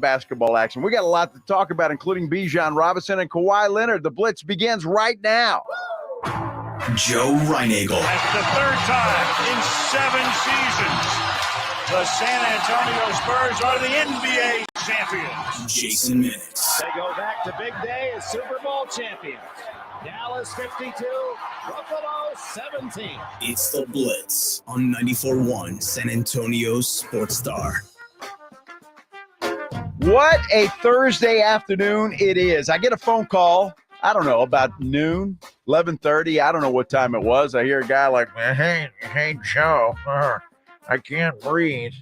basketball action. We got a lot to talk about, including Bijan Robinson and Kawhi Leonard. The Blitz begins right now. Joe Reinagle. That's the third time in 7 seasons the San Antonio Spurs are the NBA champions. Jason Minix. They go back to big day as Super Bowl champions. Dallas 52, Buffalo 17. It's the Blitz on 94.1 San Antonio Sports Star. What a Thursday afternoon it is. I get a phone call, I don't know, about noon, 11:30. I don't know what time it was. I hear a guy like, hey, Joe, I can't breathe.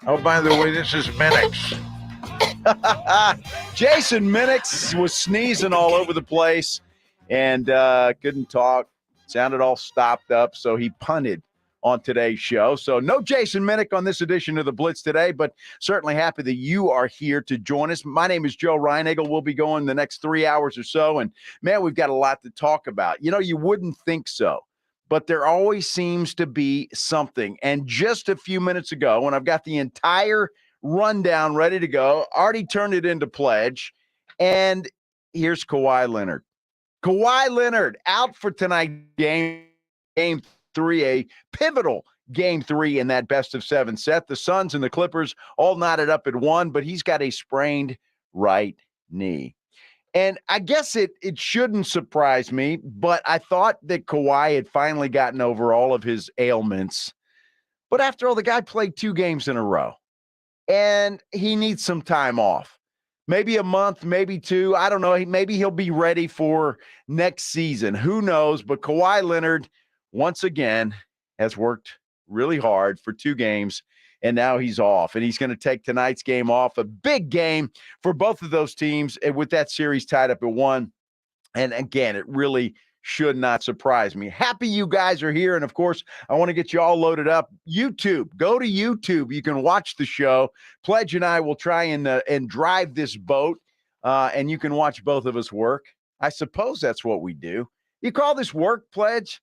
Oh, by the way, this is Minix. Jason Minix was sneezing all over the place and couldn't talk. Sounded all stopped up, so he punted on today's show. So no Jason Minnick on this edition of the Blitz today, but certainly happy that you are here to join us. My name is Joe Reinagle. We'll be going the next 3 hours or so, and man, we've got a lot to talk about. You know, you wouldn't think so, but there always seems to be something. And just a few minutes ago, when I've got the entire rundown ready to go, already turned it into pledge, and here's Kawhi Leonard. Kawhi Leonard out for tonight's game 3, a pivotal game 3 in that best-of-7 set. The Suns and the Clippers all knotted up at 1, but he's got a sprained right knee. And I guess it shouldn't surprise me, but I thought that Kawhi had finally gotten over all of his ailments. But after all, the guy played 2 games in a row, and he needs some time off. Maybe a month, maybe 2. I don't know. Maybe he'll be ready for next season. Who knows? But Kawhi Leonard, once again, has worked really hard for 2 games, and now he's off. And he's going to take tonight's game off, a big game for both of those teams, and with that series tied up at 1. And again, it really should not surprise me. Happy you guys are here, and of course, I want to get you all loaded up. YouTube, go to YouTube. You can watch the show. Pledge and I will try and drive this boat, and you can watch both of us work. I suppose that's what we do. You call this work, Pledge?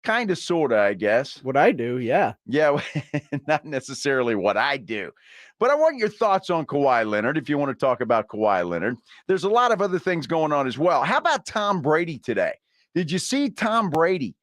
Kind of, sort of, I guess. What I do, yeah. Yeah, not necessarily what I do. But I want your thoughts on Kawhi Leonard, if you want to talk about Kawhi Leonard. There's a lot of other things going on as well. How about Tom Brady today? Did you see Tom Brady?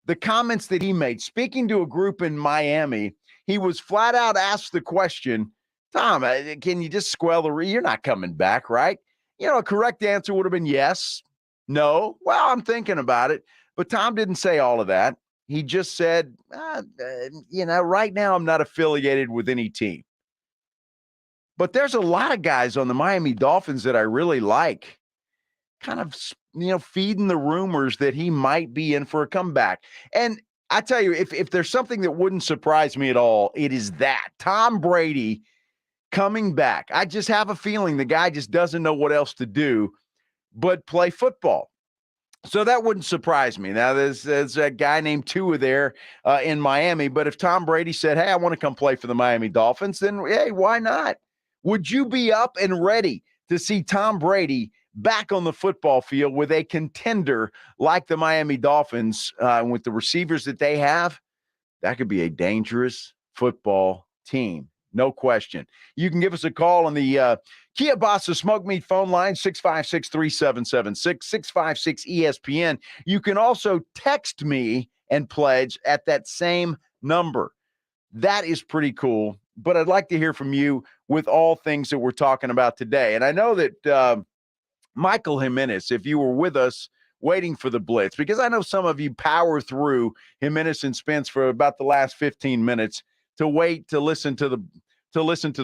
The comments that he made. Speaking to a group in Miami, he was flat out asked the question, Tom, can you just squell the you're not coming back, right? You know, a correct answer would have been yes, no. Well, I'm thinking about it. But Tom didn't say all of that. He just said, right now I'm not affiliated with any team. But there's a lot of guys on the Miami Dolphins that I really like, kind of, feeding the rumors that he might be in for a comeback. And I tell you, if there's something that wouldn't surprise me at all, it is that Tom Brady coming back. I just have a feeling the guy just doesn't know what else to do but play football. So that wouldn't surprise me. Now, there's a guy named Tua there in Miami, but if Tom Brady said, hey, I want to come play for the Miami Dolphins, then, hey, why not? Would you be up and ready to see Tom Brady back on the football field with a contender like the Miami Dolphins with the receivers that they have? That could be a dangerous football team. No question. You can give us a call on the Kia Bassa Smoke Meat phone line, 656-3776, 656-ESPN. You can also text me and pledge at that same number. That is pretty cool, but I'd like to hear from you with all things that we're talking about today. And I know that Michael Jimenez, if you were with us waiting for the Blitz, because I know some of you power through Jimenez and Spence for about the last 15 minutes to wait to listen to the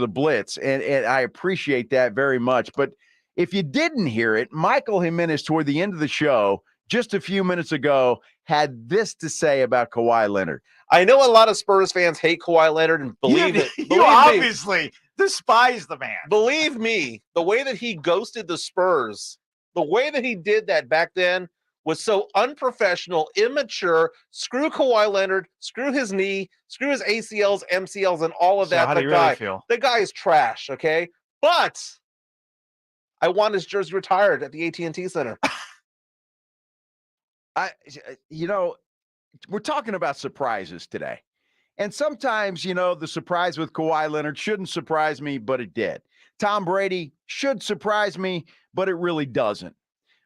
Blitz, and I appreciate that very much. But if you didn't hear it, Michael Jimenez toward the end of the show just a few minutes ago had this to say about Kawhi Leonard. I know a lot of Spurs fans hate Kawhi Leonard and believe it. You obviously despise the man. Believe me, the way that he ghosted the Spurs, the way that he did that back then was so unprofessional, immature. Screw Kawhi Leonard, screw his knee, screw his ACLs, MCLs, and all of that. How do you really feel? The guy is trash, okay? But I want his jersey retired at the AT&T Center. We're talking about surprises today. And sometimes, the surprise with Kawhi Leonard shouldn't surprise me, but it did. Tom Brady should surprise me, but it really doesn't.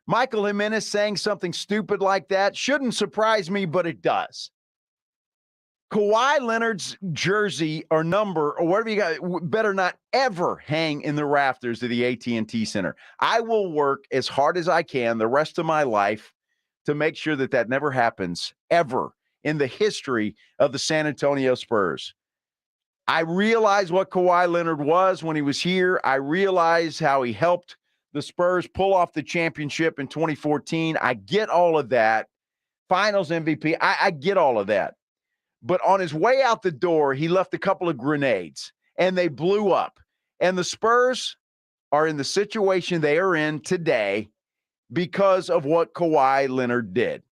Michael Jimenez saying something stupid like that shouldn't surprise me, but it does. Kawhi Leonard's jersey or number or whatever you got better not ever hang in the rafters of the AT&T Center. I will work as hard as I can the rest of my life to make sure that never happens ever in the history of the San Antonio Spurs. I realize what Kawhi Leonard was when he was here. I realize how he helped the Spurs pull off the championship in 2014. I get all of that. Finals MVP. I get all of that. But on his way out the door, he left a couple of grenades, and they blew up. And the Spurs are in the situation they are in today because of what Kawhi Leonard did.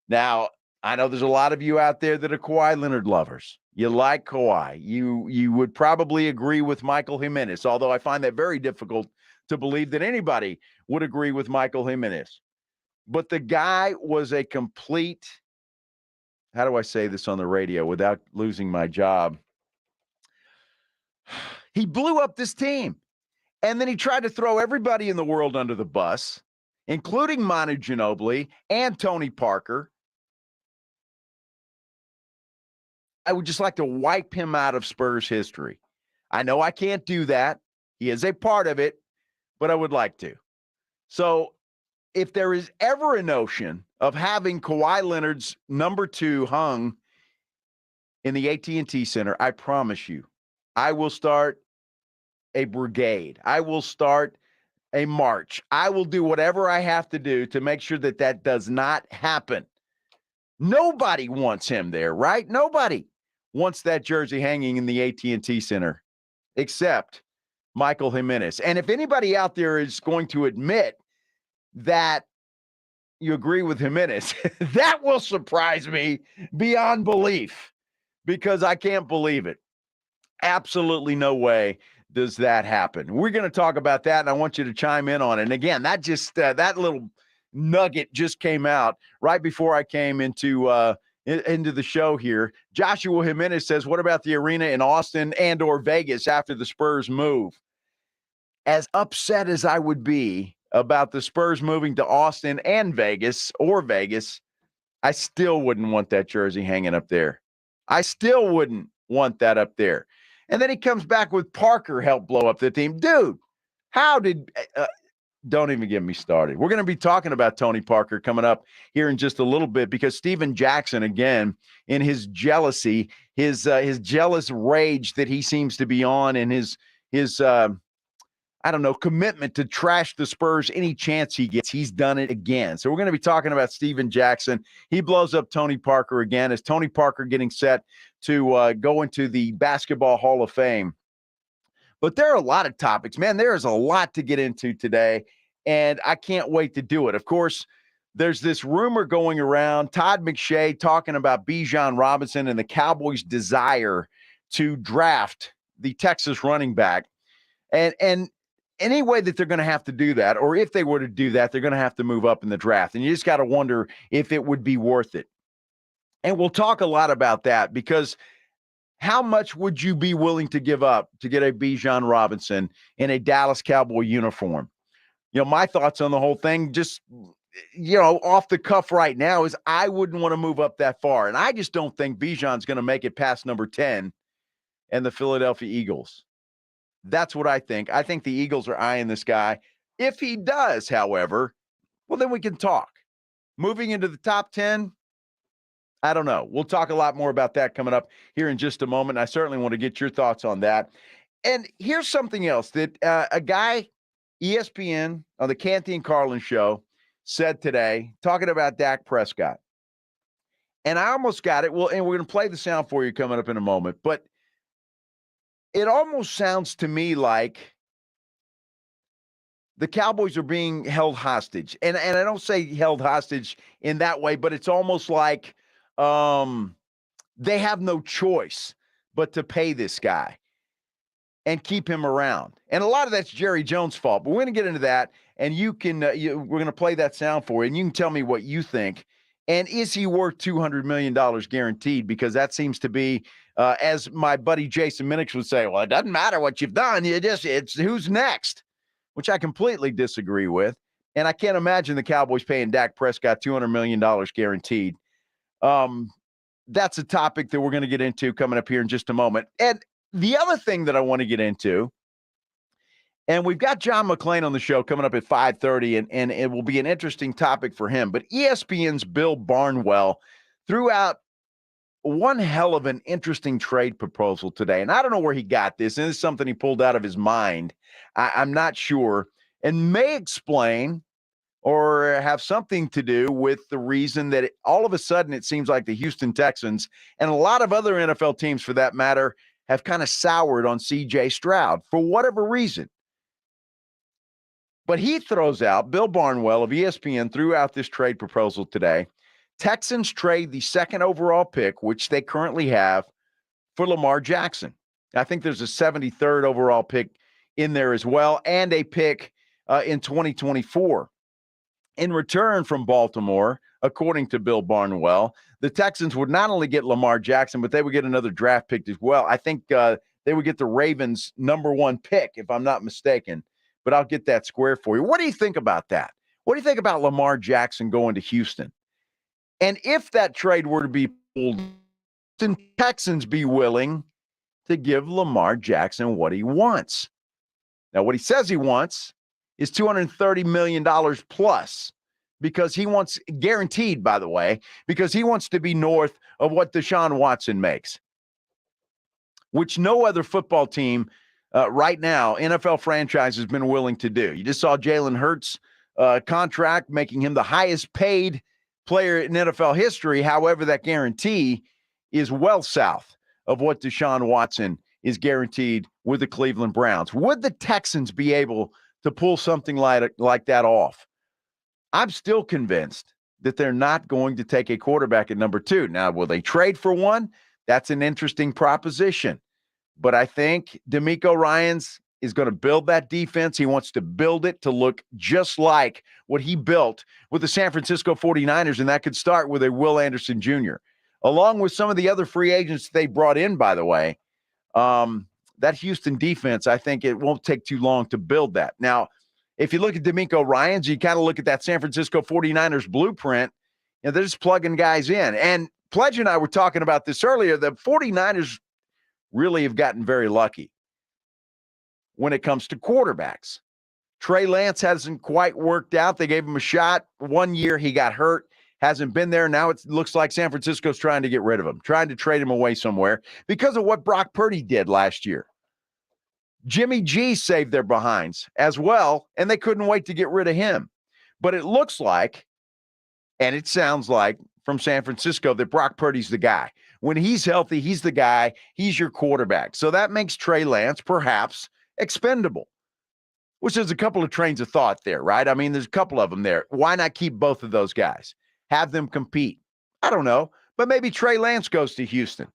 Now, I know there's a lot of you out there that are Kawhi Leonard lovers. You like Kawhi. You would probably agree with Michael Jimenez, although I find that very difficult to believe that anybody would agree with Michael Jimenez. But the guy was a complete, how do I say this on the radio without losing my job? He blew up this team. And then he tried to throw everybody in the world under the bus, including Manu Ginobili and Tony Parker. I would just like to wipe him out of Spurs history. I know I can't do that. He is a part of it, but I would like to. So if there is ever a notion of having Kawhi Leonard's number 2 hung in the AT&T Center, I promise you, I will start a brigade. I will start a march. I will do whatever I have to do to make sure that does not happen. Nobody wants him there, right? Nobody wants that jersey hanging in the AT&T Center except Michael Jimenez. And if anybody out there is going to admit that you agree with Jimenez, that will surprise me beyond belief because I can't believe it. Absolutely no way does that happen. We're going to talk about that, and I want you to chime in on it. And again, that just that little nugget just came out right before I came into the show here. Joshua Jimenez says, what about the arena in Austin and or Vegas after the Spurs move? As upset as I would be about the Spurs moving to Austin and Vegas, I still wouldn't want that jersey hanging up there. I still wouldn't want that up there. And then he comes back with Parker helped blow up the team. Dude, how did don't even get me started. We're going to be talking about Tony Parker coming up here in just a little bit because Steven Jackson, again, in his jealousy, his jealous rage that he seems to be on and his commitment to trash the Spurs any chance he gets, he's done it again. So we're going to be talking about Steven Jackson. He blows up Tony Parker again. Is Tony Parker getting set to go into the Basketball Hall of Fame? But there are a lot of topics, man. There is a lot to get into today, and I can't wait to do it. Of course, there's this rumor going around, Todd McShay talking about Bijan Robinson and the Cowboys' desire to draft the Texas running back. And any way that they're going to have to do that, or if they were to do that, they're going to have to move up in the draft. And you just got to wonder if it would be worth it. And we'll talk a lot about that because how much would you be willing to give up to get a Bijan Robinson in a Dallas Cowboy uniform? My thoughts on the whole thing, just, off the cuff right now is I wouldn't want to move up that far. And I just don't think Bijan's going to make it past number 10 and the Philadelphia Eagles. That's what I think. I think the Eagles are eyeing this guy. If he does, however, well, then we can talk. Moving into the top 10, I don't know. We'll talk a lot more about that coming up here in just a moment. I certainly want to get your thoughts on that. And here's something else that a guy, ESPN, on the Canty and Carlin show, said today, talking about Dak Prescott. And I almost got it. Well, and we're going to play the sound for you coming up in a moment. But it almost sounds to me like the Cowboys are being held hostage. And I don't say held hostage in that way, but it's almost like they have no choice but to pay this guy and keep him around. And a lot of that's Jerry Jones' fault. But we're going to get into that, and you can we're going to play that sound for you, and you can tell me what you think And is he worth $200 million guaranteed? Because that seems to be, as my buddy Jason Minix would say, well, it doesn't matter what you've done. It's who's next, which I completely disagree with. And I can't imagine the Cowboys paying Dak Prescott $200 million guaranteed. That's a topic that we're going to get into coming up here in just a moment. And the other thing that I want to get into, and we've got John McClain on the show coming up at 5:30, and it will be an interesting topic for him. But ESPN's Bill Barnwell threw out one hell of an interesting trade proposal today. And I don't know where he got this. And it's something he pulled out of his mind. I'm not sure. And may explain or have something to do with the reason that all of a sudden it seems like the Houston Texans and a lot of other NFL teams for that matter have kind of soured on C.J. Stroud for whatever reason. But he throws out, Bill Barnwell of ESPN threw out this trade proposal today. Texans trade the second overall pick, which they currently have, for Lamar Jackson. I think there's a 73rd overall pick in there as well, and a pick in 2024. In return from Baltimore, according to Bill Barnwell, the Texans would not only get Lamar Jackson, but they would get another draft pick as well. I think they would get the Ravens' #1 pick, if I'm not mistaken. But I'll get that square for you. What do you think about that? What do you think about Lamar Jackson going to Houston? And if that trade were to be pulled, then Texans be willing to give Lamar Jackson what he wants? Now, what he says he wants is $230 million plus, because he wants, guaranteed, by the way, because he wants to be north of what Deshaun Watson makes, which no other football team right now, NFL franchise, has been willing to do. You just saw Jalen Hurts' contract, making him the highest paid player in NFL history. However, that guarantee is well south of what Deshaun Watson is guaranteed with the Cleveland Browns. Would the Texans be able to pull something like that off? I'm still convinced that they're not going to take a quarterback at #2. Now, will they trade for one? That's an interesting proposition. But I think DeMeco Ryans is going to build that defense. He wants to build it to look just like what he built with the San Francisco 49ers, and that could start with a Will Anderson Jr., along with some of the other free agents they brought in, by the way. That Houston defense, I think it won't take too long to build that. Now, if you look at DeMeco Ryans, you kind of look at that San Francisco 49ers blueprint, and they're just plugging guys in. And Pledge and I were talking about this earlier. The 49ers really have gotten very lucky when it comes to quarterbacks. Trey Lance hasn't quite worked out. They gave him a shot 1 year. He got hurt, hasn't been there. Now it looks like San Francisco's trying to get rid of him, trying to trade him away somewhere because of what Brock Purdy did last year. Jimmy G saved their behinds as well, and they couldn't wait to get rid of him. But it looks like, and it sounds like from San Francisco, that Brock Purdy's the guy. When he's healthy, he's the guy. He's your quarterback. So that makes Trey Lance perhaps expendable, which is a couple of trains of thought there, right? I mean, there's a couple of them there. Why not keep both of those guys? Have them compete. I don't know, but maybe Trey Lance goes to Houston.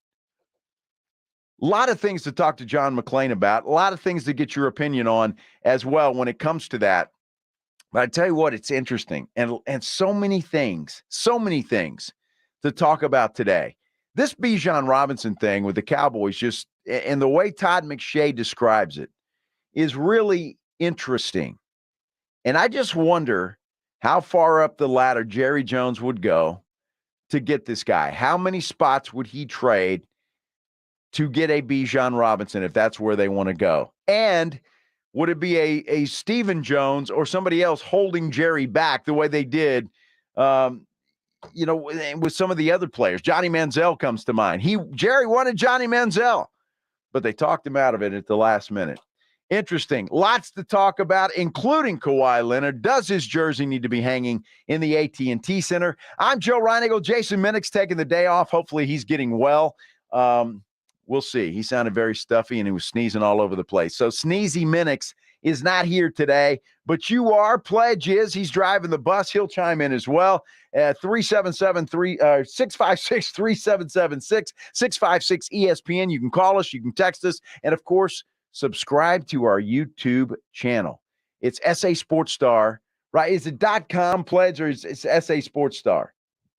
A lot of things to talk to John McClain about, a lot of things to get your opinion on as well when it comes to that. But I tell you what, it's interesting, and so many things to talk about today. This Bijan Robinson thing with the Cowboys, just, and the way Todd McShay describes it, is really interesting. And I just wonder how far up the ladder Jerry Jones would go to get this guy. How many spots would he trade to get a Bijan Robinson if that's where they want to go? And would it be a Stephen Jones or somebody else holding Jerry back the way they did, with some of the other players? Johnny Manziel comes to mind. Jerry wanted Johnny Manziel, but they talked him out of it at the last minute. Interesting. Lots to talk about, including Kawhi Leonard. Does his jersey need to be hanging in the AT&T Center? I'm Joe Reinigle. Jason Minix taking the day off. Hopefully he's getting well. We'll see. He sounded very stuffy and he was sneezing all over the place. So Sneezy Minix is not here today, but you are. Pledge is. He's driving the bus. He'll chime in as well. 656-3776, 656 ESPN. You can call us. You can text us. And, of course, subscribe to our YouTube channel. It's SA Sports Star, right? Is it .com, Pledge, or it's SA Sports Star?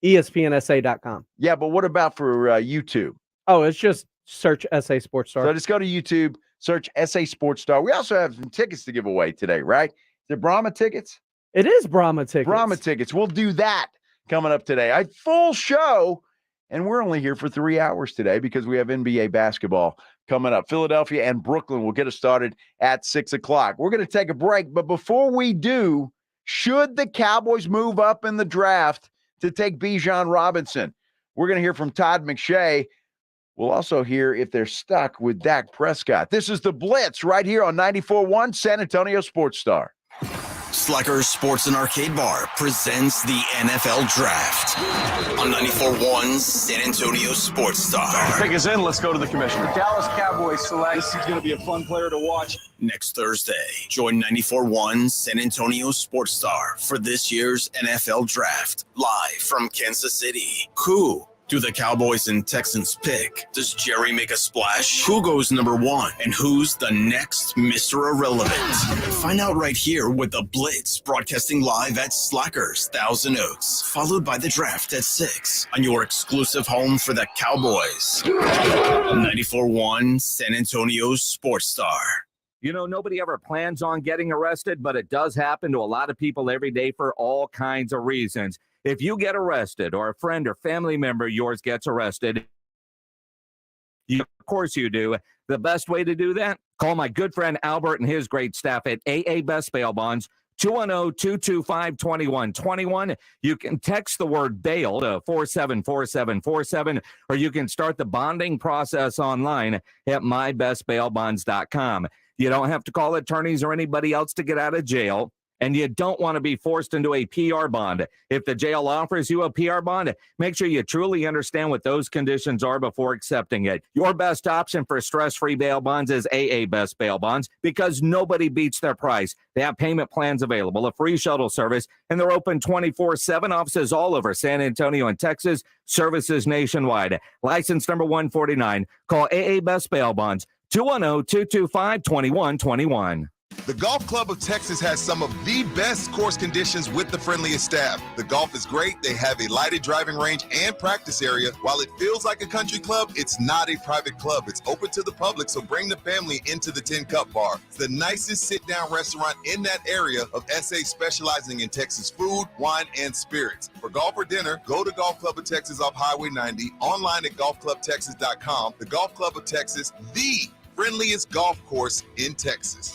ESPNSA.com. Yeah, but what about for YouTube? Oh, it's just search SA Sports Star. So just go to YouTube, search SA Sports Star. We also have some tickets to give away today, right? Is it Brahma tickets? It is Brahma tickets. Brahma tickets. We'll do that coming up today. A full show, and we're only here for 3 hours today because we have NBA basketball coming up. Philadelphia and Brooklyn will get us started at 6 o'clock. We're going to take a break, but before we do, should the Cowboys move up in the draft to take Bijan Robinson? We're going to hear from Todd McShay. We'll also hear if they're stuck with Dak Prescott. This is the Blitz right here on 94.1 San Antonio Sports Star. Slacker Sports and Arcade Bar presents the NFL Draft on 94.1 San Antonio Sports Star. Pick us in. Let's go to the commissioner. Dallas Cowboys select. This is going to be a fun player to watch. Next Thursday, join 94.1 San Antonio Sports Star for this year's NFL Draft, live from Kansas City. Who do the Cowboys and Texans pick? Does Jerry make a splash? Who goes number one? And who's the next Mr. Irrelevant? Find out right here with the Blitz, broadcasting live at Slackers, Thousand Oaks, followed by the draft at 6 on your exclusive home for the Cowboys. 94.1 San Antonio Sports Star. You know, nobody ever plans on getting arrested, but it does happen to a lot of people every day for all kinds of reasons. If you get arrested or a friend or family member of yours gets arrested, of course you do. The best way to do that, call my good friend Albert and his great staff at AA Best Bail Bonds, 210-225-2121. You can text the word bail to 474747, or you can start the bonding process online at mybestbailbonds.com. You don't have to call attorneys or anybody else to get out of jail. And you don't want to be forced into a PR bond. If the jail offers you a PR bond, make sure you truly understand what those conditions are before accepting it. Your best option for stress-free bail bonds is AA Best Bail Bonds, because nobody beats their price. They have payment plans available, a free shuttle service, and they're open 24/7. Offices all over San Antonio and Texas, services nationwide. License number 149. Call AA Best Bail Bonds, 210-225-2121. The Golf Club of Texas has some of the best course conditions with the friendliest staff. The golf is great. They have a lighted driving range and practice area. While it feels like a country club, it's not a private club. It's open to the public, so bring the family into the 10 Cup Bar. It's the nicest sit-down restaurant in that area of SA, specializing in Texas food, wine, and spirits. For golf or dinner, go to Golf Club of Texas off Highway 90, online at golfclubtexas.com. The Golf Club of Texas, the friendliest golf course in Texas.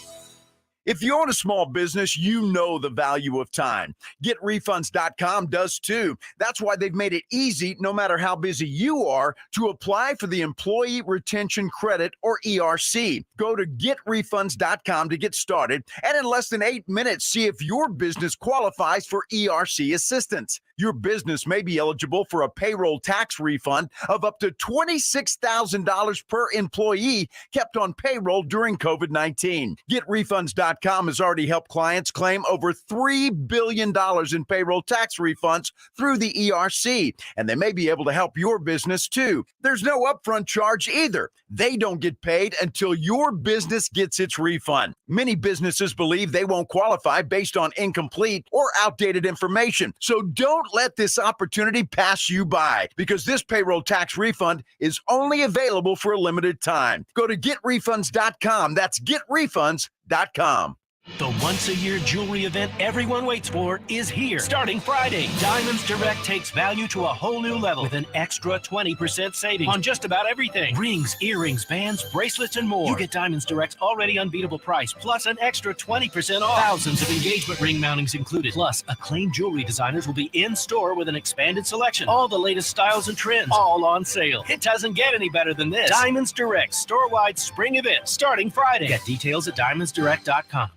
If you own a small business, you know the value of time. GetRefunds.com does too. That's why they've made it easy, no matter how busy you are, to apply for the Employee Retention Credit, or ERC. Go to GetRefunds.com to get started, and in less than 8 minutes, see if your business qualifies for ERC assistance. Your business may be eligible for a payroll tax refund of up to $26,000 per employee kept on payroll during COVID-19. GetRefunds.com has already helped clients claim over $3 billion in payroll tax refunds through the ERC, and they may be able to help your business too. There's no upfront charge either. They don't get paid until your business gets its refund. Many businesses believe they won't qualify based on incomplete or outdated information, so don't let this opportunity pass you by, because this payroll tax refund is only available for a limited time. Go to GetRefunds.com. That's GetRefunds.com. The once-a-year jewelry event everyone waits for is here. Starting Friday, Diamonds Direct takes value to a whole new level with an extra 20% savings on just about everything. Rings, earrings, bands, bracelets, and more. You get Diamonds Direct's already unbeatable price, plus an extra 20% off. Thousands of engagement ring mountings included. Plus, acclaimed jewelry designers will be in store with an expanded selection. All the latest styles and trends, all on sale. It doesn't get any better than this. Diamonds Direct store-wide spring event starting Friday. Get details at diamondsdirect.com.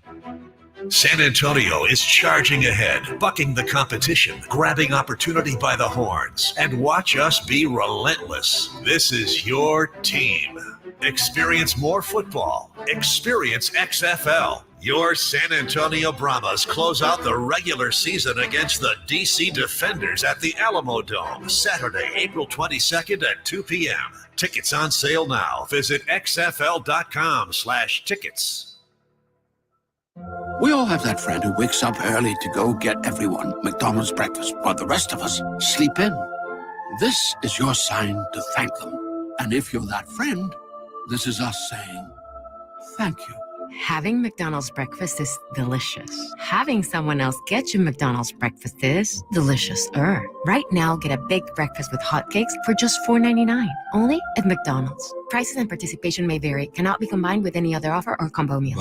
San Antonio is charging ahead, bucking the competition, grabbing opportunity by the horns, and watch us be relentless. This is your team. Experience more football. Experience XFL. Your San Antonio Brahmas close out the regular season against the DC Defenders at the Alamo Dome, Saturday, April 22nd at 2 p.m. Tickets on sale now. Visit xfl.com/tickets. We all have that friend who wakes up early to go get everyone McDonald's breakfast while the rest of us sleep in. This is your sign to thank them. And if you're that friend, this is us saying thank you. Having McDonald's breakfast is delicious. Having someone else get you McDonald's breakfast is delicious-er. Right now, get a big breakfast with hotcakes for just $4.99. Only at McDonald's. Prices and participation may vary. Cannot be combined with any other offer or combo meal.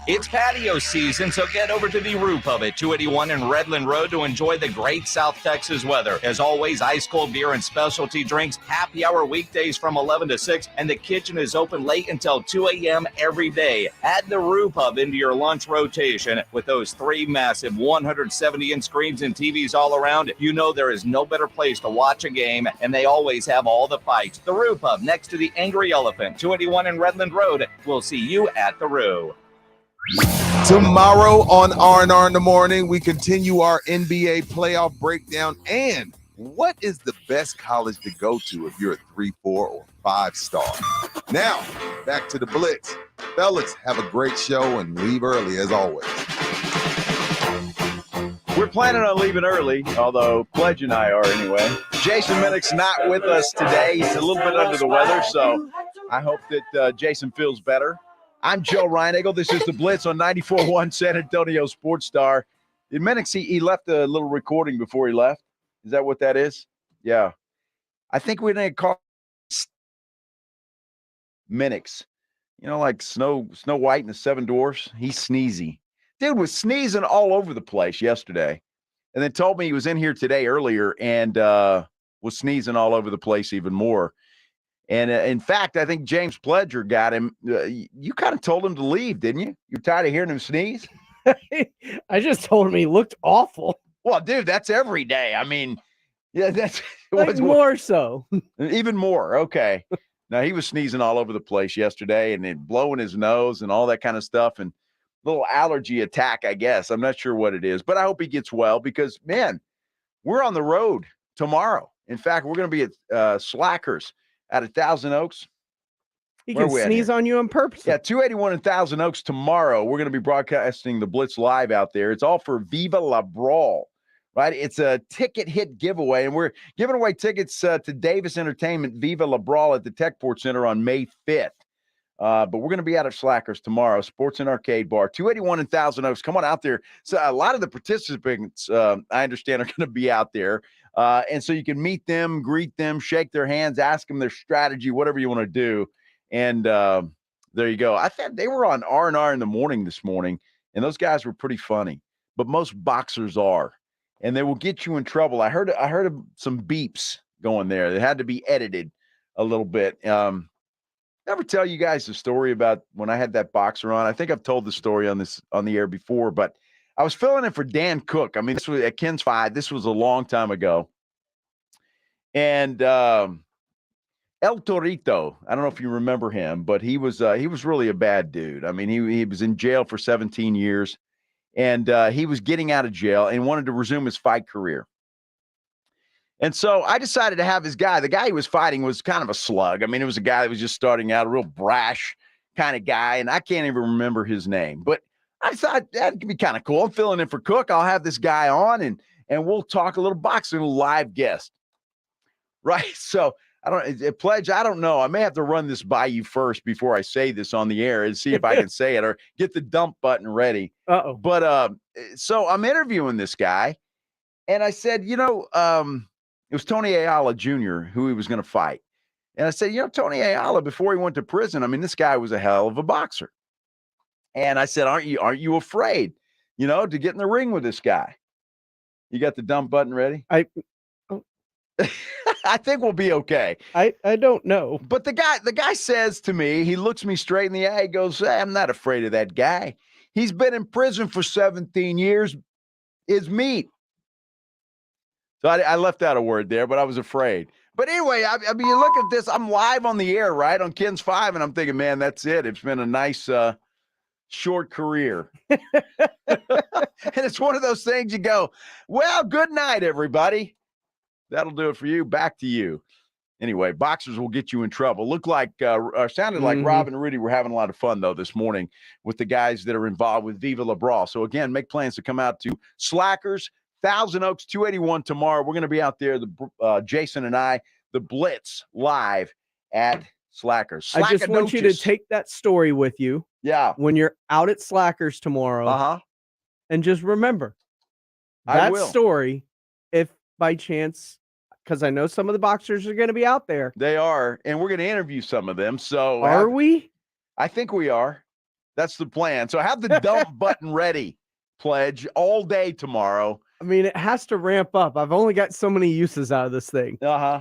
It's patio season, so get over to the Roo Pub at 281 and Redland Road to enjoy the great South Texas weather. As always, ice-cold beer and specialty drinks, happy hour weekdays from 11 to 6, and the kitchen is open late until 2 a.m. every day. Add the Roo Pub into your lunch rotation. With those 3 massive 170-inch screens and TVs all around, you know there is no better place to watch a game, and they always have all the fights. The Roo Pub, next to the Angry Elephant, 281 and Redland Road. We'll see you at the Roo. Tomorrow on R&R in the Morning, we continue our NBA playoff breakdown and what is the best college to go to if you're a 3, 4, or 5-star. Now, back to the Blitz. Fellas, have a great show and leave early as always. We're planning on leaving early, although Pledge and I are anyway. Jason Minnick's not with us today. He's a little bit under the weather, so I hope that Jason feels better. I'm Joe Reinagle. This is the Blitz on 94.1 San Antonio Sports Star. Did Minnick see he left a little recording before he left? Is that what that is? Yeah. I think we didn't call Minnick's. You know, like Snow White and the Seven Dwarfs. He's sneezy. Dude was sneezing all over the place yesterday, and then told me he was in here today earlier and was sneezing all over the place even more. And in fact, I think James Pledger got him. You kind of told him to leave, didn't you? You're tired of hearing him sneeze? I just told him he looked awful. Well, dude, that's every day. I mean, yeah, that's like more so. Even more. Okay. Now, he was sneezing all over the place yesterday and then blowing his nose and all that kind of stuff. And little allergy attack, I guess. I'm not sure what it is, but I hope he gets well because, man, we're on the road tomorrow. In fact, we're going to be at Slackers at 1,000 Oaks. He can sneeze on you on purpose. Yeah, 281 in 1,000 Oaks tomorrow. We're going to be broadcasting the Blitz live out there. It's all for Viva La Brawl, right? It's a ticket hit giveaway, and we're giving away tickets to Davis Entertainment Viva La Brawl at the Techport Center on May 5th. But we're going to be out at Slackers tomorrow, Sports and Arcade Bar, 281 in 1,000 Oaks. Come on out there. So a lot of the participants, I understand, are going to be out there. And so you can meet them, greet them, shake their hands, ask them their strategy, whatever you want to do. And there you go. I thought they were on R&R in the morning this morning, and those guys were pretty funny. But most boxers are, and they will get you in trouble. I heard of some beeps going there. They had to be edited a little bit. Ever tell you guys the story about when I had that boxer on? I think I've told the story on the air before, but I was filling in for Dan Cook. I mean, this was at Ken's 5. This was a long time ago. And El Torito, I don't know if you remember him, but he was really a bad dude. I mean, he was in jail for 17 years, and he was getting out of jail and wanted to resume his fight career. And so I decided to have his guy. The guy he was fighting was kind of a slug. I mean, it was a guy that was just starting out, a real brash kind of guy, and I can't even remember his name. But I thought that could be kind of cool. I'm filling in for Cook. I'll have this guy on, and we'll talk a little boxing, a live guest. Right? So Pledge, I don't know. I may have to run this by you first before I say this on the air and see if I can say it or get the dump button ready. Uh-oh. But so I'm interviewing this guy, and I said, it was Tony Ayala Jr. who he was going to fight. And I said, Tony Ayala, before he went to prison, I mean, this guy was a hell of a boxer. And I said, aren't you afraid, to get in the ring with this guy? You got the dump button ready? I think we'll be okay. I don't know. But the guy says to me, he looks me straight in the eye, he goes, hey, I'm not afraid of that guy. He's been in prison for 17 years. His meat. So I left out a word there, but I was afraid. But anyway, I mean, you look at this, I'm live on the air, right, on Ken's 5, and I'm thinking, man, that's it. It's been a nice short career. And it's one of those things you go, well, good night, everybody. That'll do it for you. Back to you. Anyway, boxers will get you in trouble. Looked like, sounded like Rob and Rudy were having a lot of fun, though, this morning with the guys that are involved with Viva La Brawl. So, again, make plans to come out to Slackers, Thousand Oaks, 281 tomorrow. We're going to be out there, Jason and I, the Blitz, live at Slackers. I just want you to take that story with you. Yeah. When you're out at Slackers tomorrow. Uh-huh. And just remember that story, if by chance, because I know some of the boxers are going to be out there. They are, and we're going to interview some of them. So are we? I think we are. That's the plan. So have the dump button ready, Pledge, all day tomorrow. I mean, it has to ramp up. I've only got so many uses out of this thing. Uh-huh.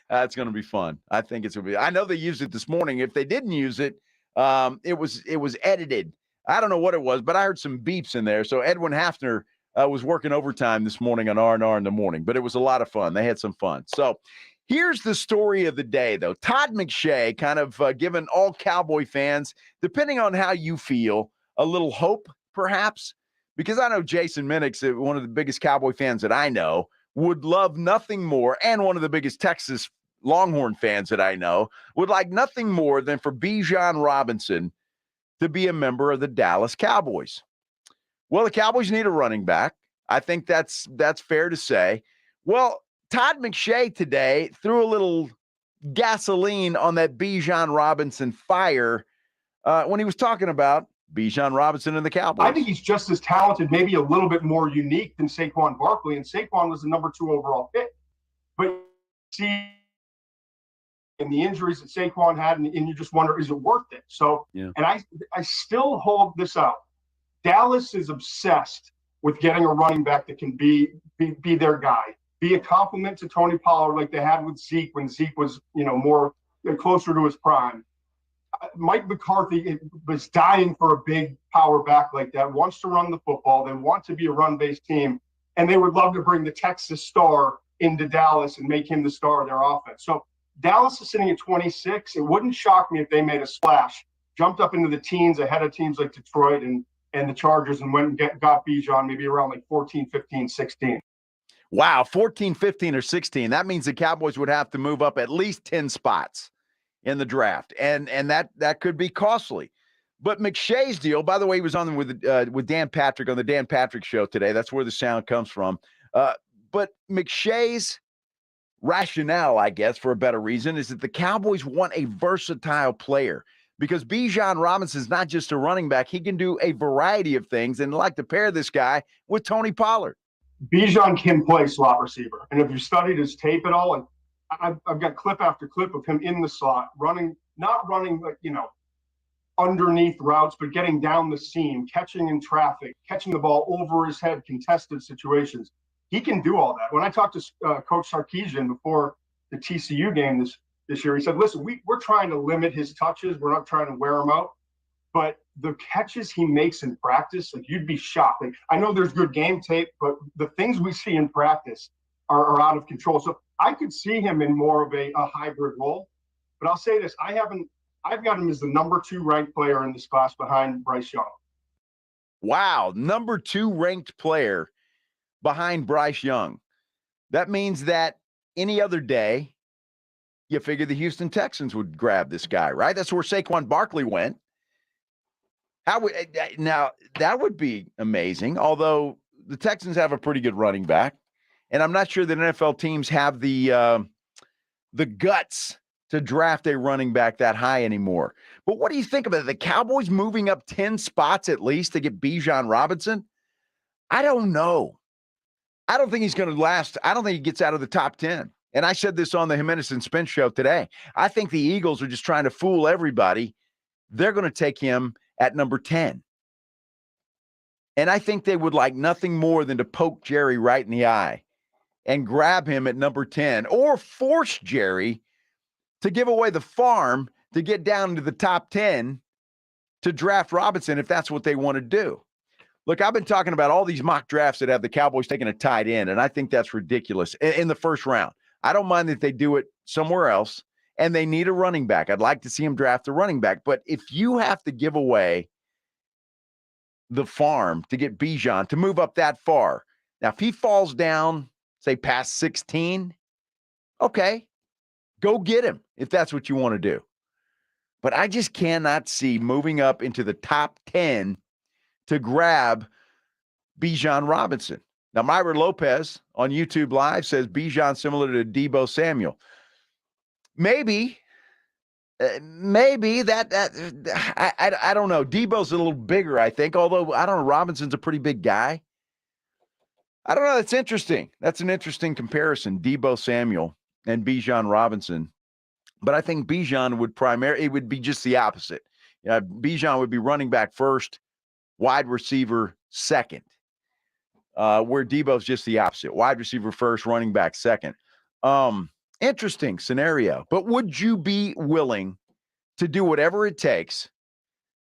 That's going to be fun. I think it's going to be. I know they used it this morning. If they didn't use it, it was edited. I don't know what it was, but I heard some beeps in there. So Edwin Hafner was working overtime this morning on R&R in the morning, but it was a lot of fun. They had some fun. So here's the story of the day, though. Todd McShay kind of giving all Cowboy fans, depending on how you feel, a little hope, perhaps, because I know Jason Minnick's one of the biggest Cowboy fans that I know, would love nothing more, and one of the biggest Texas Longhorn fans that I know, would like nothing more than for Bijan Robinson to be a member of the Dallas Cowboys. Well, the Cowboys need a running back. I think that's fair to say. Well, Todd McShay today threw a little gasoline on that Bijan Robinson fire when he was talking about Bijan Robinson and the Cowboys. I think he's just as talented, maybe a little bit more unique than Saquon Barkley, and Saquon was the number 2 overall pick. But see, and the injuries that Saquon had, and you just wonder, is it worth it? So, yeah. And I still hold this out. Dallas is obsessed with getting a running back that can be their guy, be a compliment to Tony Pollard like they had with Zeke when Zeke was, more closer to his prime. Mike McCarthy was dying for a big power back like that, wants to run the football. They want to be a run-based team, and they would love to bring the Texas star into Dallas and make him the star of their offense. So Dallas is sitting at 26. It wouldn't shock me if they made a splash, jumped up into the teens ahead of teams like Detroit and the Chargers, and went and got Bijan maybe around like 14, 15, 16. Wow, 14, 15, or 16. That means the Cowboys would have to move up at least 10 spots in the draft, and that could be costly. But McShay's deal, by the way, he was on with Dan Patrick on the Dan Patrick Show today. That's where the sound comes from. But McShay's rationale, I guess, for a better reason, is that the Cowboys want a versatile player, because Bijan Robinson is not just a running back. He can do a variety of things, and like to pair this guy with Tony Pollard. Bijan can play slot receiver. And if you studied his tape at all, and I've got clip after clip of him in the slot, not running like, underneath routes, but getting down the seam, catching in traffic, catching the ball over his head, contested situations. He can do all that. When I talked to Coach Sarkisian before the TCU game this year, he said, listen, we're trying to limit his touches. We're not trying to wear him out. But the catches he makes in practice, like, you'd be shocked. Like, I know there's good game tape, but the things we see in practice are out of control. So I could see him in more of a hybrid role. But I'll say this, I've got him as the number 2 ranked player in this class behind Bryce Young. Wow, number 2 ranked player behind Bryce Young. That means that any other day, you figure the Houston Texans would grab this guy, right? That's where Saquon Barkley went. Now, that would be amazing, although the Texans have a pretty good running back, and I'm not sure that NFL teams have the guts to draft a running back that high anymore. But what do you think about it? The Cowboys moving up 10 spots at least to get Bijan Robinson? I don't know. I don't think he's going to last. I don't think he gets out of the top 10. And I said this on the Jimenez and Spence show today. I think the Eagles are just trying to fool everybody. They're going to take him at number 10. And I think they would like nothing more than to poke Jerry right in the eye and grab him at number 10, or force Jerry to give away the farm to get down into the top 10 to draft Robinson if that's what they want to do. Look, I've been talking about all these mock drafts that have the Cowboys taking a tight end, and I think that's ridiculous in the first round. I don't mind that they do it somewhere else, and they need a running back. I'd like to see them draft a running back. But if you have to give away the farm to get Bijan to move up that far, now if he falls down say past 16, okay, go get him if that's what you want to do. But I just cannot see moving up into the top 10 to grab Bijan Robinson. Now, Myra Lopez on YouTube Live says Bijan similar to Deebo Samuel. Maybe I don't know. Debo's a little bigger, I think, although I don't know. Robinson's a pretty big guy. I don't know. That's interesting. That's an interesting comparison. Deebo Samuel and Bijan Robinson. But I think Bijan would it would be just the opposite. Bijan would be running back first, wide receiver second. Where Debo's just the opposite. Wide receiver first, running back second. Interesting scenario. But would you be willing to do whatever it takes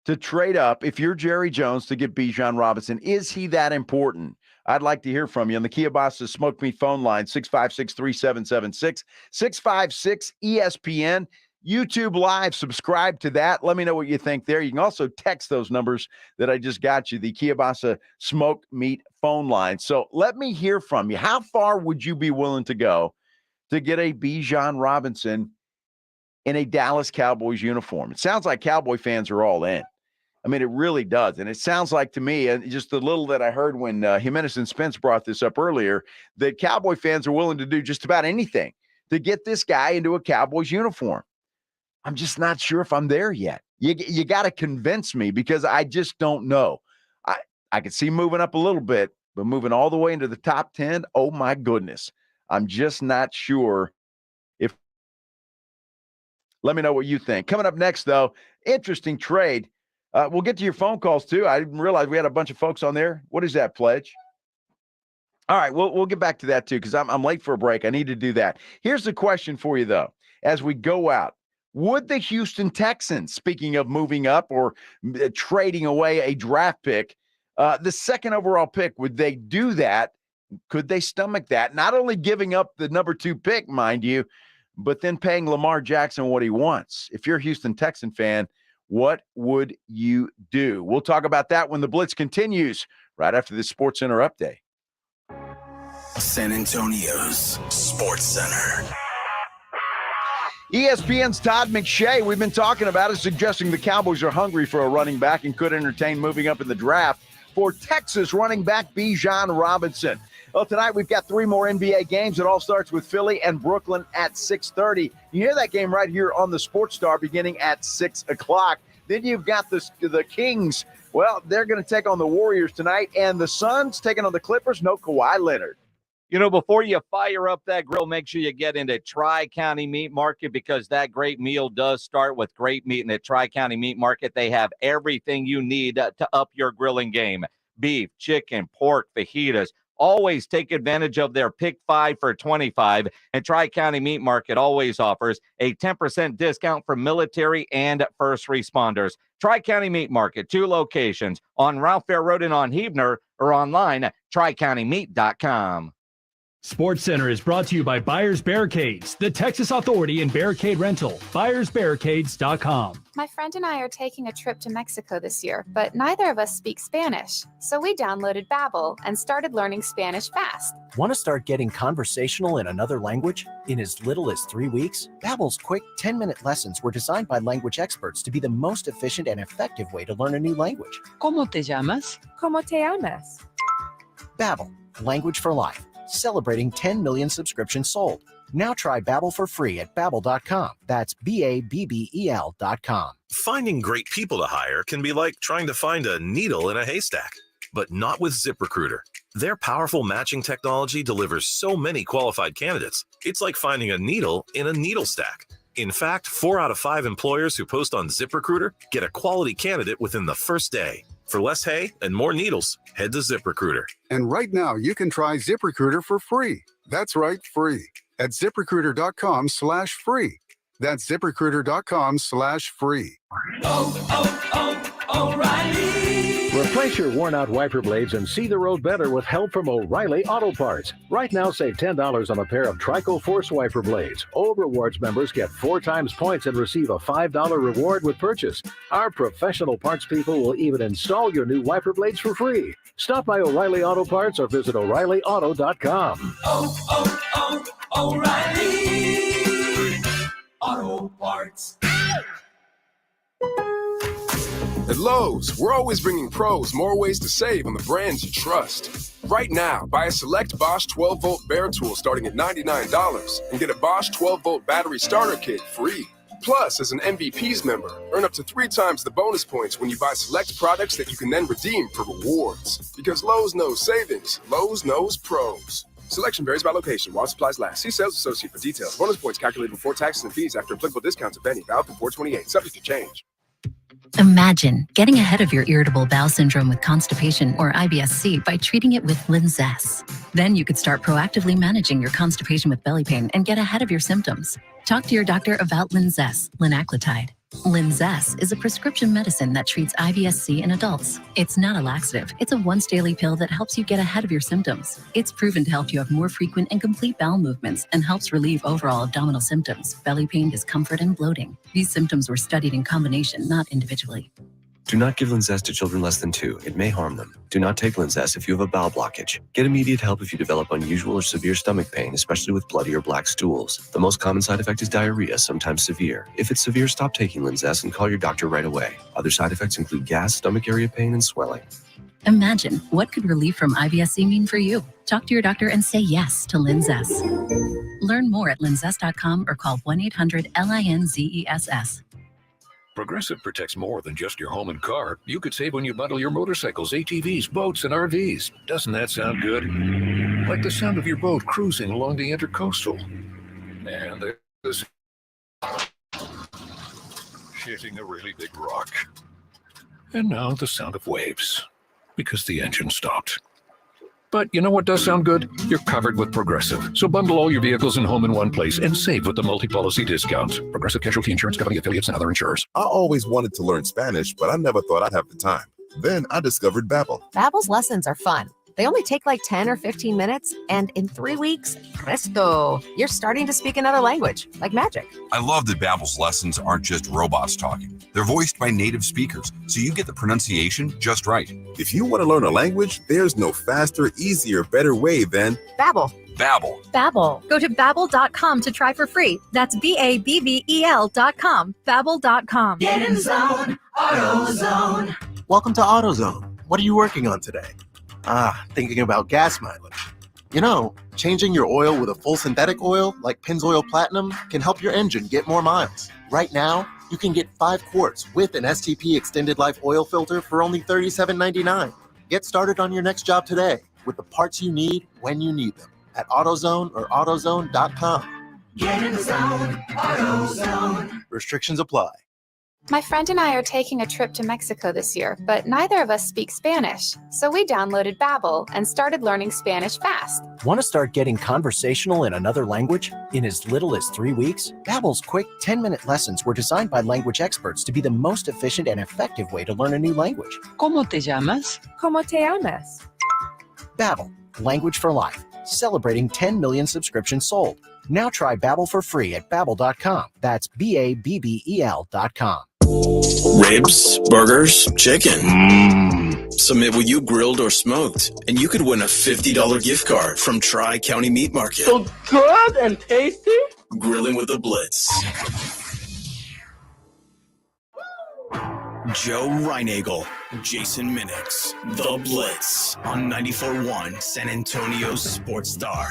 to trade up if you're Jerry Jones to get Bijan Robinson? Is he that important? I'd like to hear from you on the Kia Boston Smoke Meat phone line, 656-3776, 656-ESPN. YouTube Live, subscribe to that. Let me know what you think there. You can also text those numbers that I just got you, the Kielbasa Smoked Meat phone line. So let me hear from you. How far would you be willing to go to get a Bijan Robinson in a Dallas Cowboys uniform? It sounds like Cowboy fans are all in. I mean, it really does. And it sounds like to me, and just the little that I heard when Jimenez and Spence brought this up earlier, that Cowboy fans are willing to do just about anything to get this guy into a Cowboys uniform. I'm just not sure if I'm there yet. You got to convince me because I just don't know. I could see moving up a little bit, but moving all the way into the top 10, oh my goodness. I'm just not sure if. Let me know what you think. Coming up next, though, interesting trade. We'll get to your phone calls, too. I didn't realize we had a bunch of folks on there. What is that, Pledge? All right, we'll get back to that, too, because I'm late for a break. I need to do that. Here's the question for you, though, as we go out. Would the Houston Texans, speaking of moving up or trading away a draft pick, the second overall pick, would they do that? Could they stomach that? Not only giving up the number 2 pick, mind you, but then paying Lamar Jackson what he wants. If you're a Houston Texan fan, what would you do? We'll talk about that when the Blitz continues right after this Sports Center update. San Antonio's Sports Center. ESPN's Todd McShay, we've been talking about it, suggesting the Cowboys are hungry for a running back and could entertain moving up in the draft for Texas running back Bijan Robinson. Well, tonight we've got 3 more NBA games. It all starts with Philly and Brooklyn at 6:30. You hear that game right here on the Sports Star beginning at 6 o'clock. Then you've got the Kings. Well, they're going to take on the Warriors tonight, and the Suns taking on the Clippers. No Kawhi Leonard. You know, before you fire up that grill, make sure you get into Tri-County Meat Market because that great meal does start with great meat. And at Tri-County Meat Market, they have everything you need to up your grilling game. Beef, chicken, pork, fajitas. Always take advantage of their Pick 5 for $25. And Tri-County Meat Market always offers a 10% discount for military and first responders. Tri-County Meat Market, 2 locations on Ralph Fair Road and on Heavener or online at tricountymeat.com. Sports Center is brought to you by Buyers Barricades, the Texas Authority in Barricade Rental. BuyersBarricades.com. My friend and I are taking a trip to Mexico this year, but neither of us speak Spanish. So we downloaded Babbel and started learning Spanish fast. Want to start getting conversational in another language? In as little as 3 weeks, Babbel's quick 10-minute lessons were designed by language experts to be the most efficient and effective way to learn a new language. ¿Cómo te llamas? ¿Cómo te llamas? Babbel, language for life. Celebrating 10 million subscriptions sold. Now try Babbel for free at Babbel.com. That's Babbel.com. Finding great people to hire can be like trying to find a needle in a haystack, but not with ZipRecruiter. Their powerful matching technology delivers so many qualified candidates. It's like finding a needle in a needle stack. In fact, 4 out of 5 employers who post on ZipRecruiter get a quality candidate within the first day. For less hay and more needles, head to ZipRecruiter. And right now, you can try ZipRecruiter for free. That's right, free. At ZipRecruiter.com/free. That's ZipRecruiter.com/free. O'Reilly Replace your worn-out wiper blades and see the road better with help from O'Reilly Auto Parts. Right now, save $10 on a pair of Trico Force wiper blades. Old Rewards members get 4 times points and receive a $5 reward with purchase. Our professional parts people will even install your new wiper blades for free. Stop by O'Reilly Auto Parts or visit O'ReillyAuto.com. O'Reilly Auto Parts. At Lowe's, we're always bringing pros more ways to save on the brands you trust. Right now, buy a select Bosch 12-volt bare tool starting at $99 and get a Bosch 12-volt battery starter kit free. Plus, as an MVPs member, earn up to 3 times the bonus points when you buy select products that you can then redeem for rewards. Because Lowe's knows savings, Lowe's knows pros. Selection varies by location while supplies last. See sales associate for details. Bonus points calculated before taxes and fees after applicable discounts, if any. Valid through 4/28. Subject to change. Imagine getting ahead of your irritable bowel syndrome with constipation or IBS-C by treating it with Linzess. Then you could start proactively managing your constipation with belly pain and get ahead of your symptoms. Talk to your doctor about Linzess, linaclotide. Linzess is a prescription medicine that treats IBS-C in adults. It's not a laxative. It's a once-daily pill that helps you get ahead of your symptoms. It's proven to help you have more frequent and complete bowel movements and helps relieve overall abdominal symptoms, belly pain, discomfort, and bloating. These symptoms were studied in combination, not individually. Do not give Linzess to children less than 2. It may harm them. Do not take Linzess if you have a bowel blockage. Get immediate help if you develop unusual or severe stomach pain, especially with bloody or black stools. The most common side effect is diarrhea, sometimes severe. If it's severe, stop taking Linzess and call your doctor right away. Other side effects include gas, stomach area pain, and swelling. Imagine, what could relief from IBS-C mean for you? Talk to your doctor and say yes to Linzess. Learn more at linzess.com or call 1-800-LINZESS. Progressive protects more than just your home and car. You could save when you bundle your motorcycles, ATVs, boats, and RVs. Doesn't that sound good? Like the sound of your boat cruising along the intercoastal. And there's hitting a really big rock. And now the sound of waves, because the engine stopped. But you know what does sound good? You're covered with Progressive. So bundle all your vehicles and home in one place and save with the multi-policy discount. Progressive Casualty Insurance Company, affiliates, and other insurers. I always wanted to learn Spanish, but I never thought I'd have the time. Then I discovered Babbel. Babbel's lessons are fun. They only take like 10 or 15 minutes, and in 3 weeks, presto, you're starting to speak another language, like magic. I love that Babbel's lessons aren't just robots talking. They're voiced by native speakers, so you get the pronunciation just right. If you want to learn a language, there's no faster, easier, better way than Babbel. Babbel. Babbel. Go to babbel.com to try for free. That's BABBEL.com. Babbel.com. Get in the zone. AutoZone. Welcome to AutoZone. What are you working on today? Thinking about gas mileage. You know, changing your oil with a full synthetic oil like Pennzoil Platinum can help your engine get more miles. Right now, you can get 5 quarts with an STP Extended Life oil filter for only $37.99. Get started on your next job today with the parts you need when you need them at AutoZone or AutoZone.com. Get in the zone. AutoZone. Restrictions apply. My friend and I are taking a trip to Mexico this year, but neither of us speak Spanish. So we downloaded Babbel and started learning Spanish fast. Want to start getting conversational in another language? In as little as 3 weeks, Babbel's quick 10-minute lessons were designed by language experts to be the most efficient and effective way to learn a new language. ¿Cómo te llamas? ¿Cómo te llamas? Babbel, language for life, celebrating 10 million subscriptions sold. Now try Babbel for free at Babbel.com. That's BABBEL.com. Ribs, burgers, chicken. Submit what you grilled or smoked, and you could win a $50 gift card from Tri-County Meat Market. So good and tasty. Grilling with the Blitz. Joe Reinagel, Jason Minix, The Blitz on 94.1 San Antonio Sports Star.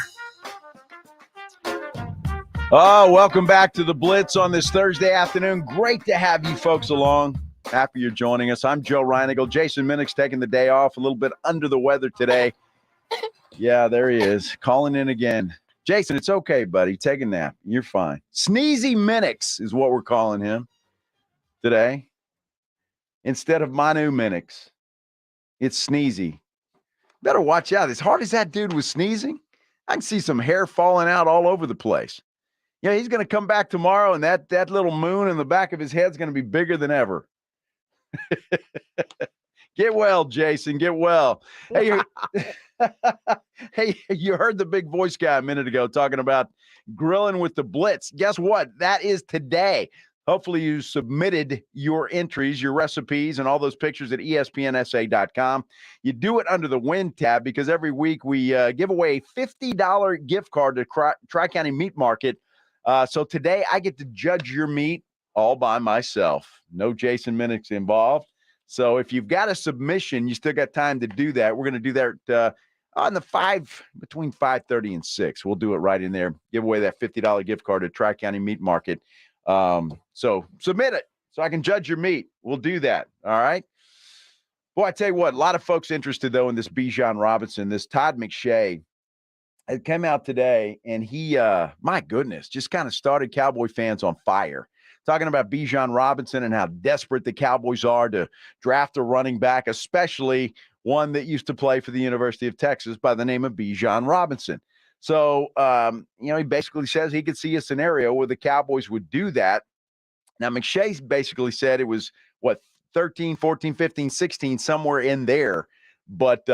Welcome back to the Blitz on this Thursday afternoon. Great to have you folks along. Happy you're joining us. I'm Joe Reinagel. Jason Minix taking the day off, a little bit under the weather today. Yeah, there he is, calling in again. Jason, it's okay, buddy. Take a nap. You're fine. Sneezy Minix is what we're calling him today. Instead of Manu Minix, it's Sneezy. Better watch out. As hard as that dude was sneezing, I can see some hair falling out all over the place. Yeah, he's going to come back tomorrow, and that little moon in the back of his head is going to be bigger than ever. Get well, Jason. Get well. Hey, hey, you heard the big voice guy a minute ago talking about grilling with the Blitz. Guess what? That is today. Hopefully you submitted your entries, your recipes, and all those pictures at espnsa.com. You do it under the Win tab because every week we give away a $50 gift card to Tri-County Meat Market. So today I get to judge your meat all by myself. No Jason Minnick involved. So if you've got a submission, you still got time to do that. We're going to do that on the between 5:30 and 6. We'll do it right in there. Give away that $50 gift card to Tri-County Meat Market. So submit it so I can judge your meat. We'll do that. All right. Boy, I tell you what, a lot of folks interested though in this Bijan Robinson, this Todd McShay. It came out today and he, my goodness, just kind of started Cowboy fans on fire. Talking about Bijan Robinson and how desperate the Cowboys are to draft a running back, especially one that used to play for the University of Texas by the name of Bijan Robinson. So, he basically says he could see a scenario where the Cowboys would do that. Now, McShay basically said it was, 13, 14, 15, 16, somewhere in there. But,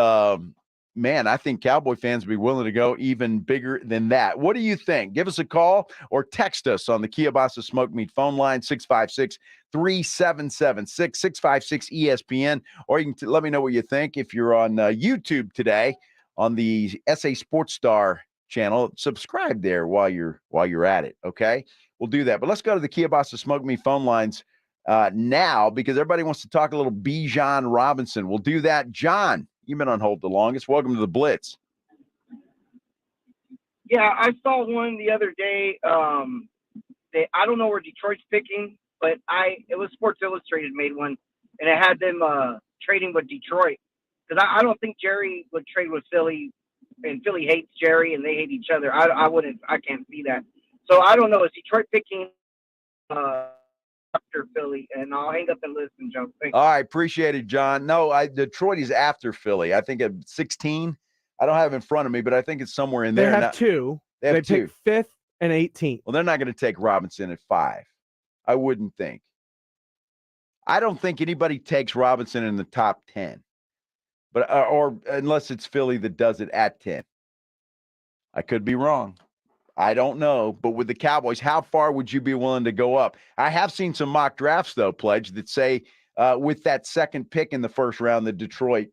man, I think Cowboy fans would be willing to go even bigger than that. What do you think? Give us a call or text us on the Kielbasa Smoked Meat phone line, 656-3776-656-ESPN, or you can let me know what you think if you're on YouTube today on the SA Sports Star channel. Subscribe there while you're at it, okay? We'll do that. But let's go to the Kielbasa Smoked Meat phone lines now because everybody wants to talk a little Bijan Robinson. We'll do that. John, you've been on hold the longest. Welcome to the Blitz. Yeah, I saw one the other day. I don't know where Detroit's picking, but it was Sports Illustrated made one, and it had them trading with Detroit. Because I don't think Jerry would trade with Philly, and Philly hates Jerry, and they hate each other. I can't see that. So I don't know. Is Detroit picking after Philly? And I'll hang up and listen, Joe. Thanks. All right, appreciate it, John. No, Detroit is after Philly. I think at 16. I don't have it in front of me, but I think it's somewhere in there. They have two. They two. Take 5th and 18th. Well, they're not going to take Robinson at 5. I wouldn't think. I don't think anybody takes Robinson in the top 10. But or unless it's Philly that does it at 10. I could be wrong. I don't know. But with the Cowboys, how far would you be willing to go up? I have seen some mock drafts, though, Pledge, that say with that second pick in the first round, that Detroit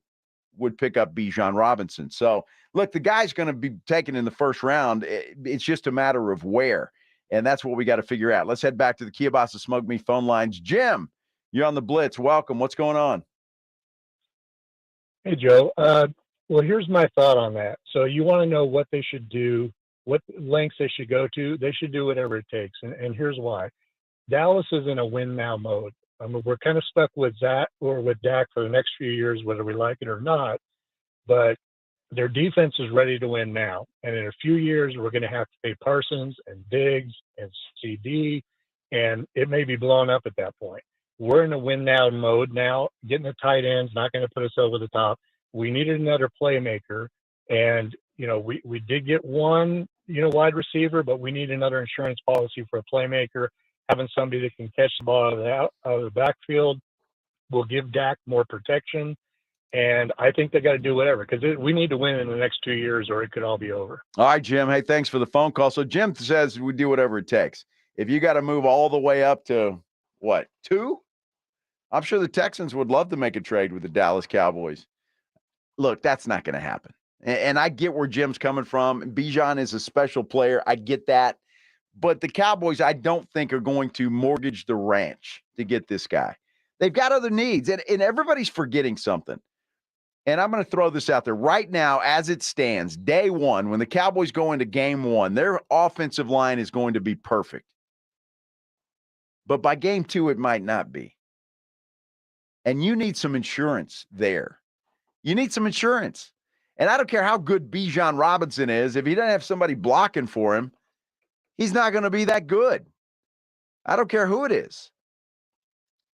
would pick up Bijan Robinson. So, look, the guy's going to be taken in the first round. It's just a matter of where. And that's what we got to figure out. Let's head back to the Kielbasa Smoke Meat phone lines. Jim, you're on the Blitz. Welcome. What's going on? Hey, Joe. Well, here's my thought on that. So you want to know what they should do, what lengths they should go to. They should do whatever it takes. And here's why. Dallas is in a win now mode. I mean, we're kind of stuck with Zach or with Dak for the next few years, whether we like it or not. But their defense is ready to win now. And in a few years, we're going to have to pay Parsons and Diggs and CD, and it may be blown up at that point. We're in a win now mode now. Getting the tight ends not going to put us over the top. We needed another playmaker, and we did get one wide receiver, but we need another insurance policy for a playmaker. Having somebody that can catch the ball out of the backfield will give Dak more protection. And I think they got to do whatever because we need to win in the next 2 years or it could all be over. All right, Jim. Hey, thanks for the phone call. So Jim says we do whatever it takes. If you got to move all the way up to, 2? I'm sure the Texans would love to make a trade with the Dallas Cowboys. Look, that's not going to happen. And I get where Jim's coming from. Bijan is a special player. I get that. But the Cowboys, I don't think, are going to mortgage the ranch to get this guy. They've got other needs. And everybody's forgetting something. And I'm going to throw this out there right now as it stands. Day one, when the Cowboys go into game one, their offensive line is going to be perfect. But by game 2, it might not be. And you need some insurance there. You need some insurance. And I don't care how good Bijan Robinson is. If he doesn't have somebody blocking for him, he's not going to be that good. I don't care who it is.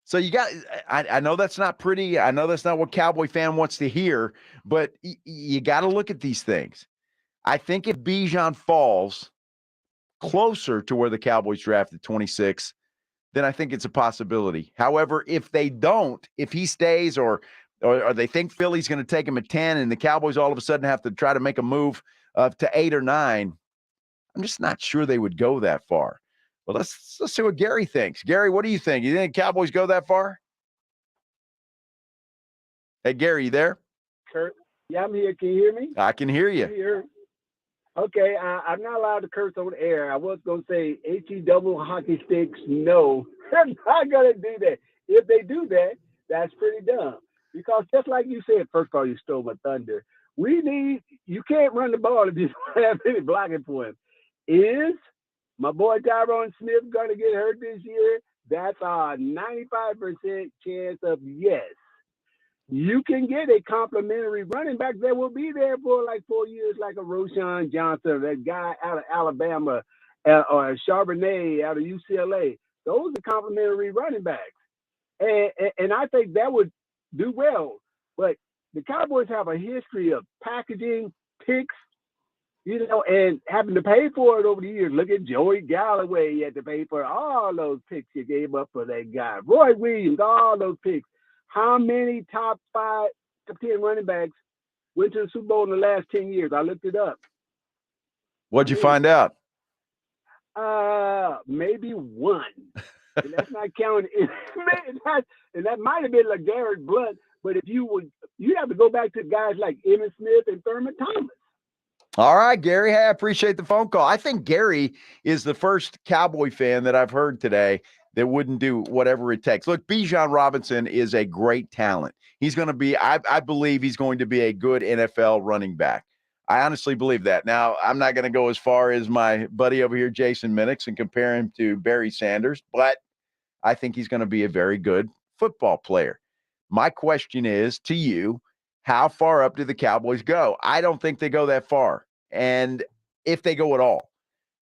So you got – I know that's not pretty. I know that's not what Cowboy fan wants to hear, but you got to look at these things. I think if Bijan falls closer to where the Cowboys drafted 26, then I think it's a possibility. However, if they don't, if he stays or or they think Philly's going to take him at 10 and the Cowboys all of a sudden have to try to make a move to 8 or 9. I'm just not sure they would go that far. Well, let's see what Gary thinks. Gary, what do you think? You think Cowboys go that far? Hey, Gary, you there? Kurt? Yeah, I'm here. Can you hear me? I can hear you. Here. Okay, I'm not allowed to curse on air. I was going to say HE double hockey sticks. No, I'm not going to do that. If they do that, that's pretty dumb. Because just like you said, first of all, you stole my thunder. You can't run the ball if you don't have any blocking points. Is my boy Tyron Smith going to get hurt this year? That's a 95% chance of yes. You can get a complimentary running back that will be there for like 4 years, like a Roshan Johnson, that guy out of Alabama, or a Charbonnet out of UCLA. Those are complimentary running backs. And I think that would do well. But the Cowboys have a history of packaging picks, and having to pay for it over the years. Look at Joey Galloway. You had to pay for all those picks you gave up for that guy. Roy Williams, all those picks. How many top 10 running backs went to the Super Bowl in the last 10 years? I looked it up. What'd you find out? Maybe one. And that's not counting. And that might have been like Garrett Blunt. But if you have to go back to guys like Emmitt Smith and Thurman Thomas. All right, Gary. Hey, I appreciate the phone call. I think Gary is the first Cowboy fan that I've heard today that wouldn't do whatever it takes. Look, Bijan Robinson is a great talent. He's going to be, I believe he's going to be a good NFL running back. I honestly believe that. Now, I'm not going to go as far as my buddy over here, Jason Minix, and compare him to Barry Sanders, but I think he's going to be a very good football player. My question is to you, how far up do the Cowboys go? I don't think they go that far, and if they go at all.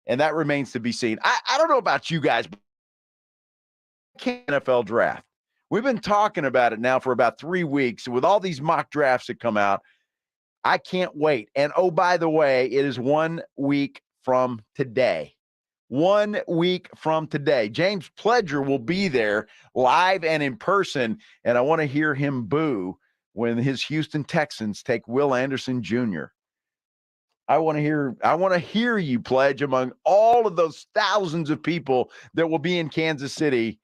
And that remains to be seen. I don't know about you guys, but NFL draft. We've been talking about it now for about 3 weeks. With all these mock drafts that come out, I can't wait. And oh, by the way, it is 1 week from today. 1 week from today. James Pledger will be there live and in person, and I want to hear him boo when his Houston Texans take Will Anderson Jr. I want to hear you, Pledge, among all of those thousands of people that will be in Kansas City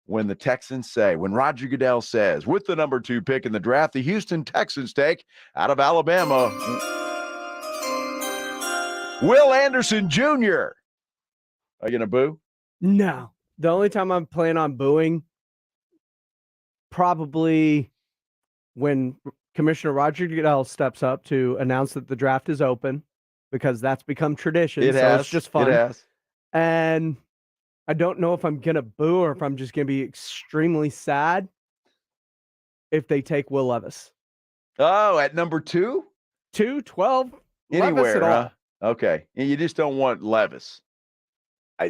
when the Texans say, when Roger Goodell says, with the number 2 pick in the draft, the Houston Texans take out of Alabama, Will Anderson Jr. Are you going to boo? No. The only time I'm planning on booing, probably when Commissioner Roger Goodell steps up to announce that the draft is open, because that's become tradition. It's just fun. It has. And I don't know if I'm going to boo or if I'm just going to be extremely sad if they take Will Levis. Oh, at number 2? 12. Anywhere, Levis at all. Okay. And you just don't want Levis.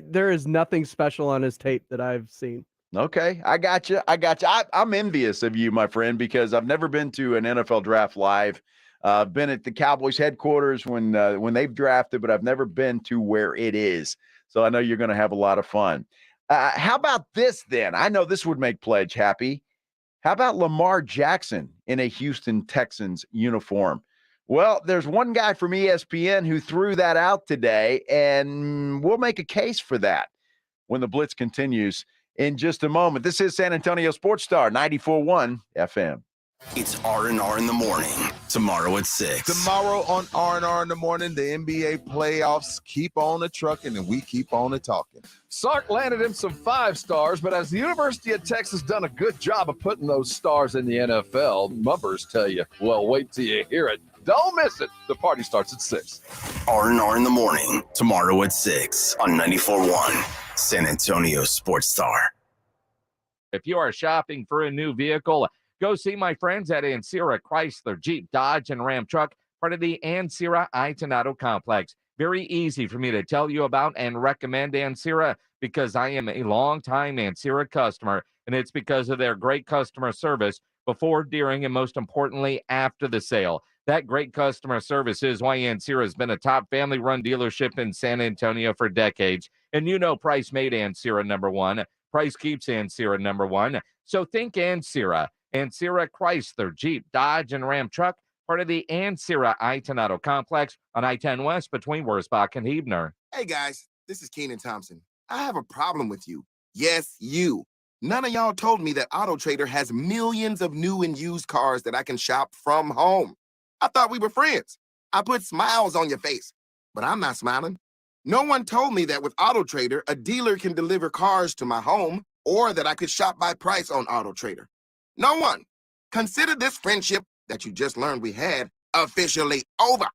There is nothing special on his tape that I've seen. Okay. I got you. I'm envious of you, my friend, because I've never been to an NFL draft live. I've been at the Cowboys headquarters when they've drafted, but I've never been to where it is. So I know you're going to have a lot of fun. How about this then? I know this would make Pledge happy. How about Lamar Jackson in a Houston Texans uniform? Well, there's one guy from ESPN who threw that out today, and we'll make a case for that when the Blitz continues in just a moment. This is San Antonio Sports Star 94.1 FM. It's R&R in the morning, tomorrow at 6. Tomorrow on R&R in the morning, the NBA playoffs keep on a trucking and we keep on a talking. Sark landed him some 5 stars, but as the University of Texas done a good job of putting those stars in the NFL, numbers tell you, well, wait till you hear it. Don't miss it. The party starts at 6. R&R in the morning, tomorrow at 6 on 94.1 San Antonio Sports Star. If you are shopping for a new vehicle, go see my friends at Ancira Chrysler, Jeep, Dodge, and Ram Truck, part of the Ancira Itonado Complex. Very easy for me to tell you about and recommend Ancira because I am a longtime Ancira customer, and it's because of their great customer service before, during, and most importantly, after the sale. That great customer service is why Ancira has been a top family-run dealership in San Antonio for decades. And you know Price made Ancira number 1. Price keeps Ancira number 1. So think Ancira. Ancira Chrysler, Jeep, Dodge, and Ram truck, part of the Ancira I-10 complex on I-10 West between Wurzbach and Huebner. Hey guys, this is Keenan Thompson. I have a problem with you. Yes, you. None of y'all told me that AutoTrader has millions of new and used cars that I can shop from home. I thought we were friends. I put smiles on your face, but I'm not smiling. No one told me that with AutoTrader, a dealer can deliver cars to my home or that I could shop by price on AutoTrader. No one. Consider this friendship that you just learned we had officially over.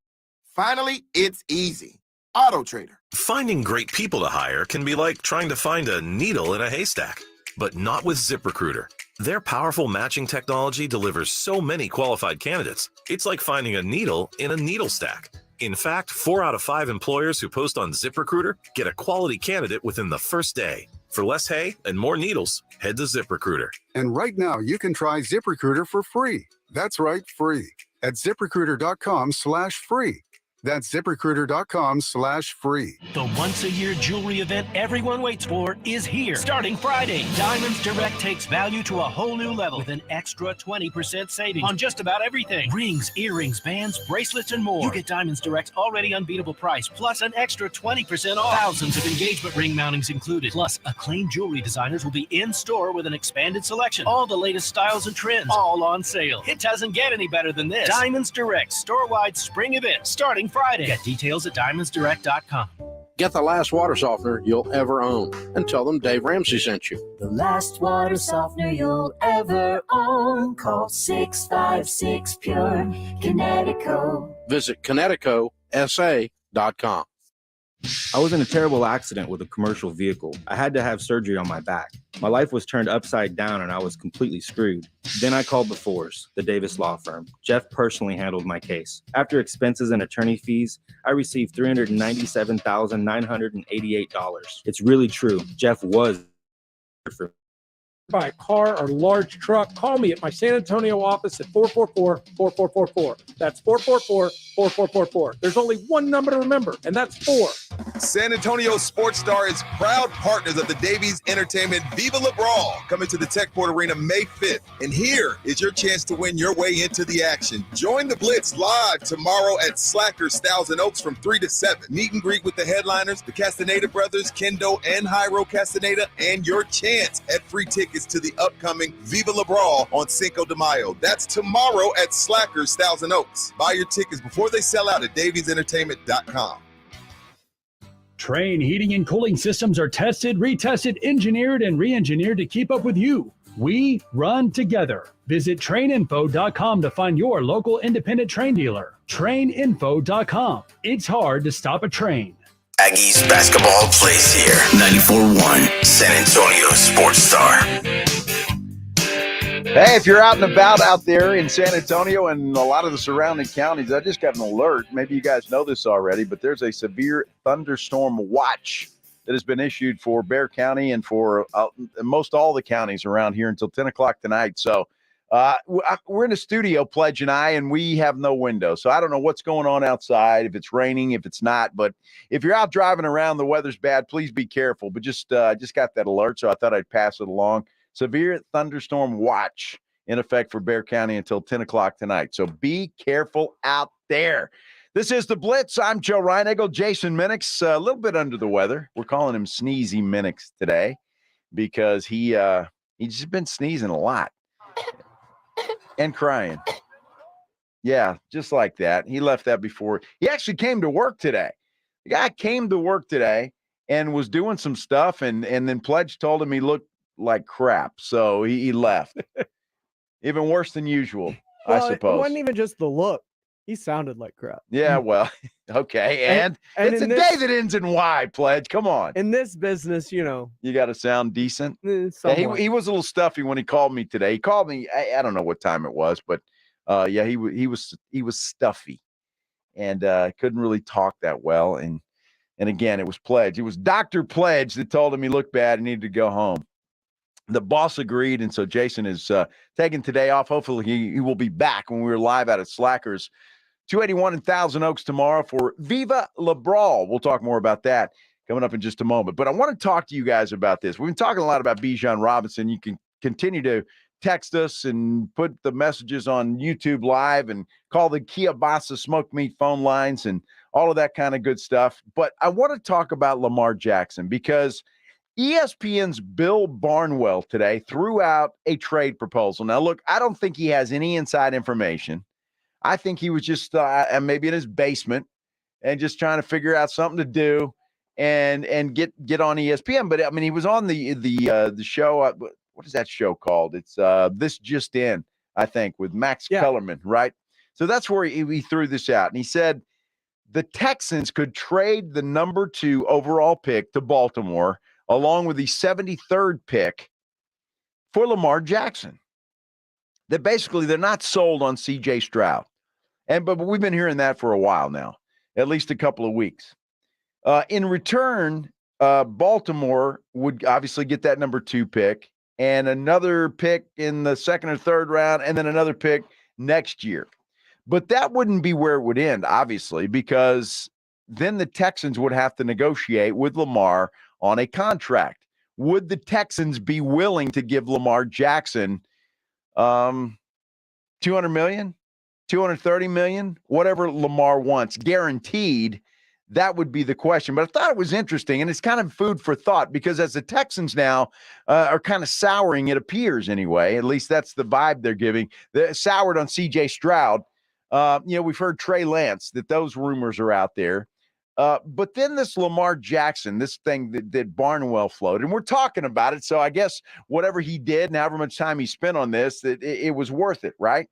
Finally, it's easy. AutoTrader. Finding great people to hire can be like trying to find a needle in a haystack, but not with ZipRecruiter. Their powerful matching technology delivers so many qualified candidates. It's like finding a needle in a needle stack. In fact, 4 out of 5 employers who post on ZipRecruiter get a quality candidate within the first day. For less hay and more needles, head to ZipRecruiter. And right now, you can try ZipRecruiter for free. That's right, free. At ZipRecruiter.com/free. That's ZipRecruiter.com/free. The once-a-year jewelry event everyone waits for is here. Starting Friday, Diamonds Direct takes value to a whole new level with an extra 20% savings on just about everything. Rings, earrings, bands, bracelets, and more. You get Diamonds Direct's already unbeatable price, plus an extra 20% off. Thousands of engagement ring mountings included. Plus, acclaimed jewelry designers will be in-store with an expanded selection. All the latest styles and trends, all on sale. It doesn't get any better than this. Diamonds Direct, store-wide spring event, starting Friday. Get details at diamondsdirect.com. Get the last water softener you'll ever own and tell them Dave Ramsey sent you. The last water softener you'll ever own. Call 656-PURE Kinetico. Visit KineticoSA.com. I was in a terrible accident with a commercial vehicle. I had to have surgery on my back. My life was turned upside down and I was completely screwed. Then I called the Force, the Davis law firm. Jeff personally handled my case. After expenses and attorney fees, I received $397,988. It's really true. Jeff was for by a car or large truck, call me at my San Antonio office at 444-4444. That's 444-4444. There's only one number to remember, and that's 4. San Antonio Sports Star is proud partners of the Davies Entertainment Viva La Brawl, coming to the Techport Arena May 5th. And here is your chance to win your way into the action. Join the Blitz live tomorrow at Slackers, Styles and Oaks from 3 to 7. Meet and greet with the headliners, the Castaneda brothers, Kendo and Jairo Castaneda, and your chance at free tickets to the upcoming Viva La Brawl on Cinco de Mayo. That's tomorrow at Slackers, Styles and Oaks. Buy your tickets before they sell out at daviesentertainment.com. Train heating and cooling systems are tested, retested, engineered, and re-engineered to keep up with you. We run together. Visit traininfo.com to find your local independent train dealer. Traininfo.com. It's hard to stop a train. Aggies basketball plays here. 94.1 San Antonio Sports Star. Hey, if you're out and about out there in San Antonio and a lot of the surrounding counties, I just got an alert. Maybe you guys know this already, but there's a severe thunderstorm watch that has been issued for Bexar County and for most all the counties around here until 10 o'clock tonight. So we're in a studio, Pledge and I, and we have no window. So I don't know what's going on outside, if it's raining, if it's not. But if you're out driving around, the weather's bad, please be careful. But just got that alert, so I thought I'd pass it along. Severe thunderstorm watch in effect for Bexar County until 10 o'clock tonight. So be careful out there. This is the Blitz. I'm Joe Reinagle. Jason Minix, a little bit under the weather. We're calling him Sneezy Minix today because he's just been sneezing a lot and crying. Yeah, just like that. He left that before. He actually came to work today. The guy came to work today and was doing some stuff, and then Pledge told him he looked like crap, so he left. Even worse than usual, well, I suppose. It wasn't even just the look. He sounded like crap. Yeah, well, okay. And it's a day that ends in Y, Pledge. Come on. In this business, you got to sound decent. Yeah, he was a little stuffy when he called me today. He called me, I don't know what time it was, but yeah, he was stuffy and couldn't really talk that well. And again, it was Pledge. It was Dr. Pledge that told him he looked bad and needed to go home. The boss agreed, and so Jason is taking today off. Hopefully he will be back when we're live out at Slackers 281 in Thousand Oaks tomorrow for Viva La Brawl. We'll talk more about that coming up in just a moment. But I want to talk to you guys about this. We've been talking a lot about Bijan Robinson. You can continue to text us and put the messages on YouTube Live and call the Kielbasa Smoke Meat phone lines and all of that kind of good stuff. But I want to talk about Lamar Jackson because ESPN's Bill Barnwell today threw out a trade proposal. Now, look, I don't think he has any inside information. I think he was just maybe in his basement and just trying to figure out something to do and get on ESPN. But I mean, he was on the show. What is that show called? It's This Just In, I think, with Max Kellerman, right? So that's where he threw this out. And he said the Texans could trade the number 2 overall pick to Baltimore along with the 73rd pick for Lamar Jackson. That basically they're not sold on C.J. Stroud. But we've been hearing that for a while now, at least a couple of weeks. In return, Baltimore would obviously get that number 2 pick and another pick in the 2nd or 3rd round and then another pick next year. But that wouldn't be where it would end, obviously, because then the Texans would have to negotiate with Lamar on a contract. Would the Texans be willing to give Lamar Jackson $200 million, $230 million, whatever Lamar wants, guaranteed? That would be the question. But I thought it was interesting, and it's kind of food for thought because as the Texans now are kind of souring, it appears anyway, at least that's the vibe they're giving. They're soured on C.J. Stroud. We've heard Trey Lance, that those rumors are out there. But then this Lamar Jackson, this thing that Barnwell floated, and we're talking about it. So I guess whatever he did and however much time he spent on this, it was worth it, right?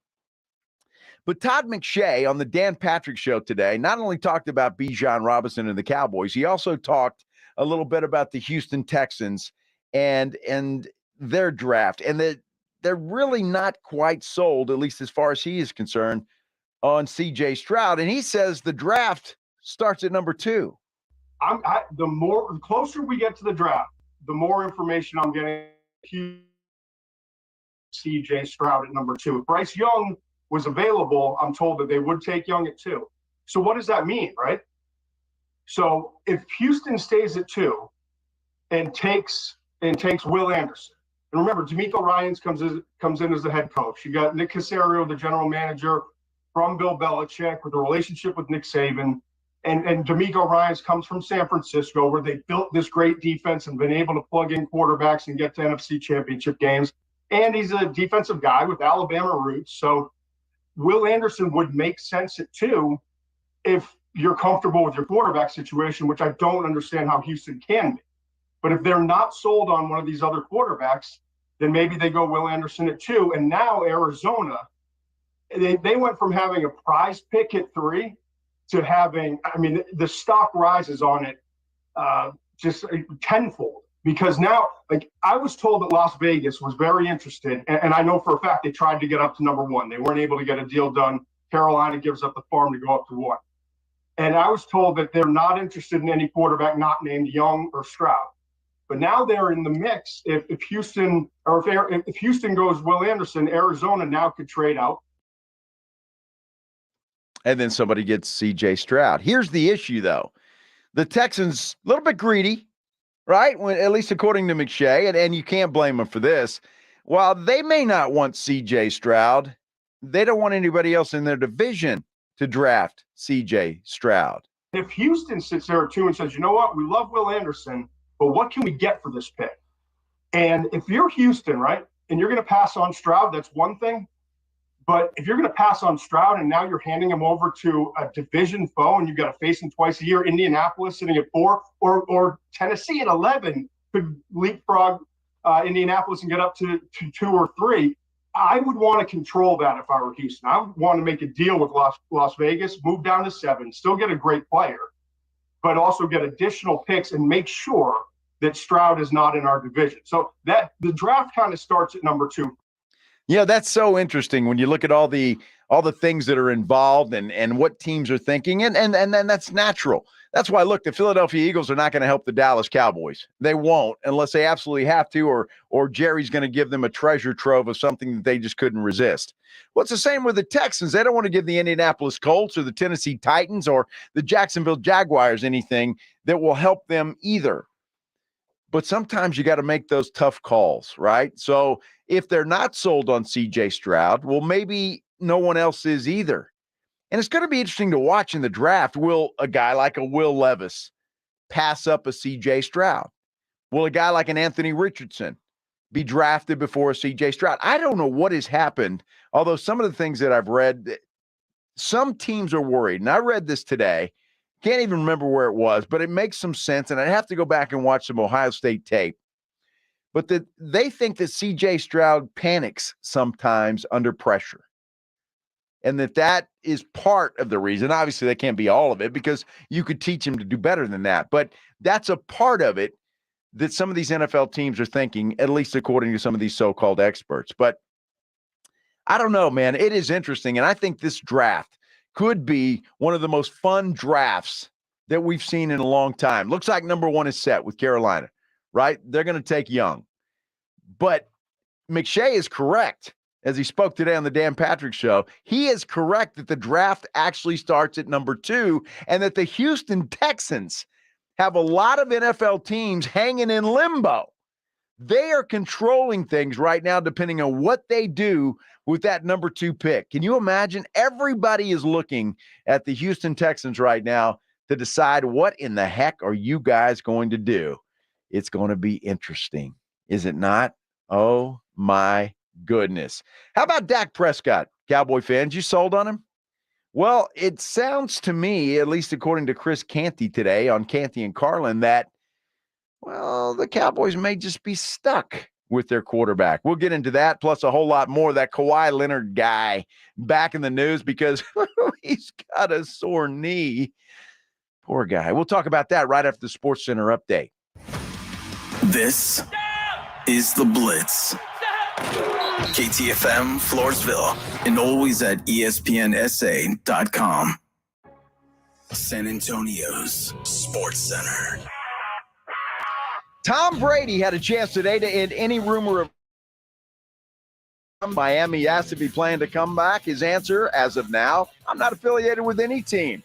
But Todd McShay on the Dan Patrick Show today not only talked about Bijan Robinson and the Cowboys, he also talked a little bit about the Houston Texans and their draft, and that they're really not quite sold, at least as far as he is concerned, on C.J. Stroud. And he says the draft starts at number 2. The closer we get to the draft, the more information I'm getting. C.J. Stroud at number 2. If Bryce Young was available, I'm told that they would take Young at 2. So what does that mean, right? So if Houston stays at 2 and takes Will Anderson, and remember, D'Amico Ryans comes in as the head coach. You got Nick Caserio, the general manager from Bill Belichick, with a relationship with Nick Saban. And D'Amico Ryans comes from San Francisco, where they built this great defense and been able to plug in quarterbacks and get to NFC championship games. And he's a defensive guy with Alabama roots. So Will Anderson would make sense at 2 if you're comfortable with your quarterback situation, which I don't understand how Houston can be. But if they're not sold on one of these other quarterbacks, then maybe they go Will Anderson at 2. And now Arizona, they went from having a prize pick at 3 to having, the stock rises on it just tenfold. Because now, I was told that Las Vegas was very interested, and I know for a fact they tried to get up to number 1. They weren't able to get a deal done. Carolina gives up the farm to go up to 1. And I was told that they're not interested in any quarterback not named Young or Stroud. But now they're in the mix. If Houston goes Will Anderson, Arizona now could trade out. And then somebody gets C.J. Stroud. Here's the issue, though. The Texans, a little bit greedy, right? At least according to McShay, and you can't blame them for this. While they may not want C.J. Stroud, they don't want anybody else in their division to draft C.J. Stroud. If Houston sits there at 2 and says, you know what, we love Will Anderson, but what can we get for this pick? And if you're Houston, right, and you're going to pass on Stroud, that's one thing. But if you're going to pass on Stroud and now you're handing him over to a division foe and you've got to face him twice a year, Indianapolis sitting at 4 or Tennessee at 11 could leapfrog Indianapolis and get up to 2 or 3. I would want to control that if I were Houston. I would want to make a deal with Las Vegas, move down to 7, still get a great player, but also get additional picks and make sure that Stroud is not in our division. So that the draft kind of starts at number 2. Yeah, that's so interesting when you look at all the things that are involved and what teams are thinking, and then that's natural. That's why, look, the Philadelphia Eagles are not going to help the Dallas Cowboys. They won't unless they absolutely have to, or Jerry's going to give them a treasure trove of something that they just couldn't resist. Well, it's the same with the Texans. They don't want to give the Indianapolis Colts or the Tennessee Titans or the Jacksonville Jaguars anything that will help them either. But sometimes you got to make those tough calls, right? So if they're not sold on CJ Stroud, well, maybe no one else is either. And it's going to be interesting to watch in the draft. Will a guy like a Will Levis pass up a CJ Stroud? Will a guy like an Anthony Richardson be drafted before a CJ Stroud? I don't know what has happened, although some of the things that I've read, some teams are worried. And I read this today. Can't even remember where it was, but it makes some sense. And I'd have to go back and watch some Ohio State tape. But they think that CJ Stroud panics sometimes under pressure. And that is part of the reason. Obviously, that can't be all of it because you could teach him to do better than that. But that's a part of it that some of these NFL teams are thinking, at least according to some of these so-called experts. But I don't know, man. It is interesting. And I think this draft could be one of the most fun drafts that we've seen in a long time. Looks like number 1 is set with Carolina, right? They're going to take Young. But McShay is correct. As he spoke today on the Dan Patrick Show, he is correct that the draft actually starts at number 2 and that the Houston Texans have a lot of NFL teams hanging in limbo. They are controlling things right now depending on what they do with that number 2 pick. Can you imagine? Everybody is looking at the Houston Texans right now to decide what in the heck are you guys going to do. It's going to be interesting, is it not? Oh, my goodness. How about Dak Prescott, Cowboy fans? You sold on him? Well, it sounds to me, at least according to Chris Canty today on Canty and Carlin, that, well, the Cowboys may just be stuck with their quarterback. We'll get into that, plus a whole lot more. That Kawhi Leonard guy back in the news because he's got a sore knee. Poor guy. We'll talk about that right after the Sports Center update. This is The Blitz. KTFM Floresville and always at ESPNSA.com. San Antonio's Sports Center. Tom Brady had a chance today to end any rumor of Miami asked if he planned to come back. His answer, as of now, I'm not affiliated with any team.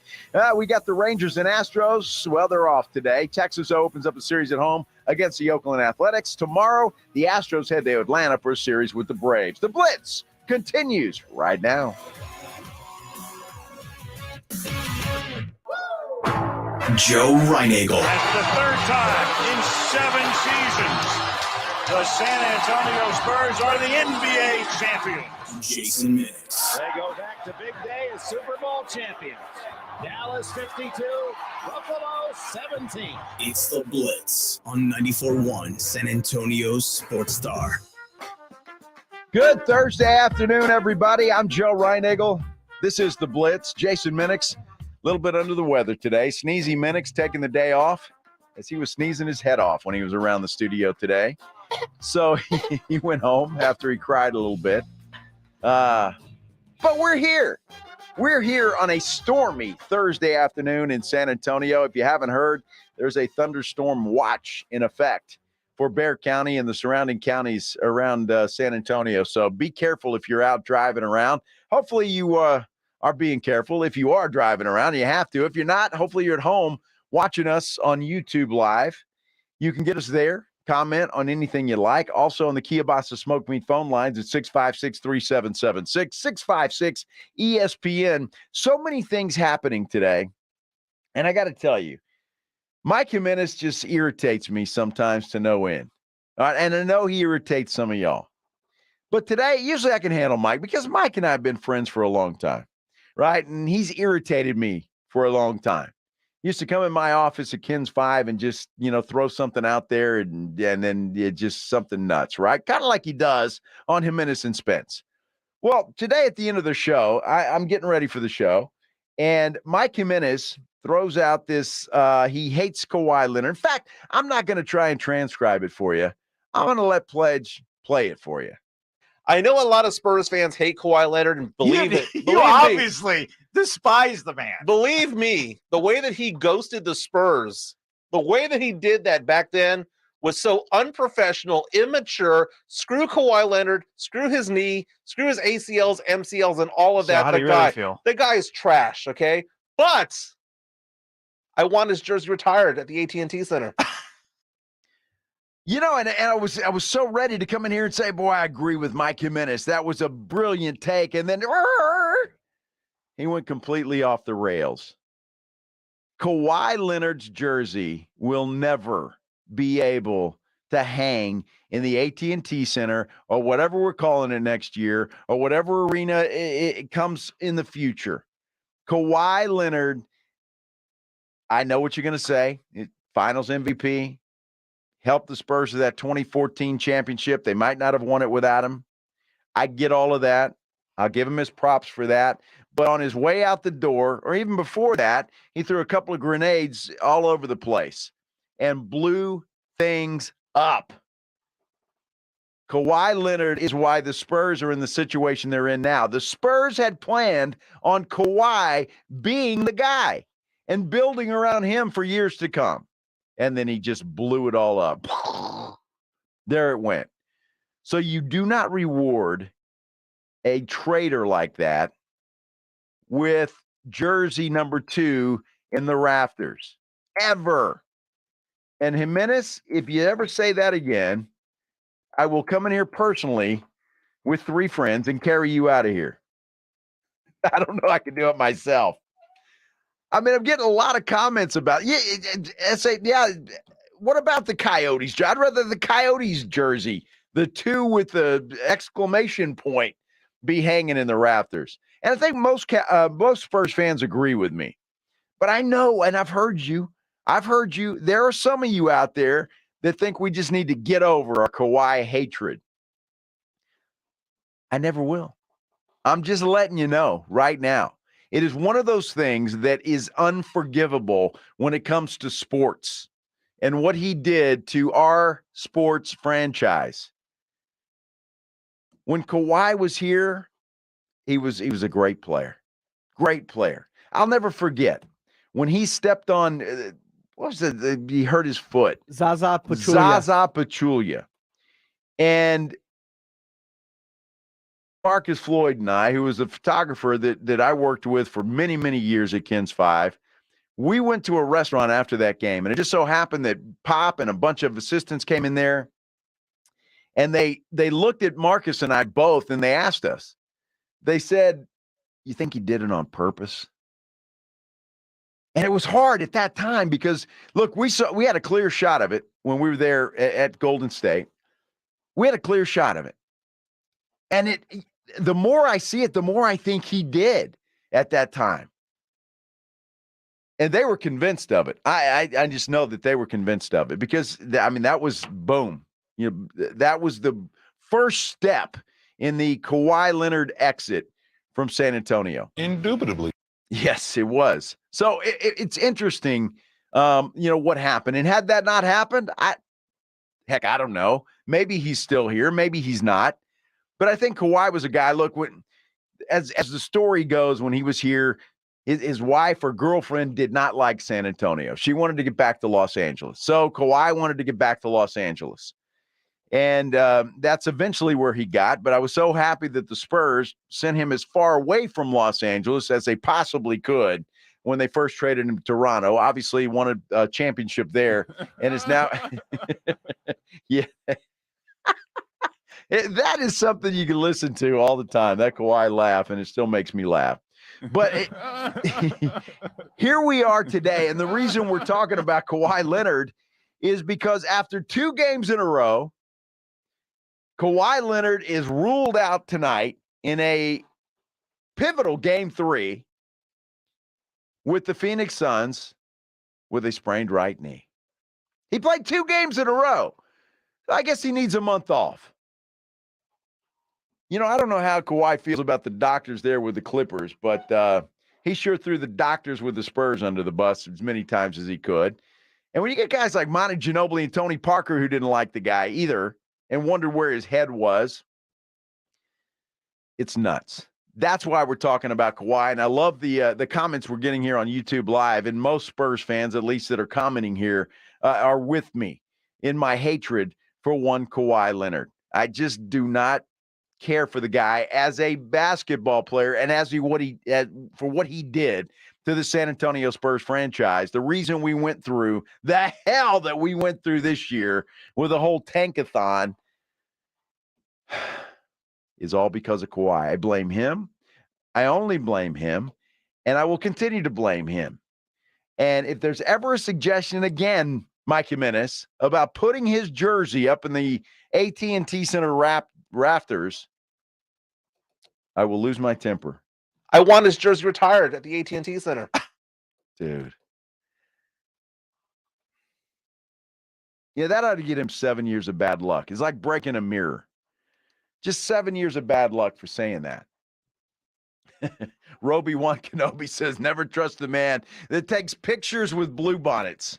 We got the Rangers and Astros. Well, they're off today. Texas opens up a series at home against the Oakland Athletics. Tomorrow, the Astros head to Atlanta for a series with the Braves. The Blitz continues right now. Joe Reinagel. That's the 3rd time in 7 seasons. The San Antonio Spurs are the NBA champions. Jason Minix. They go back to big day as Super Bowl champions. Dallas 52, Buffalo 17. It's The Blitz on 94.1 San Antonio's Sports Star. Good Thursday afternoon, everybody. I'm Joe Reinagel. This is The Blitz. Jason Minix, a little bit under the weather today. Sneezy Minix taking the day off as he was sneezing his head off when he was around the studio today. So he went home after he cried a little bit. But we're here. We're here on a stormy Thursday afternoon in San Antonio. If you haven't heard, there's a thunderstorm watch in effect for Bexar County and the surrounding counties around San Antonio. So be careful if you're out driving around. Hopefully you are being careful. If you are driving around, you have to. If you're not, hopefully you're at home watching us on YouTube Live. You can get us there. Comment on anything you like. Also on the Kielbasa Smoke Meat phone lines at 656-3776, 656-ESPN. So many things happening today. And I got to tell you, Mike Jimenez just irritates me sometimes to no end. All right, and I know he irritates some of y'all. But today, usually I can handle Mike because Mike and I have been friends for a long time, right? And he's irritated me for a long time. He used to come in my office at Ken's 5 and just, throw something out there and then just something nuts, right? Kind of like he does on Jimenez and Spence. Well, today at the end of the show, I'm getting ready for the show, and Mike Jimenez throws out this, he hates Kawhi Leonard. In fact, I'm not going to try and transcribe it for you. I'm going to let Pledge play it for you. I know a lot of Spurs fans hate Kawhi Leonard and believe it. You obviously despise the man. Believe me, the way that he ghosted the Spurs, the way that he did that back then was so unprofessional, immature. Screw Kawhi Leonard, screw his knee, screw his ACLs, MCLs, and all of that. So how do you really feel? The guy is trash, okay? But I want his jersey retired at the AT&T Center. You know, and I was so ready to come in here and say, boy, I agree with Mike Jimenez. That was a brilliant take. And then he went completely off the rails. Kawhi Leonard's jersey will never be able to hang in the AT&T Center or whatever we're calling it next year or whatever arena it comes in the future. Kawhi Leonard, I know what you're going to say. Finals MVP, helped the Spurs to that 2014 championship. They might not have won it without him. I get all of that. I'll give him his props for that. But on his way out the door, or even before that, he threw a couple of grenades all over the place and blew things up. Kawhi Leonard is why the Spurs are in the situation they're in now. The Spurs had planned on Kawhi being the guy and building around him for years to come. And then he just blew it all up. There it went. So you do not reward a traitor like that with jersey number 2 in the rafters. Ever. And Jimenez, if you ever say that again, I will come in here personally with 3 friends and carry you out of here. I don't know. I can do it myself. I mean, I'm getting a lot of comments about, what about the Coyotes? I'd rather the Coyotes jersey, the 2 with the exclamation point, be hanging in the rafters. And I think most Spurs fans agree with me. But I know, and I've heard you. There are some of you out there that think we just need to get over our Kawhi hatred. I never will. I'm just letting you know right now. It is one of those things that is unforgivable when it comes to sports and what he did to our sports franchise. When Kawhi was here, he was a great player. Great player. I'll never forget when he stepped on, what was it? He hurt his foot. Zaza Pachulia. And Marcus Floyd and I, who was a photographer that I worked with for many, many years at Kins 5, we went to a restaurant after that game. And it just so happened that Pop and a bunch of assistants came in there. And they looked at Marcus and I both, and they asked us. They said, "You think he did it on purpose?" And it was hard at that time because, look, we had a clear shot of it when we were there at Golden State. We had a clear shot of it. And the more I see it, the more I think he did at that time. And they were convinced of it. I just know that they were convinced of it because, that was boom. That was the first step in the Kawhi Leonard exit from San Antonio. Indubitably. Yes, it was. So it's interesting, what happened. And had that not happened, I don't know. Maybe he's still here. Maybe he's not. But I think Kawhi was a guy, look, as the story goes, when he was here, his wife or girlfriend did not like San Antonio. She wanted to get back to Los Angeles. So Kawhi wanted to get back to Los Angeles. And that's eventually where he got. But I was so happy that the Spurs sent him as far away from Los Angeles as they possibly could when they first traded him to Toronto. Obviously, he won a championship there and is now – yeah. That is something you can listen to all the time, that Kawhi laugh, and it still makes me laugh. But here we are today, and the reason we're talking about Kawhi Leonard is because after 2 games in a row, Kawhi Leonard is ruled out tonight in a pivotal Game 3 with the Phoenix Suns with a sprained right knee. He played 2 games in a row. I guess he needs a month off. I don't know how Kawhi feels about the doctors there with the Clippers, but he sure threw the doctors with the Spurs under the bus as many times as he could. And when you get guys like Monty Ginobili and Tony Parker who didn't like the guy either and wondered where his head was, it's nuts. That's why we're talking about Kawhi. And I love the comments we're getting here on YouTube Live. And most Spurs fans, at least that are commenting here, are with me in my hatred for one Kawhi Leonard. I just do not care for the guy as a basketball player and for what he did to the San Antonio Spurs franchise. The reason we went through the hell that we went through this year with the whole tankathon is all because of Kawhi. I blame him. I only blame him, and I will continue to blame him. And if there's ever a suggestion again, Mike Jimenez, about putting his jersey up in the AT&T Center rafters, I will lose my temper. I want his jersey retired at the AT&T Center. Dude. Yeah, that ought to get him 7 years of bad luck. It's like breaking a mirror. Just 7 years of bad luck for saying that. Roby-Wan Kenobi says, never trust the man that takes pictures with bluebonnets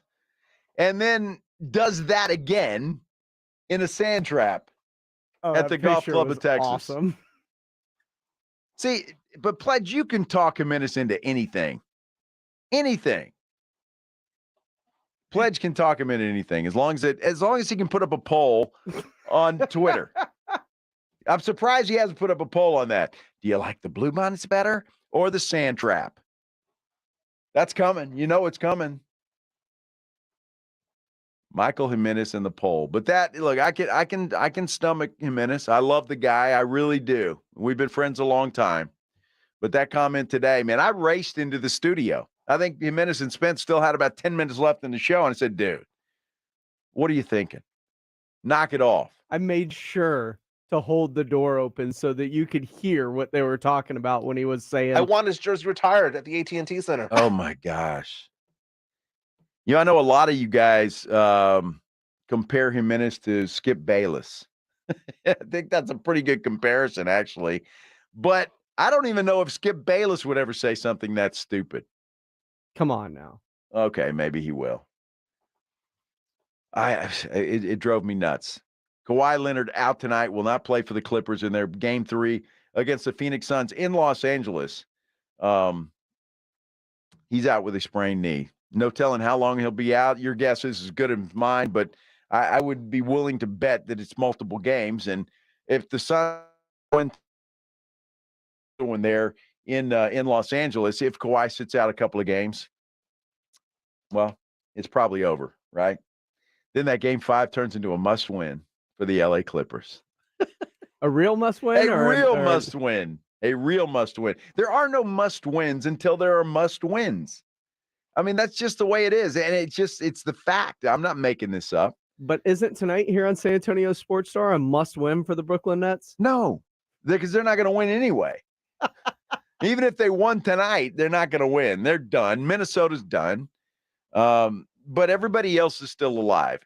and then does that again in a sand trap at the Golf Club of Texas. Awesome. See, but Pledge, you can talk Jimenez into anything. Anything. Pledge can talk him into anything as long as he can put up a poll on Twitter. I'm surprised he hasn't put up a poll on that. Do you like the bluebonnets better or the sand trap? That's coming. You know it's coming. Michael Jimenez in the poll. But that, look, I can stomach Jimenez. I love the guy. I really do. We've been friends a long time. But that comment today, man, I raced into the studio. I think Jimenez and Spence still had about 10 minutes left in the show. And I said, dude, what are you thinking? Knock it off. I made sure to hold the door open so that you could hear what they were talking about when he was saying, I want his jersey retired at the AT&T Center. Oh, my gosh. I know a lot of you guys compare Jimenez to Skip Bayless. I think that's a pretty good comparison, actually. But I don't even know if Skip Bayless would ever say something that stupid. Come on now. Okay, maybe he will. It drove me nuts. Kawhi Leonard out tonight, will not play for the Clippers in their Game 3 against the Phoenix Suns in Los Angeles. He's out with a sprained knee. No telling how long he'll be out. Your guess is as good as mine, but I would be willing to bet that it's multiple games. And if the Suns win there in Los Angeles, if Kawhi sits out a couple of games, well, it's probably over, right? Then that Game 5 turns into a must-win for the LA Clippers. A real must-win? A real must-win. A real must-win. There are no must-wins until there are must-wins. I mean, that's just the way it is. And it's the fact. I'm not making this up. But isn't tonight here on San Antonio Sports Star a must-win for the Brooklyn Nets? No, because they're not going to win anyway. Even if they won tonight, they're not going to win. They're done. Minnesota's done. But everybody else is still alive.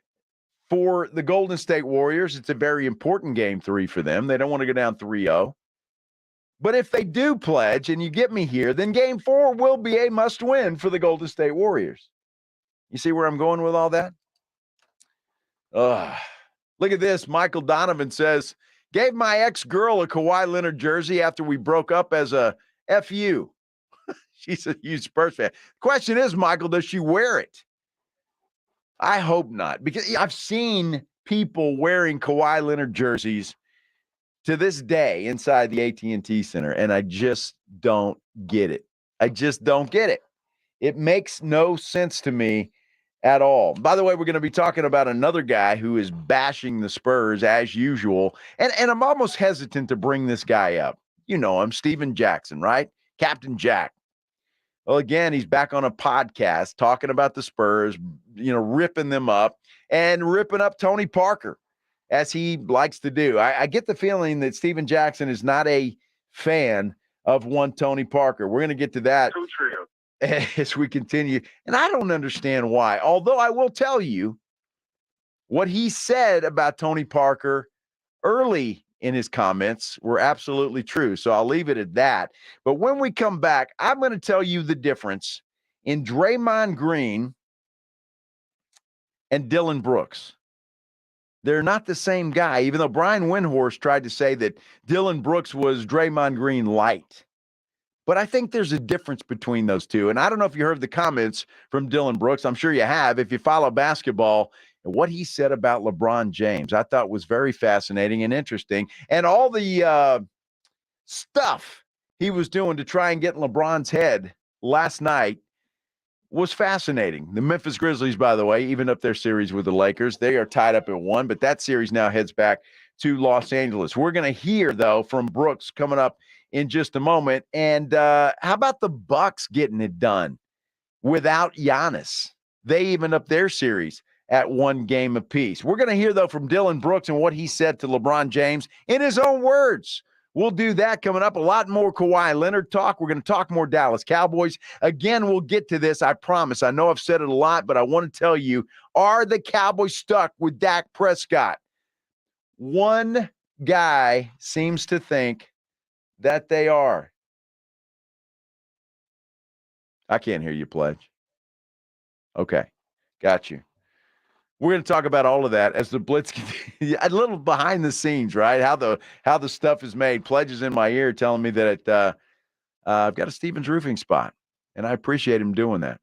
For the Golden State Warriors, it's a very important Game 3 for them. They don't want to go down 3-0. But if they do Pledge, and you get me here, then Game 4 will be a must-win for the Golden State Warriors. You see where I'm going with all that? Look at this. Michael Donovan says, gave my ex-girl a Kawhi Leonard jersey after we broke up as a FU. She's a huge Spurs fan. Question is, Michael, does she wear it? I hope not, because I've seen people wearing Kawhi Leonard jerseys to this day inside the AT&T Center, and I just don't get it. I just don't get it. It makes no sense to me at all. By the way, we're going to be talking about another guy who is bashing the Spurs as usual, and I'm almost hesitant to bring this guy up. You know him, Steven Jackson, right? Captain Jack. Well, again, he's back on a podcast talking about the Spurs, ripping them up and ripping up Tony Parker, as he likes to do. I get the feeling that Steven Jackson is not a fan of one Tony Parker. We're going to get to that as we continue. And I don't understand why. Although I will tell you what he said about Tony Parker early in his comments were absolutely true. So I'll leave it at that. But when we come back, I'm going to tell you the difference in Draymond Green and Dylan Brooks. They're not the same guy, even though Brian Windhorst tried to say that Dylan Brooks was Draymond Green light. But I think there's a difference between those two. And I don't know if you heard the comments from Dylan Brooks. I'm sure you have. If you follow basketball, And what he said about LeBron James, I thought was very fascinating and interesting. And all the stuff he was doing to try and get in LeBron's head last night was fascinating. The Memphis Grizzlies, by the way, even up their series with the Lakers, they are tied up at 1, but that series now heads back to Los Angeles. We're going to hear, though, from Brooks coming up in just a moment. And how about the Bucks getting it done without Giannis? They even up their series at 1 game apiece. We're going to hear, though, from Dylan Brooks and what he said to LeBron James in his own words. We'll do that coming up. A lot more Kawhi Leonard talk. We're going to talk more Dallas Cowboys. Again, we'll get to this, I promise. I know I've said it a lot, but I want to tell you, are the Cowboys stuck with Dak Prescott? One guy seems to think that they are. I can't hear you, Pledge. Okay, got you. We're going to talk about all of that as the Blitz, a little behind the scenes, right? How the stuff is made. Pledge is in my ear telling me that I've got a Stevens Roofing spot, and I appreciate him doing that.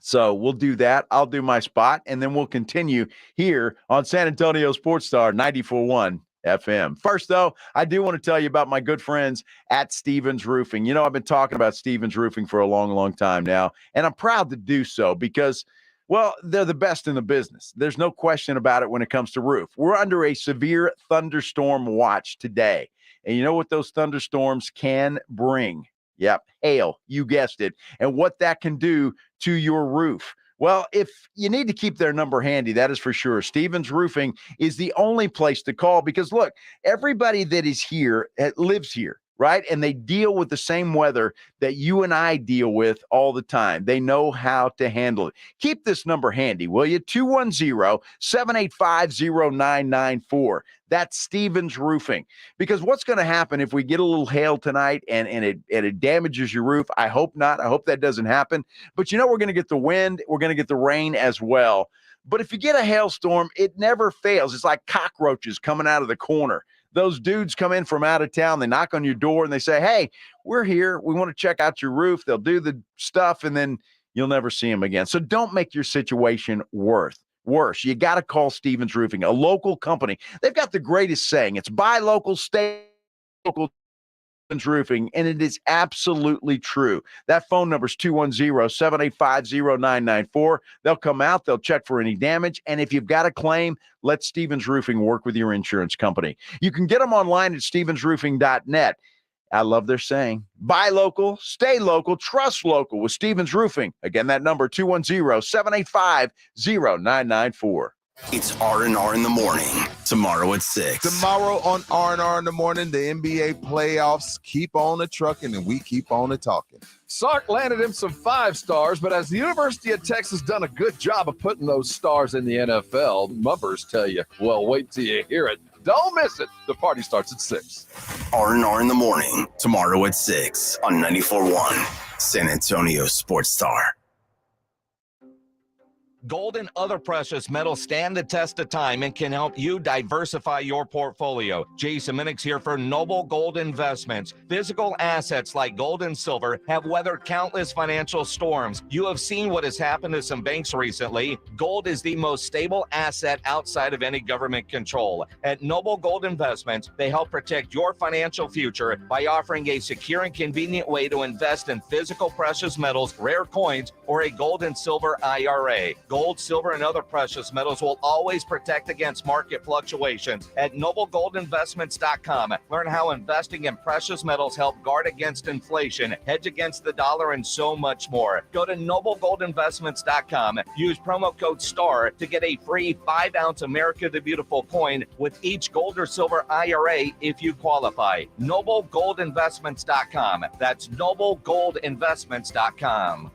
So we'll do that. I'll do my spot, and then we'll continue here on San Antonio Sports Star 94.1 FM. First, though, I do want to tell you about my good friends at Stevens Roofing. You know, I've been talking about Stevens Roofing for a long, long time now, and I'm proud to do so because, well, they're the best in the business. There's no question about it when it comes to roof. We're under a severe thunderstorm watch today, and you know what those thunderstorms can bring? Yep, hail, you guessed it, and what that can do to your roof. Well, if you need to keep their number handy, that is for sure. Stevens Roofing is the only place to call because, look, everybody that is here lives here, right? And they deal with the same weather that you and I deal with all the time. They know how to handle it. Keep this number handy, will you? 210-785-0994. That's Stevens Roofing. Because what's going to happen if we get a little hail tonight and it damages your roof? I hope not. I hope that doesn't happen. But you know, we're going to get the wind. We're going to get the rain as well. But if you get a hailstorm, it never fails. It's like cockroaches coming out of the corner. Those dudes come in from out of town. They knock on your door and they say, hey, we're here. We want to check out your roof. They'll do the stuff and then you'll never see them again. So don't make your situation worse. You got to call Stevens Roofing, a local company. They've got the greatest saying. It's buy local, stay local. Stevens Roofing, and it is absolutely true. That phone number is 210-785-0994. They'll come out. They'll check for any damage. And if you've got a claim, let Stevens Roofing work with your insurance company. You can get them online at stevensroofing.net. I love their saying. Buy local, stay local, trust local with Stevens Roofing. Again, that number, 210-785-0994. It's R&R in the morning, tomorrow at 6. Tomorrow on R&R in the morning, the NBA playoffs keep on a trucking and we keep on a talking. Sark landed him some 5 stars, but as the University of Texas done a good job of putting those stars in the NFL, numbers tell you, well, wait till you hear it. Don't miss it. The party starts at 6. R&R in the morning, tomorrow at 6 on 94.1 San Antonio Sports Star. Gold and other precious metals stand the test of time and can help you diversify your portfolio. Jason Minix here for Noble Gold Investments. Physical assets like gold and silver have weathered countless financial storms. You have seen what has happened to some banks recently. Gold is the most stable asset outside of any government control. At Noble Gold Investments, they help protect your financial future by offering a secure and convenient way to invest in physical precious metals, rare coins, or a gold and silver IRA. Gold, silver, and other precious metals will always protect against market fluctuations. At noblegoldinvestments.com, learn how investing in precious metals help guard against inflation, hedge against the dollar, and so much more. Go to noblegoldinvestments.com. Use promo code STAR to get a free 5-ounce America the Beautiful coin with each gold or silver IRA if you qualify. noblegoldinvestments.com. That's noblegoldinvestments.com.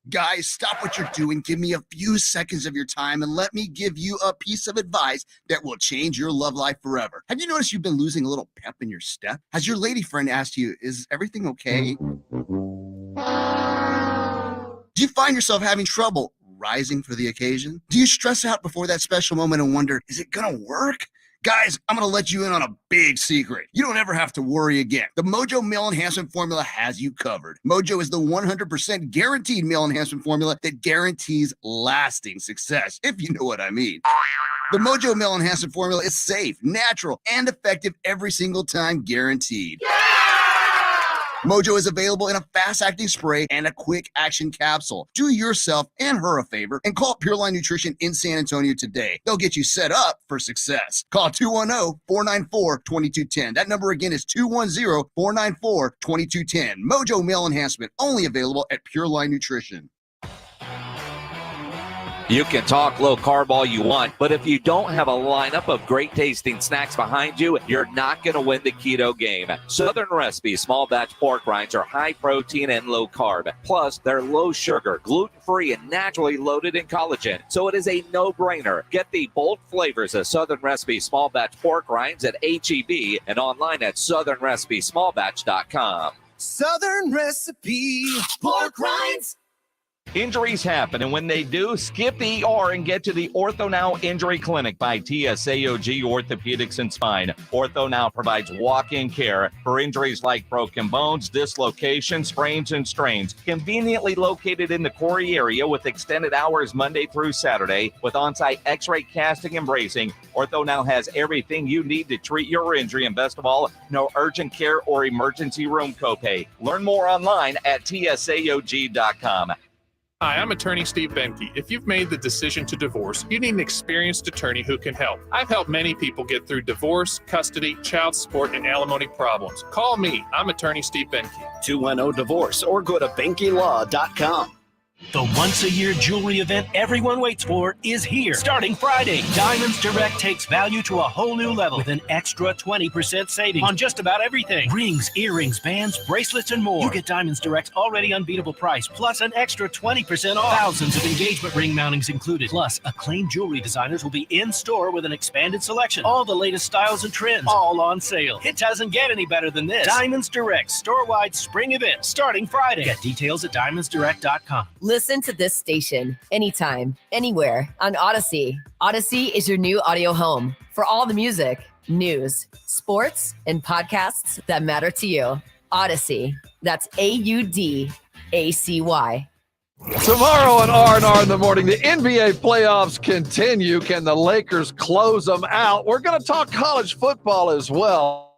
Guys, stop what you're doing. Give me a few seconds of your time and let me give you a piece of advice that will change your love life forever. Have you noticed you've been losing a little pep in your step? Has your lady friend asked you, is everything okay? Do you find yourself having trouble rising for the occasion? Do you stress out before that special moment and wonder, is it gonna work? Guys, I'm going to let you in on a big secret. You don't ever have to worry again. The Mojo Male Enhancement Formula has you covered. Mojo is the 100% guaranteed male enhancement formula that guarantees lasting success, if you know what I mean. The Mojo Male Enhancement Formula is safe, natural, and effective every single time, guaranteed. Mojo is available in a fast-acting spray and a quick-action capsule. Do yourself and her a favor and call Pure Line Nutrition in San Antonio today. They'll get you set up for success. Call 210-494-2210. That number again is 210-494-2210. Mojo Male Enhancement, only available at Pure Line Nutrition. You can talk low carb all you want, but if you don't have a lineup of great tasting snacks behind you, you're not going to win the keto game. Southern Recipe small batch pork rinds are high protein and low carb. Plus, they're low sugar, gluten-free, and naturally loaded in collagen. So it is a no-brainer. Get the bold flavors of Southern Recipe small batch pork rinds at HEB and online at southernrecipesmallbatch.com. Southern Recipe pork rinds. Injuries happen, and when they do, skip the ER and get to the Ortho Now Injury Clinic by TSAOG Orthopedics and Spine. Ortho Now provides walk-in care for injuries like broken bones, dislocations, sprains, and strains. Conveniently located in the Corey area with extended hours Monday through Saturday with on-site x-ray casting and bracing, Ortho Now has everything you need to treat your injury, and best of all, no urgent care or emergency room copay. Learn more online at tsaog.com. Hi, I'm attorney Steve Benke. If you've made the decision to divorce, you need an experienced attorney who can help. I've helped many people get through divorce, custody, child support, and alimony problems. Call me. I'm attorney Steve Benke. 210-DIVORCE or go to BenkeLaw.com. The once-a-year jewelry event everyone waits for is here. Starting Friday, Diamonds Direct takes value to a whole new level with an extra 20% savings on just about everything. Rings, earrings, bands, bracelets, and more. You get Diamonds Direct's already unbeatable price, plus an extra 20% off. Thousands of engagement ring mountings included. Plus, acclaimed jewelry designers will be in-store with an expanded selection. All the latest styles and trends, all on sale. It doesn't get any better than this. Diamonds Direct, store-wide spring event, starting Friday. Get details at diamondsdirect.com. Listen to this station anytime, anywhere on Odyssey. Odyssey is your new audio home for all the music, news, sports, and podcasts that matter to you. Odyssey. That's AUDACY. Tomorrow on R&R in the morning, the NBA playoffs continue. Can the Lakers close them out? We're going to talk college football as well.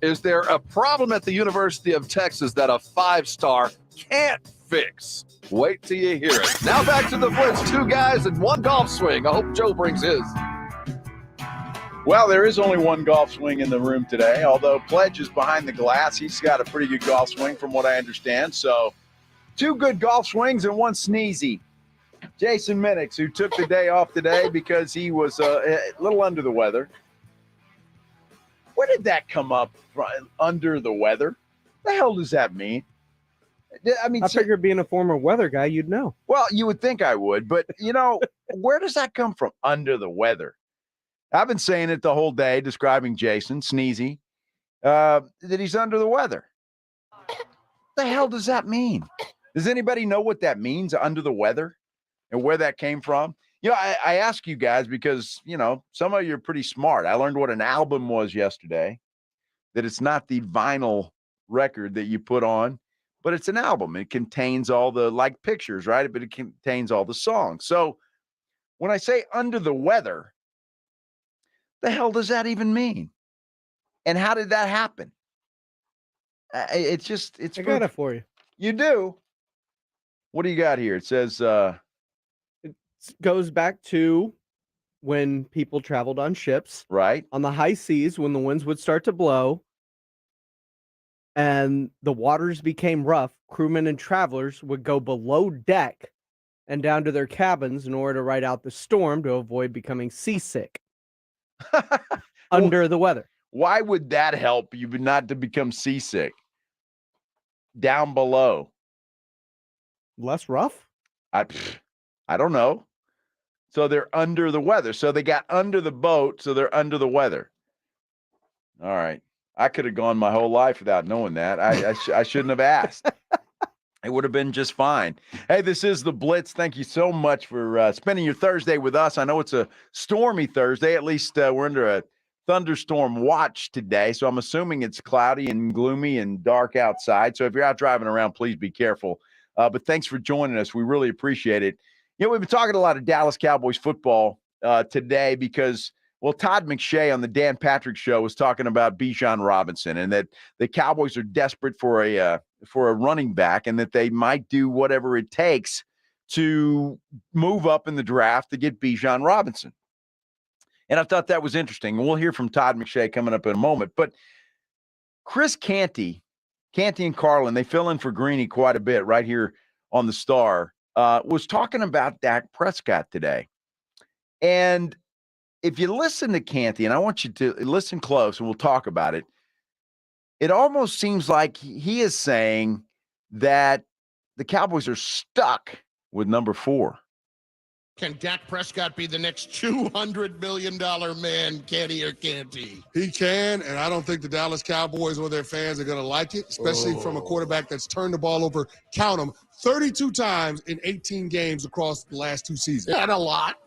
Is there a problem at the University of Texas that a 5-star can't fix? Wait till you hear it. Now back to the Blitz. 2 guys and 1 golf swing. I hope Joe brings his. Well, there is only 1 golf swing in the room today, although Pledge is behind the glass. He's got a pretty good golf swing from what I understand. So 2 good golf swings and 1 sneezy. Jason Minix, who took the day off today because he was a little under the weather. Where did that come up from? Under the weather? The hell does that mean? I mean, I figured being a former weather guy, you'd know. Well, you would think I would, but where does that come from? Under the weather. I've been saying it the whole day, describing Jason, sneezy, that he's under the weather. The hell does that mean? Does anybody know what that means, under the weather, and where that came from? I ask you guys because, some of you are pretty smart. I learned what an album was yesterday, that it's not the vinyl record that you put on, but it's an album. It contains all the, like pictures, right? But it contains all the songs. So when I say under the weather, the hell does that even mean? And how did that happen? I got it for you. You do? What do you got here? It says, it goes back to when people traveled on ships. Right. On the high seas, when the winds would start to blow and the waters became rough, crewmen and travelers would go below deck and down to their cabins in order to ride out the storm to avoid becoming seasick. Under the weather. Why would that help you not to become seasick? Down below. Less rough? I don't know. So they're under the weather. So they got under the boat, so they're under the weather. All right. I could have gone my whole life without knowing that. I shouldn't have asked. It would have been just fine. Hey, this is the Blitz. Thank you so much for spending your Thursday with us. I know it's a stormy Thursday. At least we're under a thunderstorm watch today, so I'm assuming it's cloudy and gloomy and dark outside. So if you're out driving around, please be careful. But thanks for joining us. We really appreciate it. You know, we've been talking a lot of Dallas Cowboys football today because, well, Todd McShay on the Dan Patrick Show was talking about Bijan Robinson and that the Cowboys are desperate for a running back and that they might do whatever it takes to move up in the draft to get Bijan Robinson. And I thought that was interesting. We'll hear from Todd McShay coming up in a moment. But Chris Canty and Carlin, they fill in for Greeny quite a bit right here on the Star, was talking about Dak Prescott today. And if you listen to Canty, and I want you to listen close and we'll talk about it, it almost seems like he is saying that the Cowboys are stuck with number 4. Can Dak Prescott be the next $200 million man, Canty or Canty? He can, and I don't think the Dallas Cowboys or their fans are going to like it, especially from a quarterback that's turned the ball over, count them, 32 times in 18 games across the last 2 seasons. That's a lot.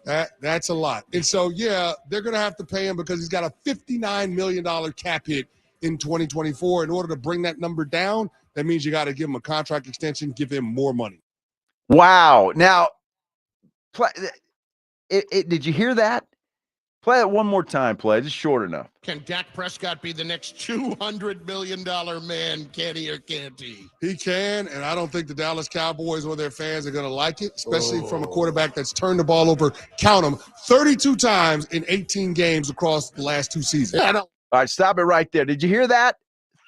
That's a lot. And so, yeah, they're going to have to pay him because he's got a $59 million cap hit in 2024. In order to bring that number down, that means you got to give him a contract extension, give him more money. Wow. Now, did you hear that? Play it one more time, It's short enough. Can Dak Prescott be the next $200 million man, Canty or Canty? He can, and I don't think the Dallas Cowboys or their fans are going to like it, especially from a quarterback that's turned the ball over, count them, 32 times in 18 games across the last 2 seasons. All right, stop it right there. Did you hear that?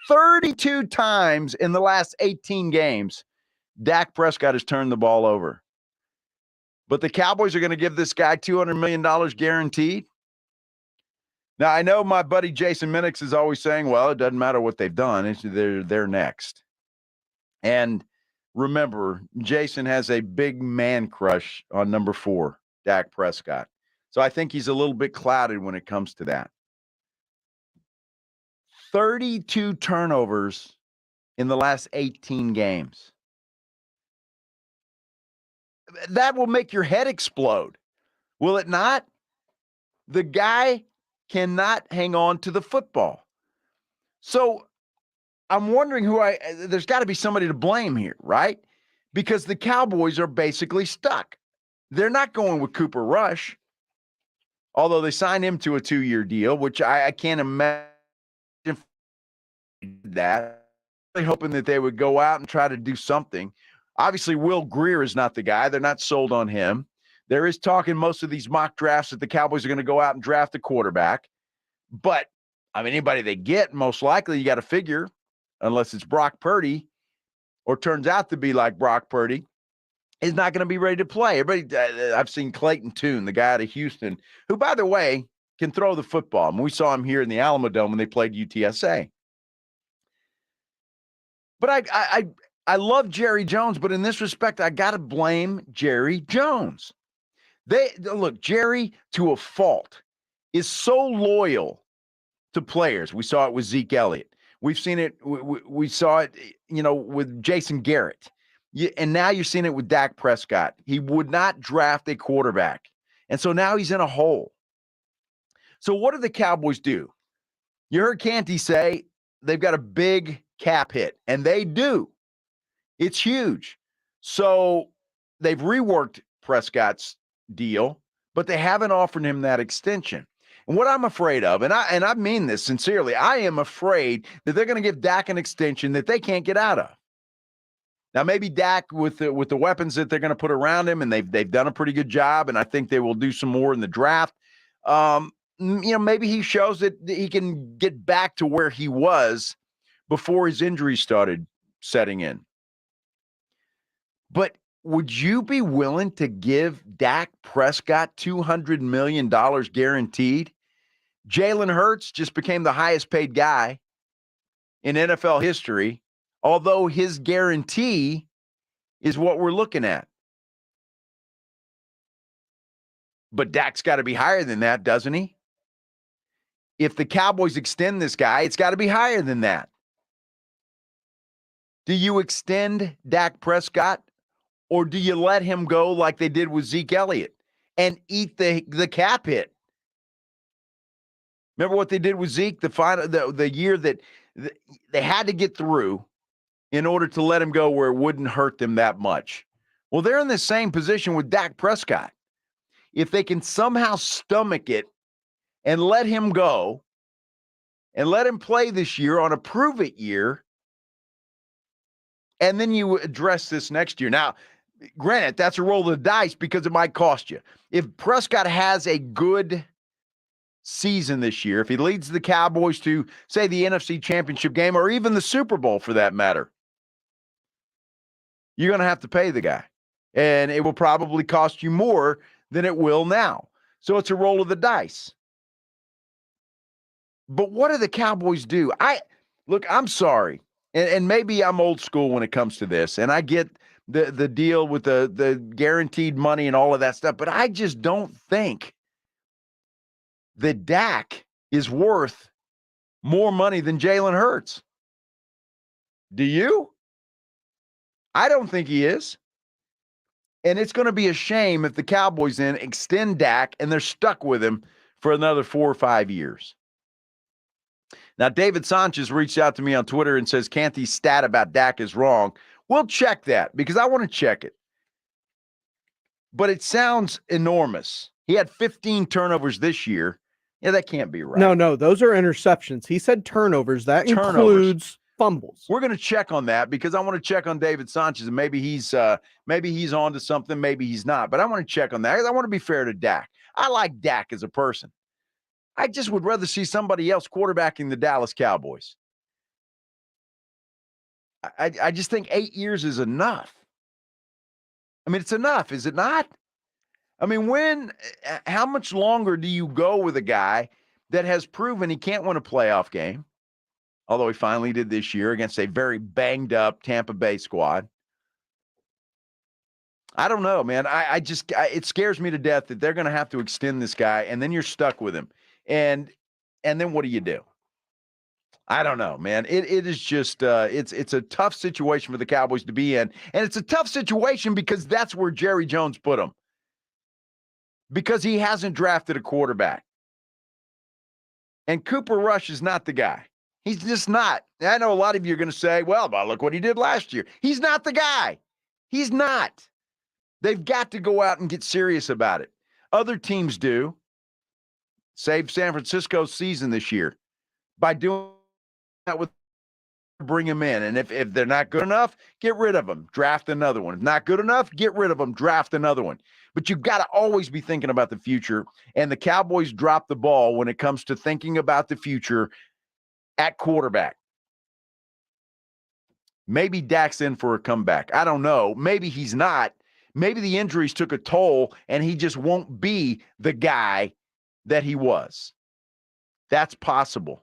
32 times in the last 18 games, Dak Prescott has turned the ball over. But the Cowboys are going to give this guy $200 million guaranteed. Now, I know my buddy Jason Minix is always saying, well, it doesn't matter what they've done. They're next. And remember, Jason has a big man crush on number 4, Dak Prescott. So I think he's a little bit clouded when it comes to that. 32 turnovers in the last 18 games. That will make your head explode. Will it not? The guy cannot hang on to the football. So I'm wondering there's got to be somebody to blame here, right? Because the Cowboys are basically stuck. They're not going with Cooper Rush, although they signed him to a 2-year deal, which I can't imagine that. Really hoping that they would go out and try to do something. Obviously, Will Grier is not the guy. They're not sold on him. There is talk in most of these mock drafts that the Cowboys are going to go out and draft a quarterback. But, I mean, anybody they get, most likely you got to figure, unless it's Brock Purdy or turns out to be like Brock Purdy, is not going to be ready to play. I've seen Clayton Tune, the guy out of Houston, who, by the way, can throw the football. And we saw him here in the Alamo Dome when they played UTSA. But I love Jerry Jones, but in this respect, I got to blame Jerry Jones. Look, Jerry, to a fault, is so loyal to players. We saw it with Zeke Elliott. We've seen it. We saw it, with Jason Garrett. And now you're seeing it with Dak Prescott. He would not draft a quarterback. And so now he's in a hole. So what do the Cowboys do? You heard Canty say they've got a big cap hit, and they do. It's huge. So they've reworked Prescott's deal, but they haven't offered him that extension. And what I'm afraid of, and I mean this sincerely, I am afraid that they're going to give Dak an extension that they can't get out of. Now, maybe Dak, with the weapons that they're going to put around him, and they've done a pretty good job, and I think they will do some more in the draft. Maybe he shows that he can get back to where he was before his injuries started setting in. But would you be willing to give Dak Prescott $200 million guaranteed? Jalen Hurts just became the highest paid guy in NFL history, although his guarantee is what we're looking at. But Dak's got to be higher than that, doesn't he? If the Cowboys extend this guy, it's got to be higher than that. Do you extend Dak Prescott, or do you let him go like they did with Zeke Elliott and eat the cap hit? Remember what they did with Zeke the year that they had to get through in order to let him go where it wouldn't hurt them that much. Well, they're in the same position with Dak Prescott. If they can somehow stomach it and let him go and let him play this year on a prove-it year, and then you address this next year. Now, granted, that's a roll of the dice because it might cost you. If Prescott has a good season this year, if he leads the Cowboys to, say, the NFC Championship game or even the Super Bowl for that matter, you're going to have to pay the guy. And it will probably cost you more than it will now. So it's a roll of the dice. But what do the Cowboys do? I'm sorry. And maybe I'm old school when it comes to this. And I get the deal with the guaranteed money and all of that stuff. But I just don't think that Dak is worth more money than Jalen Hurts. Do you? I don't think he is. And it's going to be a shame if the Cowboys then extend Dak and they're stuck with him for another 4 or 5 years. Now, David Sanchez reached out to me on Twitter and says, Canty's stat about Dak is wrong. We'll check that because I want to check it. But it sounds enormous. He had 15 turnovers this year. Yeah, that can't be right. No, those are interceptions. He said turnovers. That includes fumbles. We're going to check on that because I want to check on David Sanchez, and maybe he's on to something, maybe he's not. But I want to check on that because I want to be fair to Dak. I like Dak as a person. I just would rather see somebody else quarterbacking the Dallas Cowboys. I just think 8 years is enough. I mean, it's enough, is it not? I mean, how much longer do you go with a guy that has proven he can't win a playoff game? Although he finally did this year against a very banged up Tampa Bay squad. I don't know, man. It scares me to death that they're going to have to extend this guy and then you're stuck with him. And then what do you do? I don't know, man. It is just it's a tough situation for the Cowboys to be in. And it's a tough situation because that's where Jerry Jones put him. Because he hasn't drafted a quarterback. And Cooper Rush is not the guy. He's just not. I know a lot of you are going to say, well, look what he did last year. He's not the guy. He's not. They've got to go out and get serious about it. Other teams do. Save San Francisco's season this year by doing that with bring him in. And if they're not good enough, get rid of them. Draft another one. If not good enough, get rid of them. Draft another one. But you've got to always be thinking about the future. And the Cowboys drop the ball when it comes to thinking about the future at quarterback. Maybe Dak's in for a comeback. I don't know. Maybe he's not. Maybe the injuries took a toll and he just won't be the guy that he was. That's possible.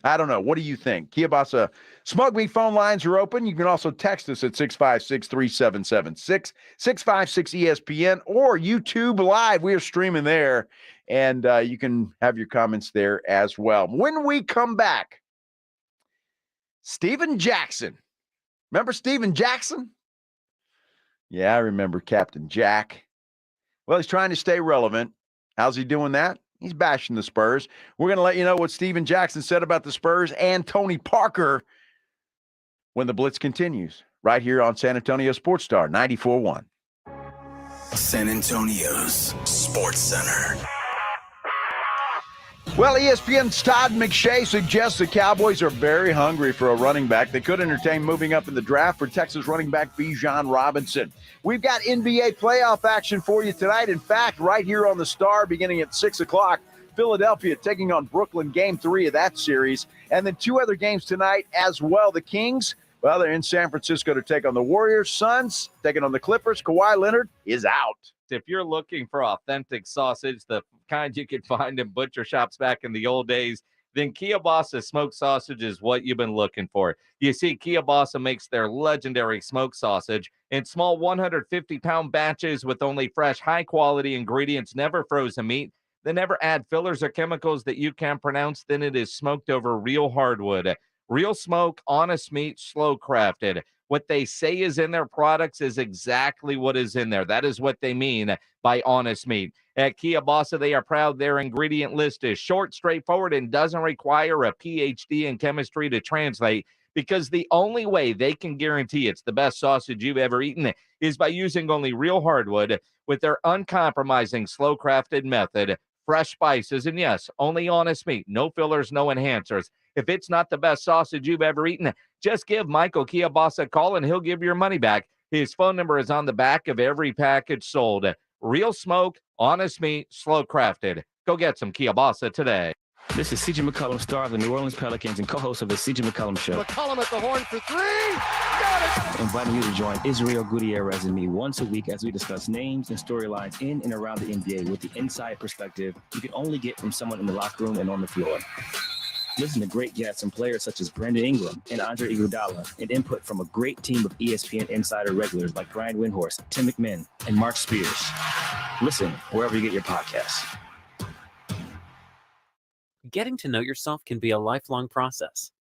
I don't know. What do you think? Kielbasa, Smug Meat phone lines are open. You can also text us at 656-3776, 656-ESPN, or YouTube Live. We are streaming there, and you can have your comments there as well. When we come back, Steven Jackson. Remember Steven Jackson? Yeah, I remember Captain Jack. Well, he's trying to stay relevant. How's he doing that? He's bashing the Spurs. We're going to let you know what Steven Jackson said about the Spurs and Tony Parker when the Blitz continues right here on San Antonio Sports Star 94.1. San Antonio's Sports Center. Well, ESPN's Todd McShay suggests the Cowboys are very hungry for a running back. They could entertain moving up in the draft for Texas running back Bijan Robinson. We've got NBA playoff action for you tonight. In fact, right here on the Star, beginning at 6 o'clock, Philadelphia taking on Brooklyn, game 3 of that series. And then 2 other games tonight as well. The Kings, well, they're in San Francisco to take on the Warriors. Suns taking on the Clippers. Kawhi Leonard is out. If you're looking for authentic sausage, the kind you could find in butcher shops back in the old days, then Kielbasa smoked sausage is what you've been looking for. You see, Kielbasa makes their legendary smoked sausage in small 150-pound batches with only fresh, high-quality ingredients, never frozen meat. They never add fillers or chemicals that you can't pronounce. Then it is smoked over real hardwood. Real smoke, honest meat, slow crafted. What they say is in their products is exactly what is in there. That is what they mean by honest meat. At Kielbasa, they are proud their ingredient list is short, straightforward, and doesn't require a PhD in chemistry to translate, because the only way they can guarantee it's the best sausage you've ever eaten is by using only real hardwood with their uncompromising slow-crafted method, fresh spices, and yes, only honest meat, no fillers, no enhancers. If it's not the best sausage you've ever eaten, just give Michael Kielbasa a call and he'll give your money back. His phone number is on the back of every package sold. Real smoke, honest meat, slow crafted. Go get some Kielbasa today. This is C.J. McCollum, star of the New Orleans Pelicans and co-host of the C.J. McCollum Show. McCollum at the horn for three. Got it. Inviting you to join Israel Gutierrez and me once a week as we discuss names and storylines in and around the NBA with the inside perspective you can only get from someone in the locker room and on the floor. Listen to great guests and players such as Brandon Ingram and Andre Iguodala, and input from a great team of ESPN Insider regulars like Brian Windhorst, Tim McMahon, and Mark Spears. Listen wherever you get your podcasts. Getting to know yourself can be a lifelong process,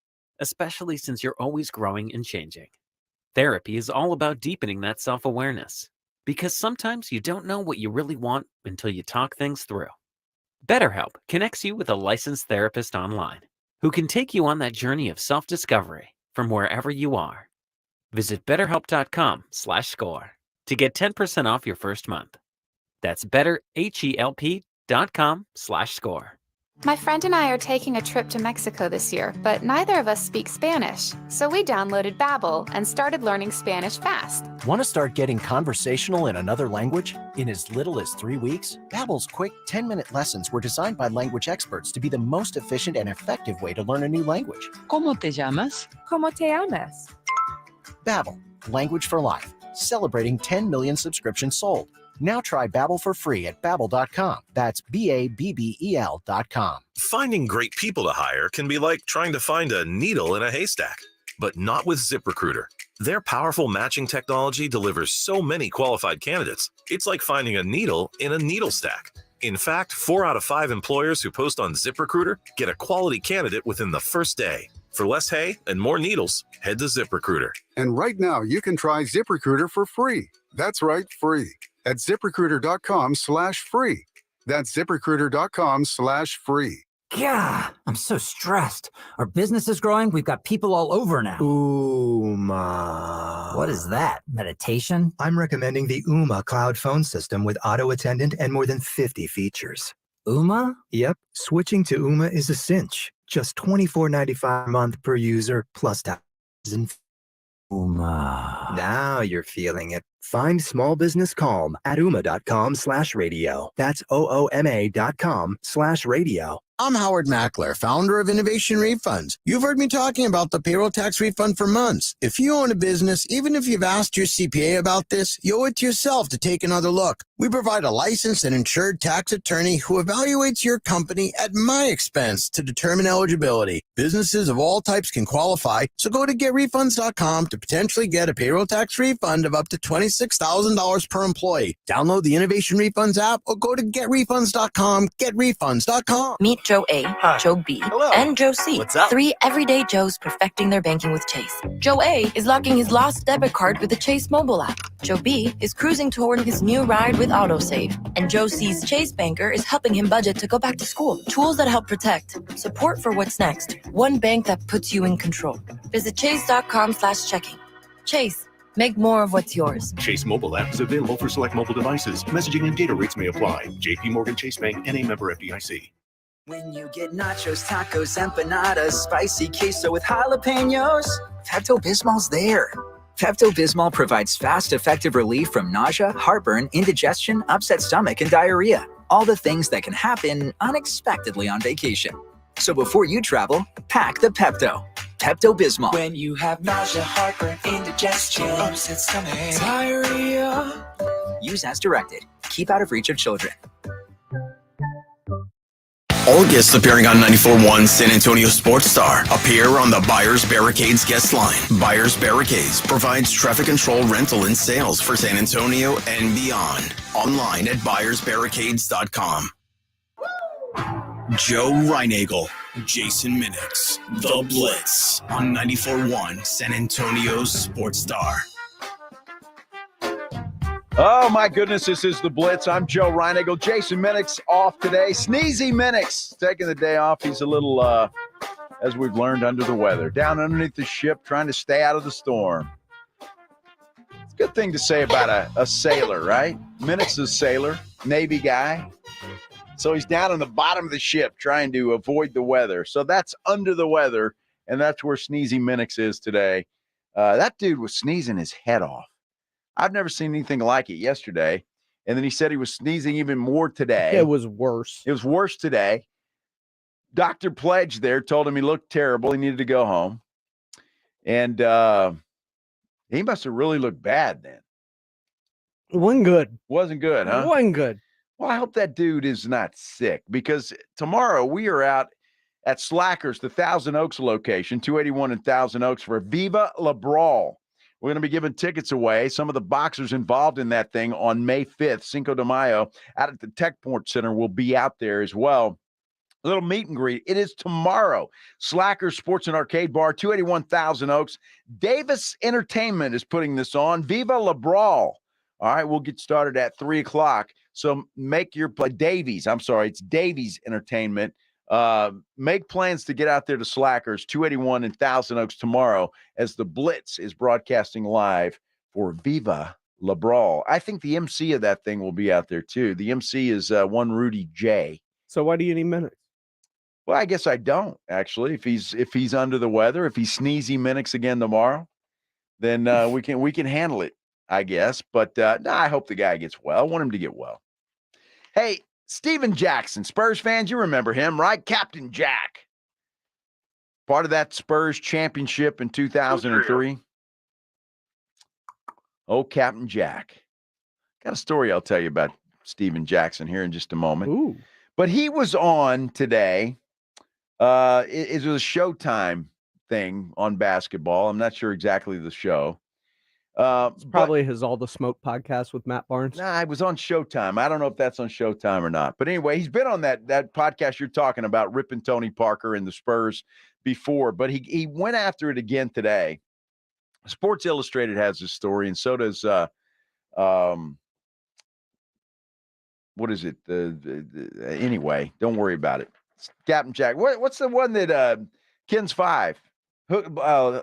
especially since you're always growing and changing. Therapy is all about deepening that self-awareness, because sometimes you don't know what you really want until you talk things through. BetterHelp connects you with a licensed therapist online who can take you on that journey of self-discovery from wherever you are. Visit BetterHelp.com/score to get 10% off your first month. That's BetterHelp.com/score. My friend and I are taking a trip to Mexico this year, but neither of us speak Spanish. So we downloaded Babbel and started learning Spanish fast. Want to start getting conversational in another language? In as little as 3 weeks, Babbel's quick 10-minute lessons were designed by language experts to be the most efficient and effective way to learn a new language. ¿Cómo te llamas? ¿Cómo te llamas? Babbel, language for life. Celebrating 10 million subscriptions sold. Now try Babbel for free at Babbel.com. That's Babbel.com. Finding great people to hire can be like trying to find a needle in a haystack, but not with ZipRecruiter. Their powerful matching technology delivers so many qualified candidates. It's like finding a needle in a needle stack. In fact, 4 out of 5 employers who post on ZipRecruiter get a quality candidate within the first day. For less hay and more needles, head to ZipRecruiter. And right now, you can try ZipRecruiter for free. That's right, free. At ZipRecruiter.com/free. That's ZipRecruiter.com/free. Yeah, I'm so stressed. Our business is growing. We've got people all over now. Ooma. What is that? Meditation? I'm recommending the Ooma cloud phone system with auto attendant and more than 50 features. Ooma? Yep. Switching to Ooma is a cinch. Just $24.95 a month per user plus taxes and Ooma. Now you're feeling it. Find small business calm at ooma.com/radio. That's OOMA.com/radio. I'm Howard Mackler, founder of Innovation Refunds. You've heard me talking about the payroll tax refund for months. If you own a business, even if you've asked your CPA about this, you owe it to yourself to take another look. We provide a licensed and insured tax attorney who evaluates your company at my expense to determine eligibility. Businesses of all types can qualify, so go to getrefunds.com to potentially get a payroll tax refund of up to $26,000 per employee. Download the Innovation Refunds app or go to getrefunds.com, getrefunds.com. Meet Joe A, Joe B, and Joe C. What's up? 3 everyday Joes perfecting their banking with Chase. Joe A is locking his lost debit card with the Chase mobile app. Joe B is cruising toward his new ride with AutoSave. And Joe C's Chase banker is helping him budget to go back to school. Tools that help protect. Support for what's next. One bank that puts you in control. Visit chase.com/checking. Chase. Make more of what's yours. Chase mobile app is available for select mobile devices. Messaging and data rates may apply. JP Morgan Chase Bank, N.A. member FDIC. When you get nachos, tacos, empanadas, spicy queso with jalapenos, Pepto-Bismol's there. Pepto-Bismol provides fast, effective relief from nausea, heartburn, indigestion, upset stomach, and diarrhea. All the things that can happen unexpectedly on vacation. So before you travel, pack the Pepto. Pepto-Bismol. When you have nausea, heartburn, indigestion, upset stomach, diarrhea. Use as directed. Keep out of reach of children. All guests appearing on 94.1 San Antonio Sports Star appear on the Buyers Barricades guest line. Buyers Barricades provides traffic control, rental, and sales for San Antonio and beyond. Online at buyersbarricades.com. Joe Reinagel, Jason Minix, The Blitz on 94.1 San Antonio's Sports Star. Oh, my goodness, this is The Blitz. I'm Joe Reinagle. Jason Minix off today. Sneezy Minix taking the day off. He's a little, as we've learned, under the weather. Down underneath the ship, trying to stay out of the storm. It's a good thing to say about a sailor, right? Minix is a sailor, Navy guy. So he's down on the bottom of the ship trying to avoid the weather. So that's under the weather, and that's where Sneezy Minix is today. That dude was sneezing his head off. I've never seen anything like it yesterday. And then he said he was sneezing even more today. It was worse. It was worse today. Dr. Pledge there told him he looked terrible. He needed to go home. And he must have really looked bad then. It wasn't good. Wasn't good, huh? It wasn't good. Well, I hope that dude is not sick, because tomorrow we are out at Slackers, the Thousand Oaks location, 281 in Thousand Oaks, for Viva La Brawl. We're going to be giving tickets away. Some of the boxers involved in that thing on May 5th, Cinco de Mayo, out at the Techport Center will be out there as well. A little meet and greet. It is tomorrow. Slackers Sports and Arcade Bar, 281 Thousand Oaks. Davis Entertainment is putting this on. Viva La Brawl. All right, we'll get started at 3 o'clock. So make your play. It's Davies Entertainment. Make plans to get out there to Slackers, 281 in Thousand Oaks tomorrow, as the Blitz is broadcasting live for Viva La Brawl. I think the MC of that thing will be out there too. The MC is one Rudy J. So why do you need Minix? Well, I guess I don't, actually. If he's under the weather, if he's Sneezy Minix again tomorrow, then we can handle it, I guess. But no, I hope the guy gets well. I want him to get well. Hey, Steven Jackson, Spurs fans, you remember him, right? Captain Jack. Part of that Spurs championship in 2003. Oh, Captain Jack. Got a story I'll tell you about Steven Jackson here in just a moment. Ooh. But he was on today. It was a Showtime thing on basketball. I'm not sure exactly the show. It's probably his All the Smoke podcast with Matt Barnes. Nah, it was on Showtime. I don't know if that's on Showtime or not. But anyway, he's been on that podcast you're talking about, ripping Tony Parker and the Spurs before. But he went after it again today. Sports Illustrated has this story, and so does what is it? Anyway, don't worry about it. Captain Jack. What's the one that Ken's 5?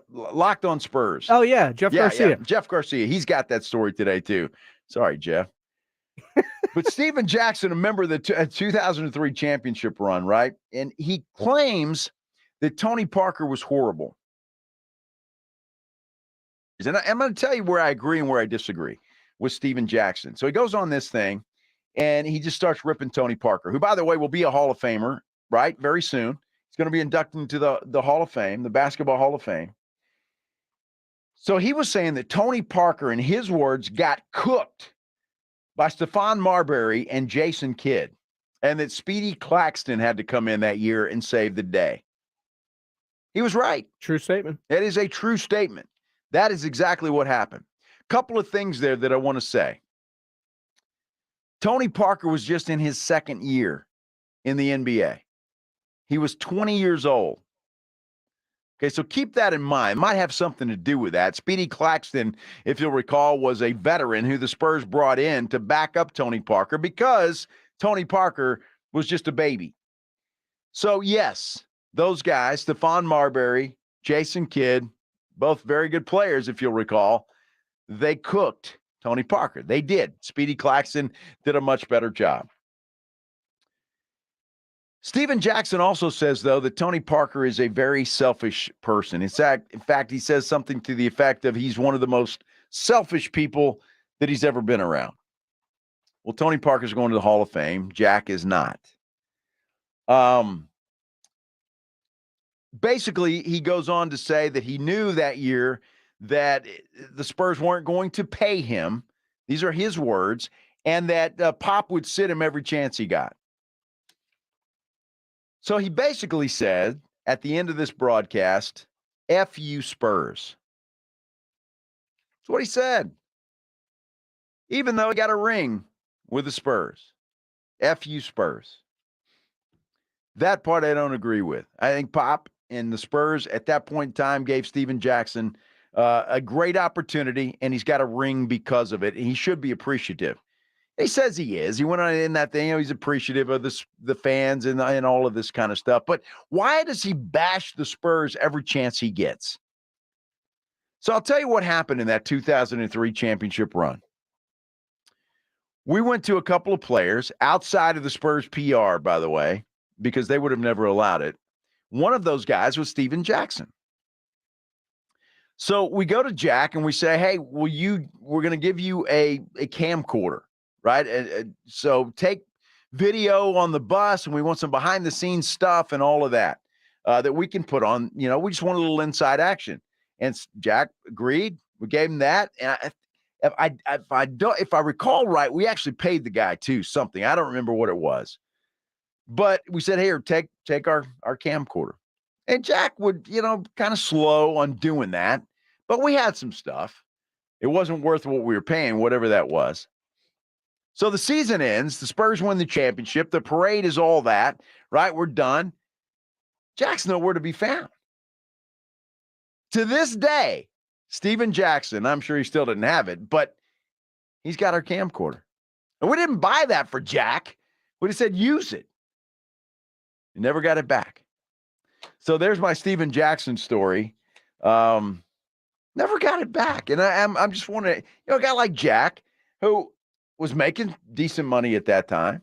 Locked on Spurs. Oh, yeah. Jeff Garcia. Yeah, Jeff Garcia. He's got that story today, too. Sorry, Jeff. But Steven Jackson, a member of the 2003 championship run, right? And he claims that Tony Parker was horrible. And I'm going to tell you where I agree and where I disagree with Steven Jackson. So he goes on this thing, and he just starts ripping Tony Parker, who, by the way, will be a Hall of Famer, right, very soon. He's going to be inducted into the Hall of Fame, the Basketball Hall of Fame. So he was saying that Tony Parker, in his words, got cooked by Stephon Marbury and Jason Kidd, and that Speedy Claxton had to come in that year and save the day. He was right. True statement. It is a true statement. That is exactly what happened. Couple of things there that I want to say. Tony Parker was just in his second year in the NBA. He was 20 years old. Okay, so keep that in mind. Might have something to do with that. Speedy Claxton, if you'll recall, was a veteran who the Spurs brought in to back up Tony Parker because Tony Parker was just a baby. So, yes, those guys, Stephon Marbury, Jason Kidd, both very good players, if you'll recall, they cooked Tony Parker. They did. Speedy Claxton did a much better job. Steven Jackson also says, though, that Tony Parker is a very selfish person. In fact, he says something to the effect of he's one of the most selfish people that he's ever been around. Well, Tony Parker's going to the Hall of Fame. Jack is not. Basically, he goes on to say that he knew that year that the Spurs weren't going to pay him. These are his words. And that Pop would sit him every chance he got. So he basically said at the end of this broadcast, F you Spurs. That's what he said. Even though he got a ring with the Spurs. F you Spurs. That part I don't agree with. I think Pop and the Spurs at that point in time gave Steven Jackson a great opportunity, and he's got a ring because of it. And he should be appreciative. He says he is. He went on in that thing. He's appreciative of the fans and all of this kind of stuff. But why does he bash the Spurs every chance he gets? So I'll tell you what happened in that 2003 championship run. We went to a couple of players outside of the Spurs PR, by the way, because they would have never allowed it. One of those guys was Steven Jackson. So we go to Jack and we say, hey, we're going to give you a camcorder, right? So take video on the bus, and we want some behind the scenes stuff and all of that that we can put on. We just want a little inside action. And Jack agreed. We gave him that. And if I recall right, we actually paid the guy too something. I don't remember what it was. But we said, here, take our camcorder. And Jack would, kind of slow on doing that. But we had some stuff. It wasn't worth what we were paying, whatever that was. So the season ends. The Spurs win the championship. The parade is all that, right? We're done. Jack's nowhere to be found. To this day, Steven Jackson, I'm sure he still didn't have it, but he's got our camcorder. And we didn't buy that for Jack. We just said, use it. He never got it back. So there's my Steven Jackson story. Never got it back. And I'm just wondering, a guy like Jack, who was making decent money at that time,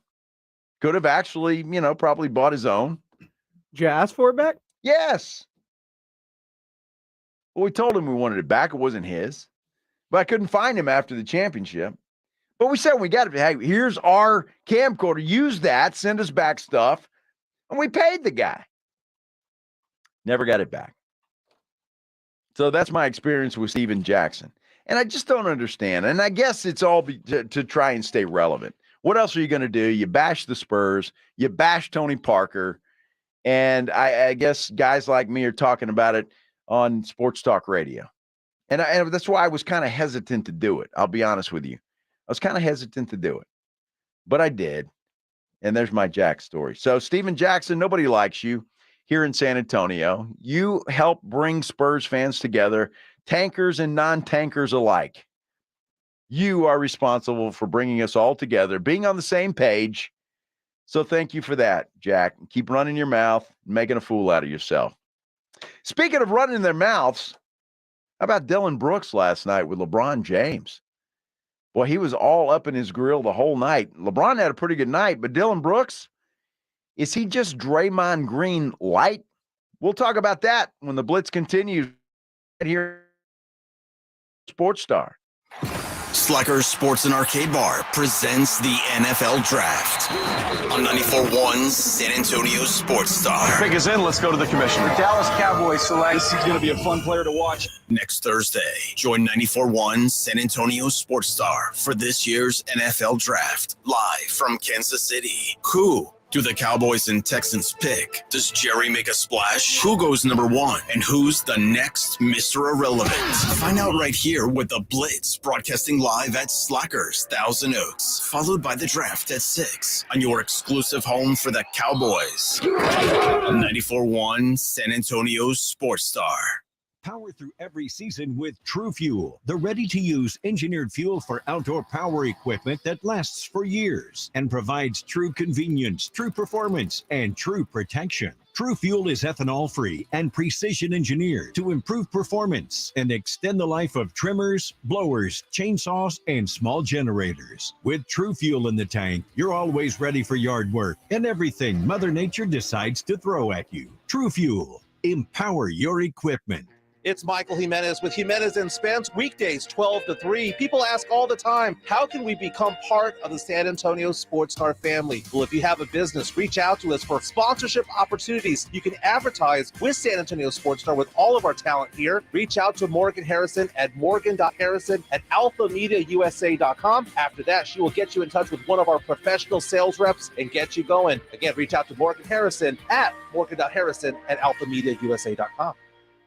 could have actually, probably bought his own. Did you ask for it back? Yes. Well, we told him we wanted it back. It wasn't his. But I couldn't find him after the championship. But we said we got it. Hey, here's our camcorder. Use that. Send us back stuff. And we paid the guy. Never got it back. So that's my experience with Steven Jackson. And I just don't understand. And I guess it's all to try and stay relevant. What else are you going to do? You bash the Spurs. You bash Tony Parker. And I guess guys like me are talking about it on Sports Talk Radio. And that's why I was kind of hesitant to do it. I'll be honest with you. I was kind of hesitant to do it. But I did. And there's my Jack story. So, Steven Jackson, nobody likes you here in San Antonio. You help bring Spurs fans together, tankers and non-tankers alike. You are responsible for bringing us all together, being on the same page. So thank you for that, Jack. Keep running your mouth, making a fool out of yourself. Speaking of running their mouths, how about Dylan Brooks last night with LeBron James? Boy, he was all up in his grill the whole night. LeBron had a pretty good night, but Dylan Brooks, is he just Draymond Green light? We'll talk about that when the Blitz continues here. Sports Star. Slackers Sports and Arcade Bar presents the NFL Draft on 94.1 San Antonio Sports Star. Pick is in. Let's go to the commissioner. The Dallas Cowboys select. This is going to be a fun player to watch. Next Thursday, join 94.1 San Antonio Sports Star for this year's NFL Draft, live from Kansas City. Who do the Cowboys and Texans pick? Does Jerry make a splash? Who goes number one? And who's the next Mr. Irrelevant? Find out right here with the Blitz, broadcasting live at Slackers, Thousand Oaks, followed by the draft at 6 on your exclusive home for the Cowboys. 94.1 San Antonio Sports Star. Power through every season with True Fuel, the ready-to-use engineered fuel for outdoor power equipment that lasts for years and provides true convenience, true performance, and true protection. True Fuel is ethanol-free and precision-engineered to improve performance and extend the life of trimmers, blowers, chainsaws, and small generators. With True Fuel in the tank, you're always ready for yard work and everything Mother Nature decides to throw at you. True Fuel. Empower your equipment. It's Michael Jimenez with Jimenez and Spence, weekdays 12 to 3. People ask all the time, how can we become part of the San Antonio Sports Star family? Well, if you have a business, reach out to us for sponsorship opportunities. You can advertise with San Antonio Sports Star with all of our talent here. Reach out to Morgan Harrison at morgan.harrison@alphamediausa.com. After that, she will get you in touch with one of our professional sales reps and get you going. Again, reach out to Morgan Harrison at morgan.harrison@alphamediausa.com.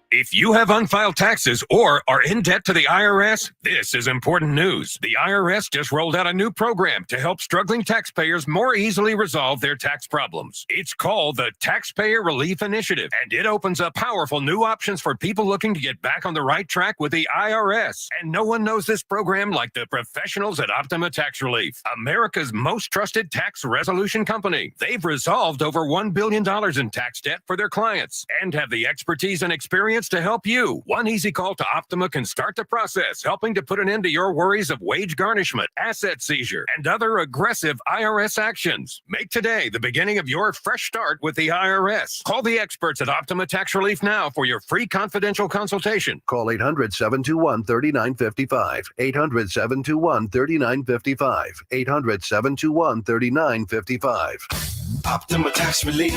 If you have unfiled taxes or are in debt to the IRS, this is important news. The IRS just rolled out a new program to help struggling taxpayers more easily resolve their tax problems. It's called the Taxpayer Relief Initiative, and it opens up powerful new options for people looking to get back on the right track with the IRS. And no one knows this program like the professionals at Optima Tax Relief, America's most trusted tax resolution company. They've resolved over $1 billion in tax debt for their clients and have the expertise and experience to help you. One easy call to Optima can start the process, helping to put an end to your worries of wage garnishment, asset seizure, and other aggressive IRS actions. Make today the beginning of your fresh start with the IRS. Call the experts at Optima Tax Relief now for your free confidential consultation. Call 800-721-3955. 800-721-3955. 800-721-3955. Optima Tax Relief.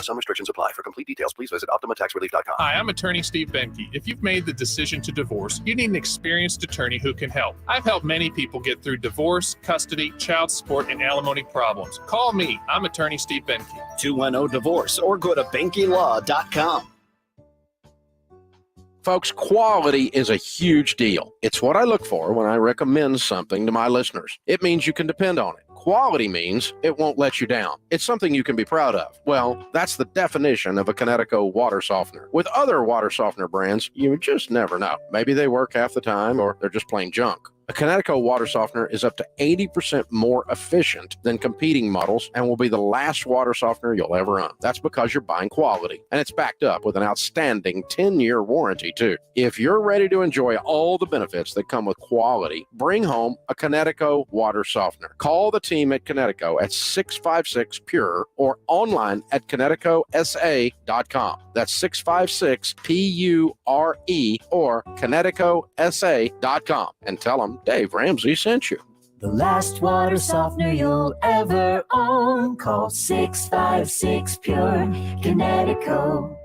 Some restrictions apply. For complete details, please visit OptimaTaxRelief.com. Hi, I'm attorney Steve Benke. If you've made the decision to divorce, you need an experienced attorney who can help. I've helped many people get through divorce, custody, child support, and alimony problems. Call me. I'm attorney Steve Benke. 210-DIVORCE or go to BenkeLaw.com. Folks, quality is a huge deal. It's what I look for when I recommend something to my listeners. It means you can depend on it. Quality means it won't let you down. It's something you can be proud of. Well, that's the definition of a Connecticut water softener. With other water softener brands, you just never know. Maybe they work half the time or they're just plain junk. A Connecticut water softener is up to 80% more efficient than competing models and will be the last water softener you'll ever own. That's because you're buying quality, and it's backed up with an outstanding 10-year warranty, too. If you're ready to enjoy all the benefits that come with quality, bring home a Connecticut water softener. Call the team at Connecticut at 656-PURE or online at ConnecticutSA.com. That's 656-PURE or ConnecticutSA.com, and tell them Dave Ramsey sent you. The last water softener you'll ever own. Call 656-PURE Connecticut.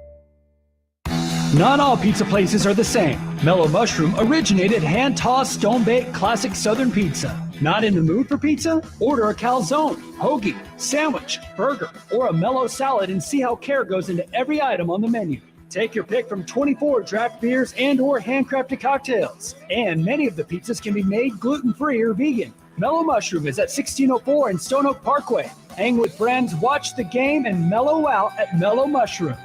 Not all pizza places are the same. Mellow Mushroom originated hand-tossed, stone-baked classic Southern pizza. Not in the mood for pizza? Order a calzone, hoagie, sandwich, burger, or a mellow salad and see how care goes into every item on the menu. Take your pick from 24 draft beers and or handcrafted cocktails. And many of the pizzas can be made gluten-free or vegan. Mellow Mushroom is at 1604 in Stone Oak Parkway. Hang with friends, watch the game, and mellow out at Mellow Mushroom.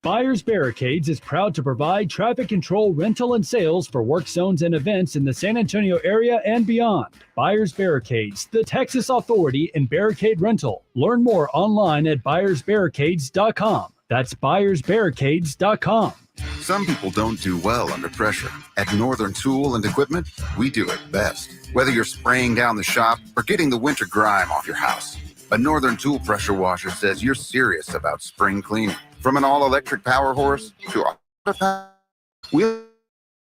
Buyers Barricades is proud to provide traffic control, rental, and sales for work zones and events in the San Antonio area and beyond. Buyers Barricades, the Texas authority in barricade rental. Learn more online at buyersbarricades.com. That's buyersbarricades.com. Some people don't do well under pressure. At Northern Tool and Equipment, we do it best. Whether you're spraying down the shop or getting the winter grime off your house, a Northern Tool pressure washer says you're serious about spring cleaning. From an all-electric power horse to a we'll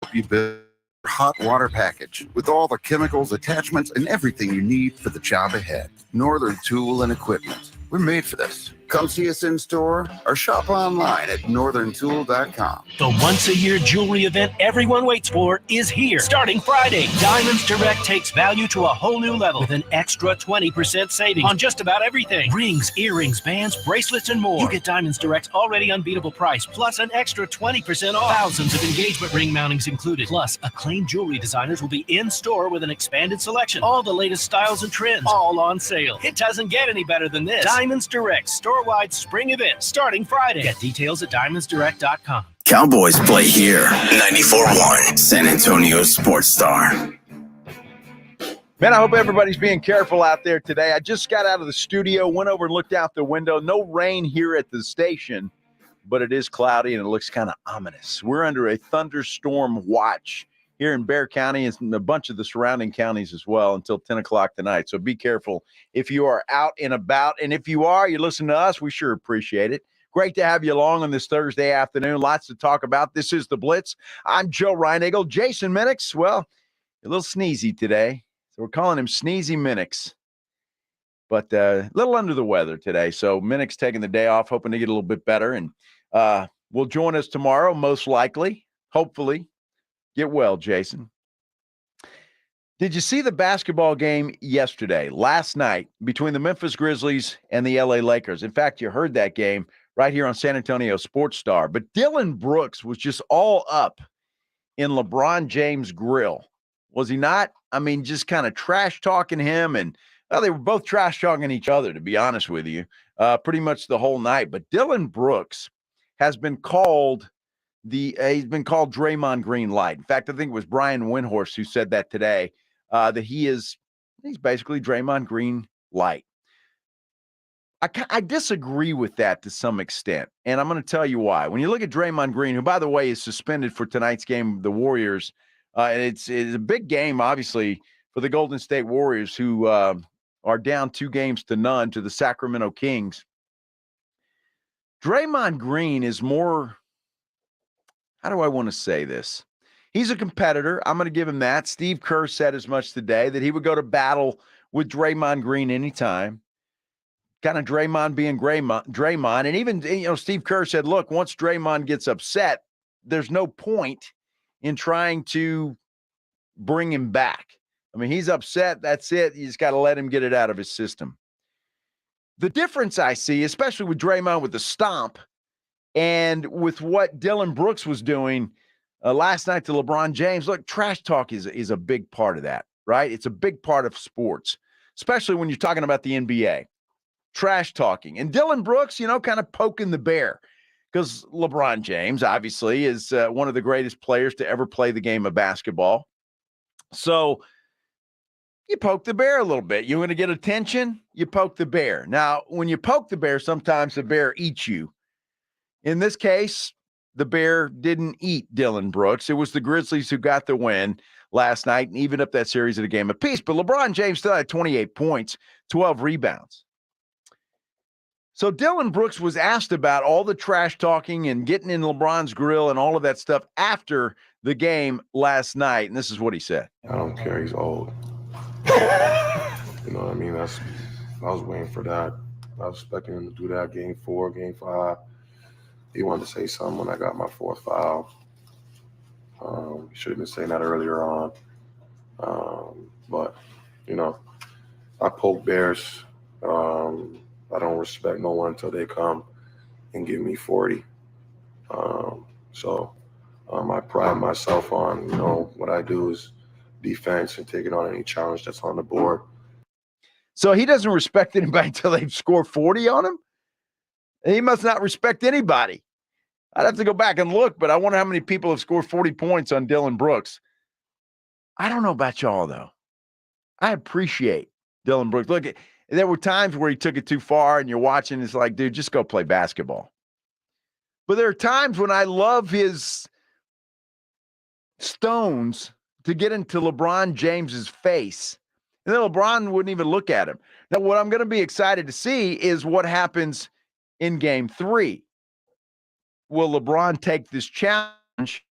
help you build your hot water package with all the chemicals, attachments, and everything you need for the job ahead. Northern Tool and Equipment. We're made for this. Come see us in store or shop online at northerntool.com. The once-a-year jewelry event everyone waits for is here. Starting Friday, Diamonds Direct takes value to a whole new level with an extra 20% savings on just about everything. Rings, earrings, bands, bracelets, and more. You get Diamonds Direct's already unbeatable price, plus an extra 20% off. Thousands of engagement ring mountings included. Plus, acclaimed jewelry designers will be in store with an expanded selection. All the latest styles and trends, all on sale. It doesn't get any better than this. Diamonds Direct, store-wide spring event starting Friday. Get details at diamondsdirect.com. Cowboys play here. 94.1 San Antonio Sports Star. Man, I hope everybody's being careful out there today. I just got out of the studio, went over and looked out the window. No rain here at the station, but it is cloudy and it looks kind of ominous. We're under a thunderstorm watch here in Bexar County and a bunch of the surrounding counties as well until 10 o'clock tonight. So be careful if you are out and about. And if you are, you listen to us, we sure appreciate it. Great to have you along on this Thursday afternoon. Lots to talk about. This is The Blitz. I'm Joe Reinagle. Jason Minix, well, a little sneezy today. So we're calling him Sneezy Minix. But a little under the weather today. So Minix taking the day off, hoping to get a little bit better. And will join us tomorrow, most likely, hopefully. Get well, Jason. Did you see the basketball game yesterday, last night, between the Memphis Grizzlies and the LA Lakers? In fact, you heard that game right here on San Antonio Sports Star. But Dylan Brooks was just all up in LeBron James' grill. Was he not? I mean, just kind of trash talking him, and well, they were both trash talking each other, to be honest with you, pretty much the whole night. But Dylan Brooks has been called he's been called Draymond Green light. In fact, I think it was Brian Windhorst who said that today, that he's basically Draymond Green light. I disagree with that to some extent, and I'm going to tell you why. When you look at Draymond Green, who, by the way, is suspended for tonight's game, the Warriors, and it's a big game, obviously, for the Golden State Warriors, who are down 2-0 to the Sacramento Kings. Draymond Green is more, how do I want to say this? He's a competitor. I'm going to give him that. Steve Kerr said as much today, that he would go to battle with Draymond Green anytime. Kind of Draymond being Draymond. And even, Steve Kerr said, look, once Draymond gets upset, there's no point in trying to bring him back. I mean, he's upset. That's it. You just got to let him get it out of his system. The difference I see, especially with Draymond with the stomp and with what Dylan Brooks was doing last night to LeBron James, look, trash talk is a big part of that, right? It's a big part of sports, especially when you're talking about the NBA. Trash talking. And Dylan Brooks, kind of poking the bear, because LeBron James, obviously, is one of the greatest players to ever play the game of basketball. So you poke the bear a little bit. You want to get attention? You poke the bear. Now, when you poke the bear, sometimes the bear eats you. In this case, the bear didn't eat Dylan Brooks. It was the Grizzlies who got the win last night and evened up that series at a game apiece. But LeBron James still had 28 points, 12 rebounds. So Dylan Brooks was asked about all the trash talking and getting in LeBron's grill and all of that stuff after the game last night. And this is what he said. I don't care. He's old. You know what I mean? I was waiting for that. I was expecting him to do that game 4, game 5. He wanted to say something when I got my 4th foul. He should have been saying that earlier on. But, I poke bears. I don't respect no one until they come and give me 40. I pride myself on, what I do is defense and taking on any challenge that's on the board. So he doesn't respect anybody until they've scored 40 on him? He must not respect anybody. I'd have to go back and look, but I wonder how many people have scored 40 points on Dylan Brooks. I don't know about y'all, though. I appreciate Dylan Brooks. Look, there were times where he took it too far, and you're watching, it's like, dude, just go play basketball. But there are times when I love his stones to get into LeBron James's face. And then LeBron wouldn't even look at him. Now, what I'm going to be excited to see is what happens in Game 3. Will LeBron take this challenge?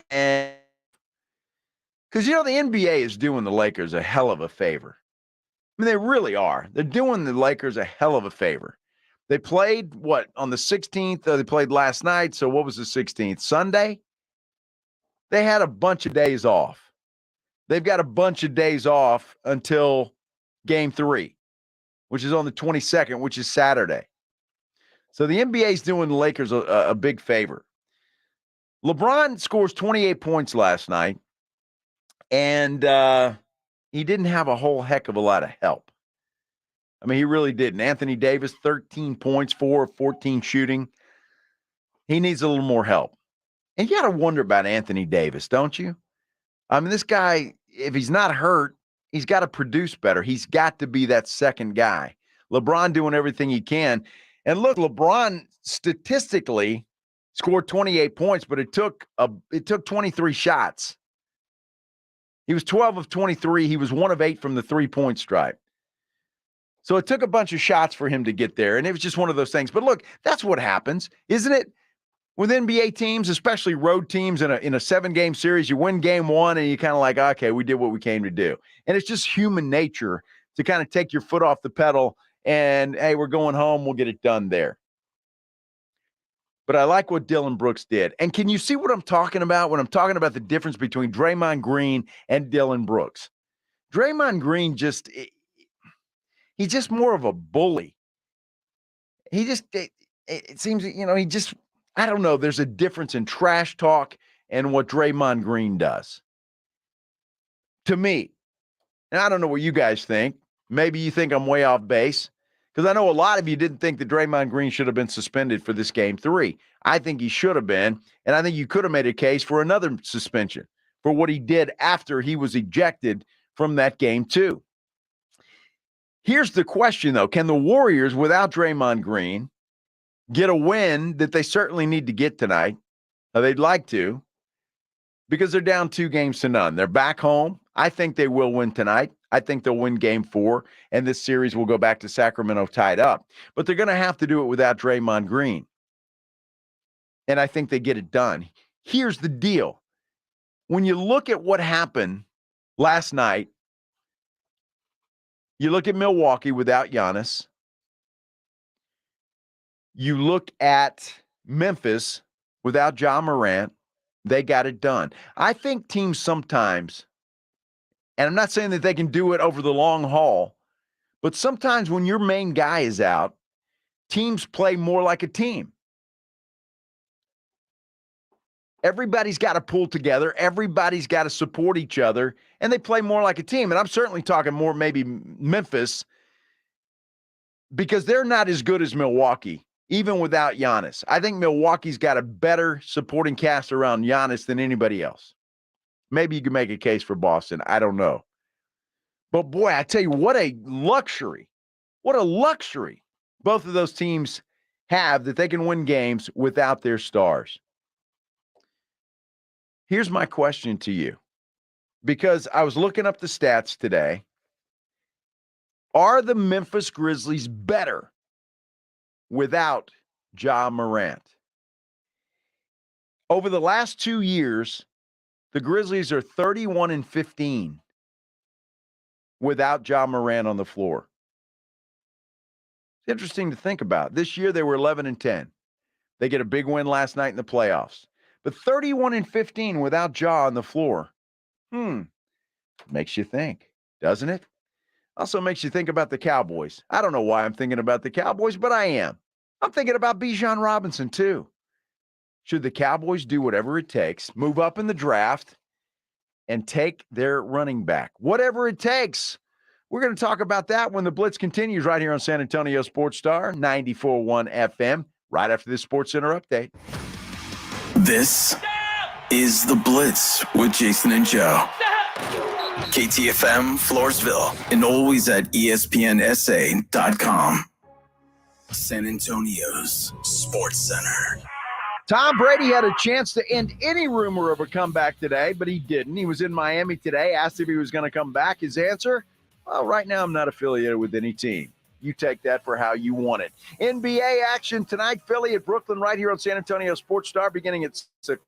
And because, the NBA is doing the Lakers a hell of a favor. I mean, they really are. They're doing the Lakers a hell of a favor. They played, on the 16th? They played last night. So what was the 16th? Sunday? They had a bunch of days off. They've got a bunch of days off until Game 3, which is on the 22nd, which is Saturday. So the NBA is doing the Lakers a big favor. LeBron scores 28 points last night, and he didn't have a whole heck of a lot of help. I mean, he really didn't. Anthony Davis, 13 points, 4 of 14 shooting. He needs a little more help. And you got to wonder about Anthony Davis, don't you? I mean, this guy, if he's not hurt, he's got to produce better. He's got to be that second guy. LeBron doing everything he can. And look, LeBron statistically scored 28 points, but it took 23 shots. He was 12 of 23. He was 1 of 8 from the 3-point stripe. So it took a bunch of shots for him to get there, and it was just one of those things. But look, that's what happens, isn't it? With NBA teams, especially road teams in a 7-game series, you win game 1 and you kind of like, okay, we did what we came to do. And it's just human nature to kind of take your foot off the pedal and, hey, we're going home, we'll get it done there. But I like what Dylan Brooks did. And can you see what I'm talking about when I'm talking about the difference between Draymond Green and Dylan Brooks? Draymond Green he's just more of a bully. He just it seems, he just, I don't know. There's a difference in trash talk and what Draymond Green does. To me, and I don't know what you guys think. Maybe you think I'm way off base, because I know a lot of you didn't think that Draymond Green should have been suspended for this game 3. I think he should have been, and I think you could have made a case for another suspension for what he did after he was ejected from that game 2. Here's the question, though. Can the Warriors, without Draymond Green, get a win that they certainly need to get tonight? They'd like to, because they're down 2-0. They're back home. I think they will win tonight. I think they'll win game 4, and this series will go back to Sacramento tied up. But they're going to have to do it without Draymond Green. And I think they get it done. Here's the deal. When you look at what happened last night, you look at Milwaukee without Giannis. You look at Memphis without Ja Morant. They got it done. I think teams sometimes, and I'm not saying that they can do it over the long haul, but sometimes when your main guy is out, teams play more like a team. Everybody's got to pull together. Everybody's got to support each other, and they play more like a team. And I'm certainly talking more maybe Memphis, because they're not as good as Milwaukee, even without Giannis. I think Milwaukee's got a better supporting cast around Giannis than anybody else. Maybe you can make a case for Boston. I don't know. But boy, I tell you, what a luxury. What a luxury both of those teams have, that they can win games without their stars. Here's my question to you, because I was looking up the stats today. Are the Memphis Grizzlies better without Ja Morant? Over the last 2 years, the Grizzlies are 31-15 without Ja Morant on the floor. It's interesting to think about. This year, they were 11-10. They get a big win last night in the playoffs. But 31-15 without Ja on the floor. Makes you think, doesn't it? Also makes you think about the Cowboys. I don't know why I'm thinking about the Cowboys, but I am. I'm thinking about Bijan Robinson, too. Should the Cowboys do whatever it takes, move up in the draft, and take their running back? Whatever it takes. We're going to talk about that when the Blitz continues right here on San Antonio Sports Star, 94.1 FM, right after this Sports Center update. This is The Blitz with Jason and Joe. KTFM, Floresville, and always at ESPNSA.com. San Antonio's Sports Center. Tom Brady had a chance to end any rumor of a comeback today, but he didn't. He was in Miami today, asked if he was going to come back. His answer, well, right now I'm not affiliated with any team. You take that for how you want it. NBA action tonight, Philly at Brooklyn, right here on San Antonio Sports Star, beginning at 6.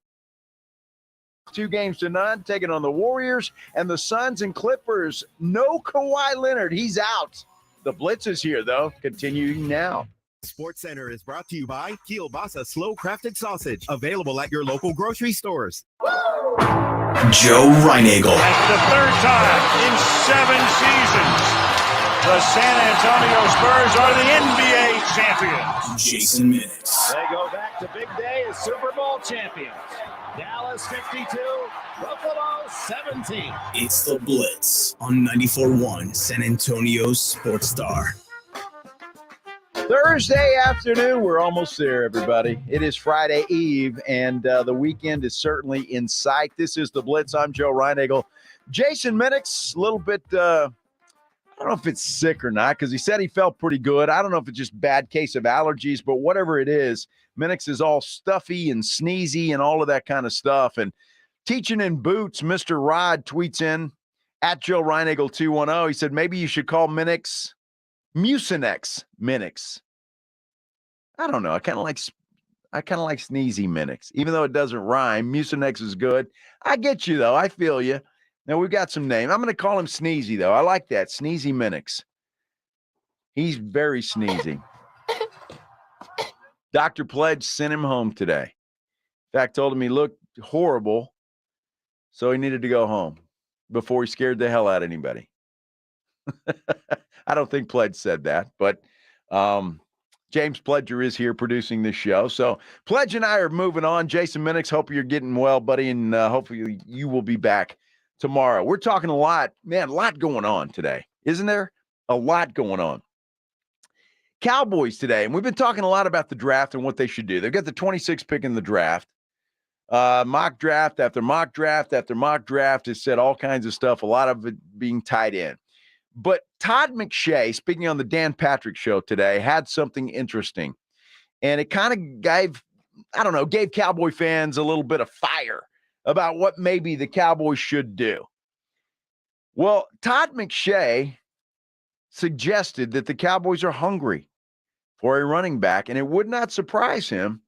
2-0, taking on the Warriors and the Suns and Clippers. No Kawhi Leonard. He's out. The Blitz is here, though. Continuing now. Sports Center is brought to you by Kielbasa Slow Crafted Sausage, available at your local grocery stores. Joe Reinagel. That's the third time in 7 seasons, the San Antonio Spurs are the NBA champions. Jason Minutes. They go back to big day as Super Bowl champions. Dallas 52, Buffalo 17. It's The Blitz on 94.1 San Antonio Sports Star. Thursday afternoon. We're almost there, everybody. It is Friday Eve, and the weekend is certainly in sight. This is The Blitz. I'm Joe Reinagel. Jason Minix, a little bit, I don't know if it's sick or not, because he said he felt pretty good. I don't know if it's just bad case of allergies, but whatever it is, Minix is all stuffy and sneezy and all of that kind of stuff. And teaching in boots, Mr. Rod tweets in at Joe Reinagel 210. He said, maybe you should call Minix Mucinex Minix. I don't know. I kind of like sneezy Minix, even though it doesn't rhyme. Mucinex is good. I get you, though. I feel you. Now, we've got some names. I'm going to call him Sneezy, though. I like that. Sneezy Minix. He's very sneezy. Dr. Pledge sent him home today. In fact, told him he looked horrible, so he needed to go home before he scared the hell out of anybody. I don't think Pledge said that, but James Pledger is here producing this show. So Pledge and I are moving on. Jason Minix, hope you're getting well, buddy, and hopefully you will be back tomorrow. We're talking a lot going on today, isn't there? A lot going on. Cowboys today, and we've been talking a lot about the draft and what they should do. They've got the 26th pick in the draft. Mock draft after mock draft after mock draft has said all kinds of stuff, a lot of it being tied in. But Todd McShay, speaking on the Dan Patrick Show today, had something interesting. And it kind of gave Cowboy fans a little bit of fire about what maybe the Cowboys should do. Well, Todd McShay suggested that the Cowboys are hungry for a running back, and it would not surprise him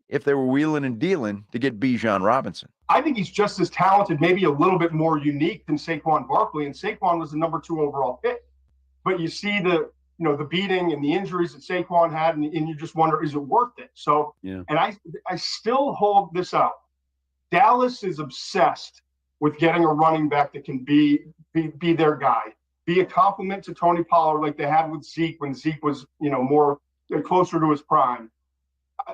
if they were wheeling and dealing to get Bijan Robinson. I think he's just as talented, maybe a little bit more unique than Saquon Barkley, and Saquon was the number 2 overall pick. But you see the beating and the injuries that Saquon had, and you just wonder, is it worth it? So, yeah. And I still hold this out. Dallas is obsessed with getting a running back that can be their guy, be a compliment to Tony Pollard like they had with Zeke when Zeke was, more closer to his prime.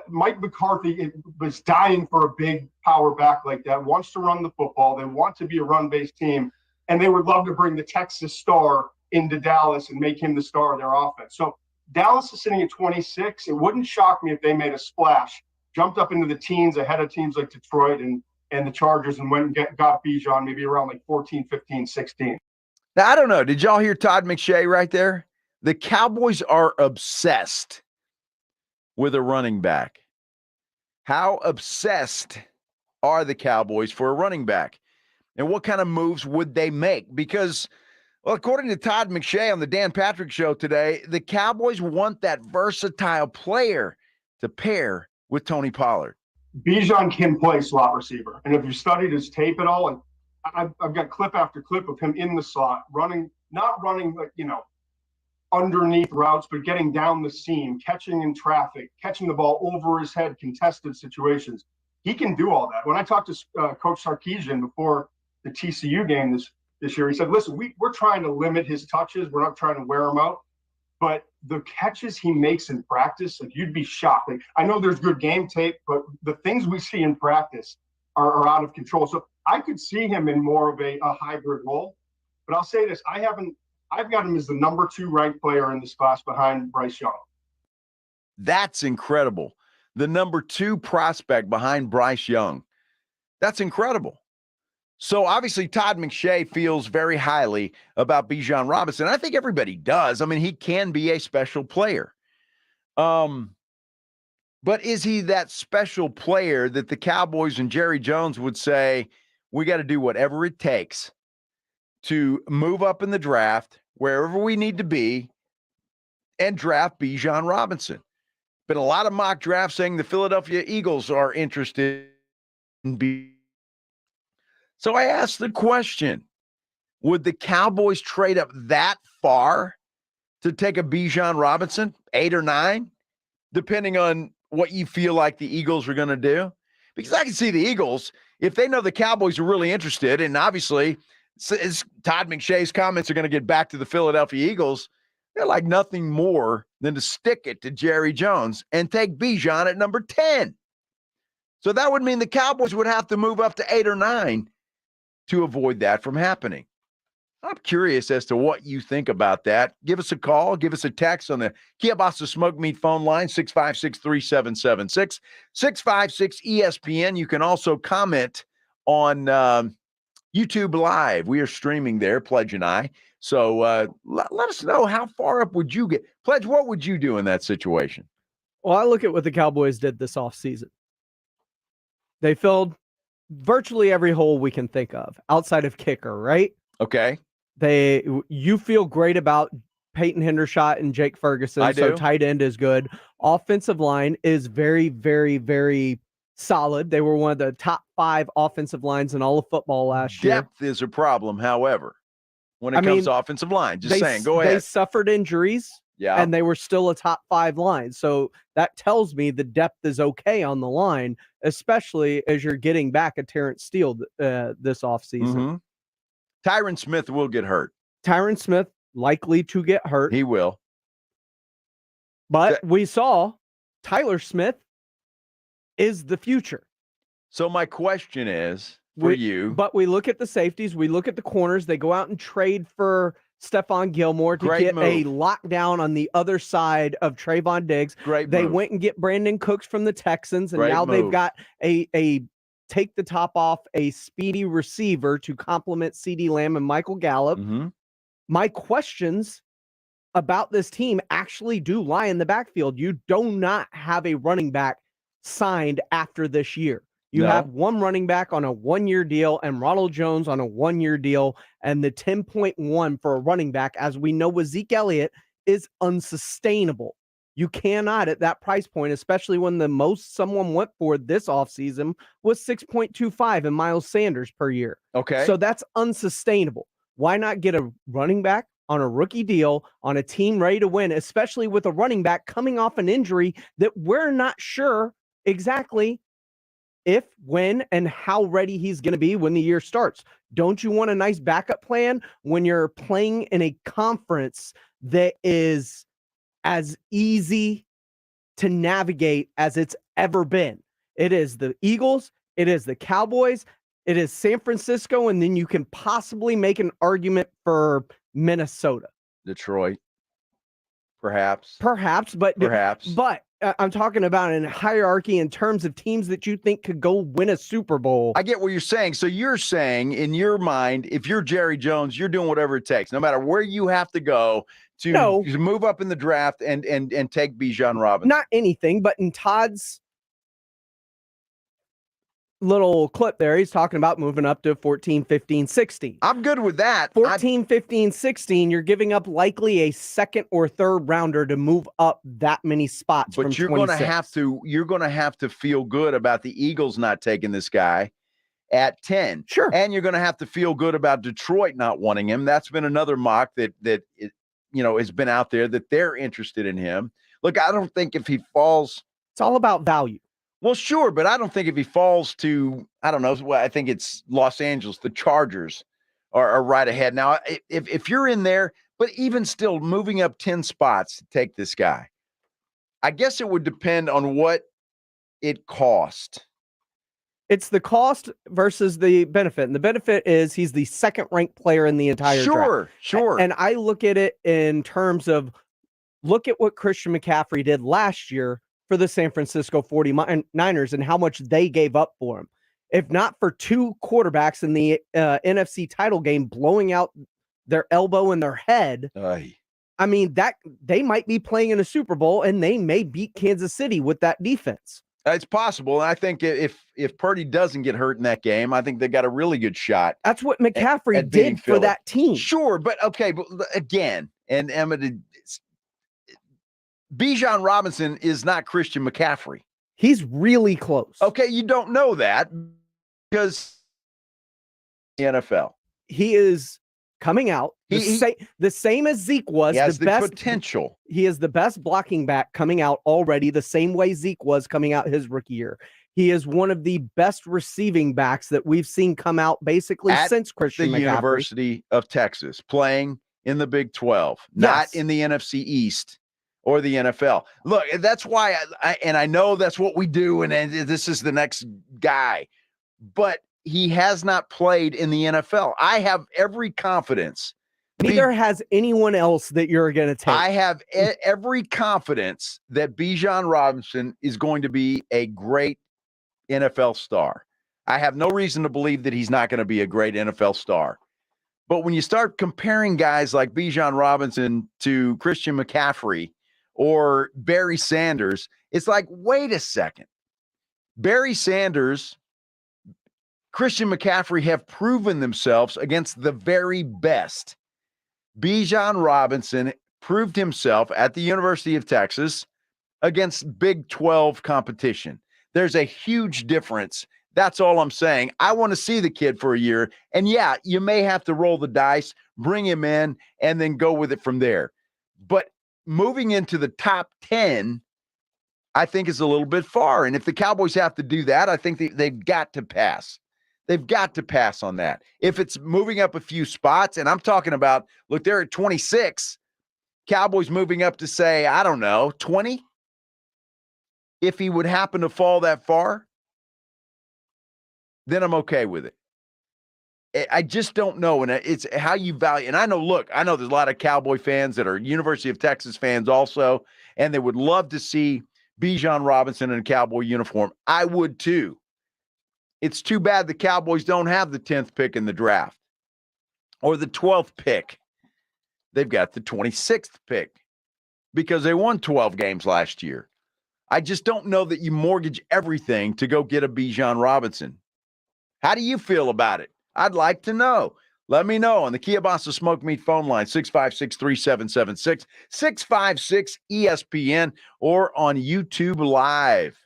Mike McCarthy was dying for a big power back like that, wants to run the football. They want to be a run-based team, and they would love to bring the Texas star into Dallas and make him the star of their offense. So Dallas is sitting at 26. It wouldn't shock me if they made a splash, jumped up into the teens ahead of teams like Detroit and the Chargers and went and got Bijan maybe around like 14, 15, 16. Now, I don't know. Did y'all hear Todd McShay right there? The Cowboys are obsessed with a running back. How obsessed are the Cowboys for a running back? And what kind of moves would they make? Because, well, according to Todd McShay on the Dan Patrick Show today, the Cowboys want that versatile player to pair with Tony Pollard. Bijan can play slot receiver. And if you studied his tape at all, and I've got clip after clip of him in the slot, not running like, underneath routes, but getting down the seam, catching in traffic, catching the ball over his head, contested situations. He can do all that. When I talked to Coach Sarkisian before the TCU game this year, he said, listen, we're trying to limit his touches. We're not trying to wear him out. But the catches he makes in practice, like, you'd be shocked. Like, I know there's good game tape, but the things we see in practice are out of control. So I could see him in more of a hybrid role. But I'll say this, I've got him as the number 2 ranked player in this class behind Bryce Young. That's incredible. The number 2 prospect behind Bryce Young. That's incredible. So obviously Todd McShay feels very highly about Bijan Robinson. I think everybody does. I mean, he can be a special player. But is he that special player that the Cowboys and Jerry Jones would say, we got to do whatever it takes to move up in the draft, wherever we need to be, and draft Bijan Robinson? Been a lot of mock drafts saying the Philadelphia Eagles are interested in Bijan. So I asked the question, would the Cowboys trade up that far to take a Bijan Robinson, 8 or 9, depending on what you feel like the Eagles are going to do? Because I can see the Eagles, if they know the Cowboys are really interested, and obviously Todd McShay's comments are going to get back to the Philadelphia Eagles, they're like nothing more than to stick it to Jerry Jones and take Bijan at number 10. So that would mean the Cowboys would have to move up to 8 or 9 to avoid that from happening. I'm curious as to what you think about that. Give us a call. Give us a text on the Kielbasa Smoke Meat phone line, 656-3776, 656-ESPN. You can also comment on YouTube Live. We are streaming there, Pledge and I. So let us know, how far up would you get? Pledge, what would you do in that situation? Well, I look at what the Cowboys did this offseason. They filled virtually every hole we can think of outside of kicker, right? Okay. You feel great about Peyton Hendershot and Jake Ferguson. I do. So tight end is good. Offensive line is very, very, very solid. They were one of the top 5 offensive lines in all of football last year. Depth is a problem, however, when it comes to offensive line. Just saying, go ahead. They suffered injuries. Yeah. And they were still a top 5 line. So that tells me the depth is okay on the line, especially as you're getting back a Terrence Steele this offseason. Mm-hmm. Tyron Smith will get hurt. Tyron Smith likely to get hurt. He will. But we saw Tyler Smith is the future. So my question is for you. But we look at the safeties, we look at the corners. They go out and trade for Stephon Gilmore to get a lockdown on the other side of Trayvon Diggs. They went and get Brandon Cooks from the Texans, and now they've got a take the top off a speedy receiver to complement CeeDee Lamb and Michael Gallup. My questions about this team actually do lie in the backfield. You do not have a running back signed after this year. You have one running back on a 1-year deal and Ronald Jones on a 1-year deal, and the 10.1 for a running back, as we know with Zeke Elliott, is unsustainable. You cannot at that price point, especially when the most someone went for this offseason was 6.25 in Miles Sanders per year. Okay. So that's unsustainable. Why not get a running back on a rookie deal on a team ready to win, especially with a running back coming off an injury that we're not sure exactly if, when, and how ready he's going to be when the year starts? Don't you want a nice backup plan when you're playing in a conference that is as easy to navigate as it's ever been? It is the Eagles, it is the Cowboys, it is San Francisco, and then you can possibly make an argument for Minnesota. Detroit. Perhaps, but I'm talking about in hierarchy in terms of teams that you think could go win a Super Bowl. I get what you're saying. So you're saying in your mind, if you're Jerry Jones, you're doing whatever it takes, no matter where you have to go to move up in the draft and take Bijan Robinson. Not anything, but in Todd's little clip there, he's talking about moving up to 14, 15, 16. I'm good with that. 14, 15, 16, you're giving up likely a second or third rounder to move up that many spots. But you're going to have to feel good about the Eagles not taking this guy at 10. Sure. And you're going to have to feel good about Detroit not wanting him. That's been another mock that has been out there that they're interested in him. Look, I don't think if he falls, it's all about value. Well, sure, but I don't think if he falls to, I don't know, well, I think it's Los Angeles, the Chargers are right ahead. Now, if you're in there, but even still moving up 10 spots to take this guy, I guess it would depend on what it cost. It's the cost versus the benefit. And the benefit is he's the second-ranked player in the entire draft. Sure. And I look at it in terms of, look at what Christian McCaffrey did last year for the San Francisco 49ers and how much they gave up for him. If not for two quarterbacks in the NFC title game blowing out their elbow and their head, I mean, that they might be playing in a Super Bowl and they may beat Kansas City with that defense. It's possible. And I think if Purdy doesn't get hurt in that game, I think they got a really good shot. That's what McCaffrey did for that team. Sure, but okay, but again, and Emma, Bijan Robinson is not Christian McCaffrey. He's really close. Okay, you don't know that because the NFL. He is coming out the same as Zeke was. He has the best potential. He is the best blocking back coming out already, the same way Zeke was coming out his rookie year. He is one of the best receiving backs that we've seen come out basically since Christian McCaffrey. University of Texas, playing in the Big 12, not in the NFC East or the NFL. Look, that's why I know that's what we do, and this is the next guy, but he has not played in the NFL. I have every confidence. Neither has anyone else that you're going to take. I have every confidence that Bijan Robinson is going to be a great NFL star. I have no reason to believe that he's not going to be a great NFL star. But when you start comparing guys like Bijan Robinson to Christian McCaffrey or Barry Sanders, it's like, wait a second. Barry Sanders, Christian McCaffrey have proven themselves against the very best. Bijan Robinson proved himself at the University of Texas against Big 12 competition. There's a huge difference. That's all I'm saying. I want to see the kid for a year. And yeah, you may have to roll the dice, bring him in, and then go with it from there. But moving into the top 10, I think is a little bit far. And if the Cowboys have to do that, I think they've got to pass. They've got to pass on that. If it's moving up a few spots, and I'm talking about, look, they're at 26. Cowboys moving up to say, I don't know, 20? If he would happen to fall that far, then I'm okay with it. I just don't know. And it's how you value. And I know there's a lot of Cowboy fans that are University of Texas fans also, and they would love to see Bijan Robinson in a Cowboy uniform. I would too. It's too bad the Cowboys don't have the 10th pick in the draft or the 12th pick. They've got the 26th pick because they won 12 games last year. I just don't know that you mortgage everything to go get a Bijan Robinson. How do you feel about it? I'd like to know. Let me know on the Kielbasa Smoked Meat phone line, 656-3776, 656-ESPN, or on YouTube Live.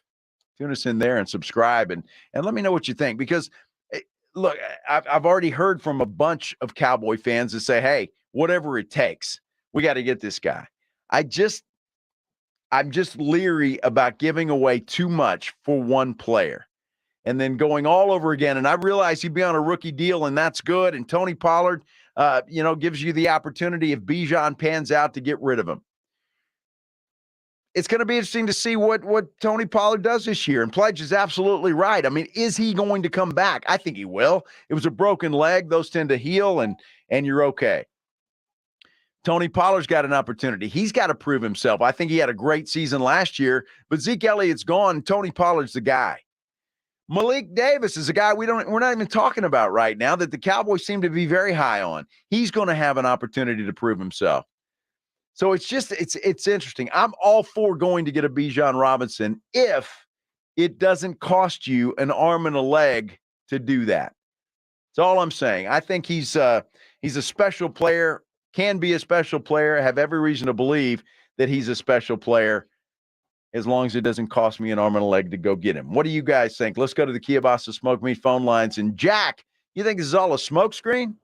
Tune us in there and subscribe, and let me know what you think. Because, look, I've already heard from a bunch of Cowboy fans that say, hey, whatever it takes, we got to get this guy. I'm just leery about giving away too much for one player and then going all over again. And I realize he'd be on a rookie deal, and that's good. And Tony Pollard, gives you the opportunity if Bijan pans out to get rid of him. It's going to be interesting to see what Tony Pollard does this year. And Pledge is absolutely right. I mean, is he going to come back? I think he will. It was a broken leg. Those tend to heal, and you're okay. Tony Pollard's got an opportunity. He's got to prove himself. I think he had a great season last year, but Zeke Elliott's gone. Tony Pollard's the guy. Malik Davis is a guy we're not even talking about right now that the Cowboys seem to be very high on. He's going to have an opportunity to prove himself. So it's interesting. I'm all for going to get a Bijan Robinson if it doesn't cost you an arm and a leg to do that. That's all I'm saying. I think he's a special player, can be a special player. I have every reason to believe that he's a special player as long as it doesn't cost me an arm and a leg to go get him. What do you guys think? Let's go to the Kielbasa Smoke Meat phone lines. And Jack, you think this is all a smoke screen?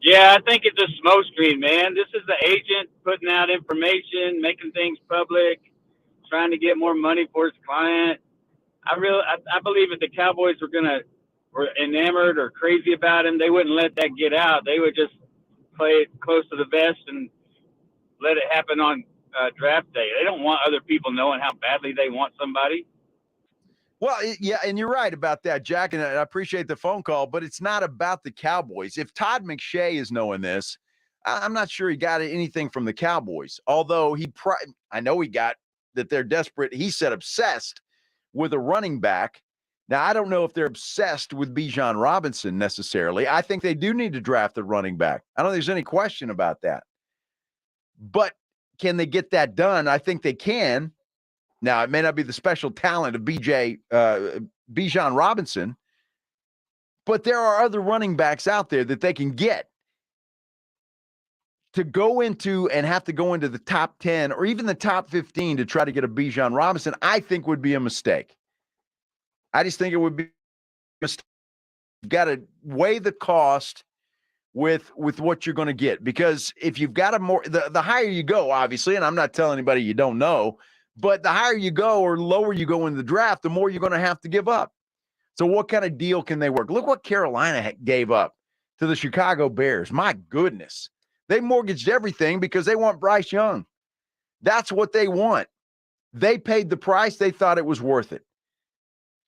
Yeah, I think it's a smoke screen, man. This is the agent putting out information, making things public, trying to get more money for his client. I believe if the Cowboys were enamored or crazy about him, they wouldn't let that get out. They would just play it close to the vest and let it happen on draft day. They don't want other people knowing how badly they want somebody. Well, yeah, and you're right about that, Jack, and I appreciate the phone call, but it's not about the Cowboys. If Todd McShay is knowing this, I'm not sure he got anything from the Cowboys, although I know he got that they're desperate. He said obsessed with a running back. Now, I don't know if they're obsessed with Bijan Robinson necessarily. I think they do need to draft a running back. I don't think there's any question about that. But can they get that done? I think they can. Now, it may not be the special talent of Bijan Robinson, but there are other running backs out there that they can get. To go into and have to go into the top 10 or even the top 15 to try to get a Bijan Robinson, I think would be a mistake. I just think it would be a mistake. You've got to weigh the cost with what you're going to get, because if you've got the higher you go, obviously, and I'm not telling anybody you don't know, but the higher you go or lower you go in the draft, the more you're going to have to give up. So what kind of deal can they work? Look what Carolina gave up to the Chicago Bears. My goodness. They mortgaged everything because they want Bryce Young. That's what they want. They paid the price. They thought it was worth it.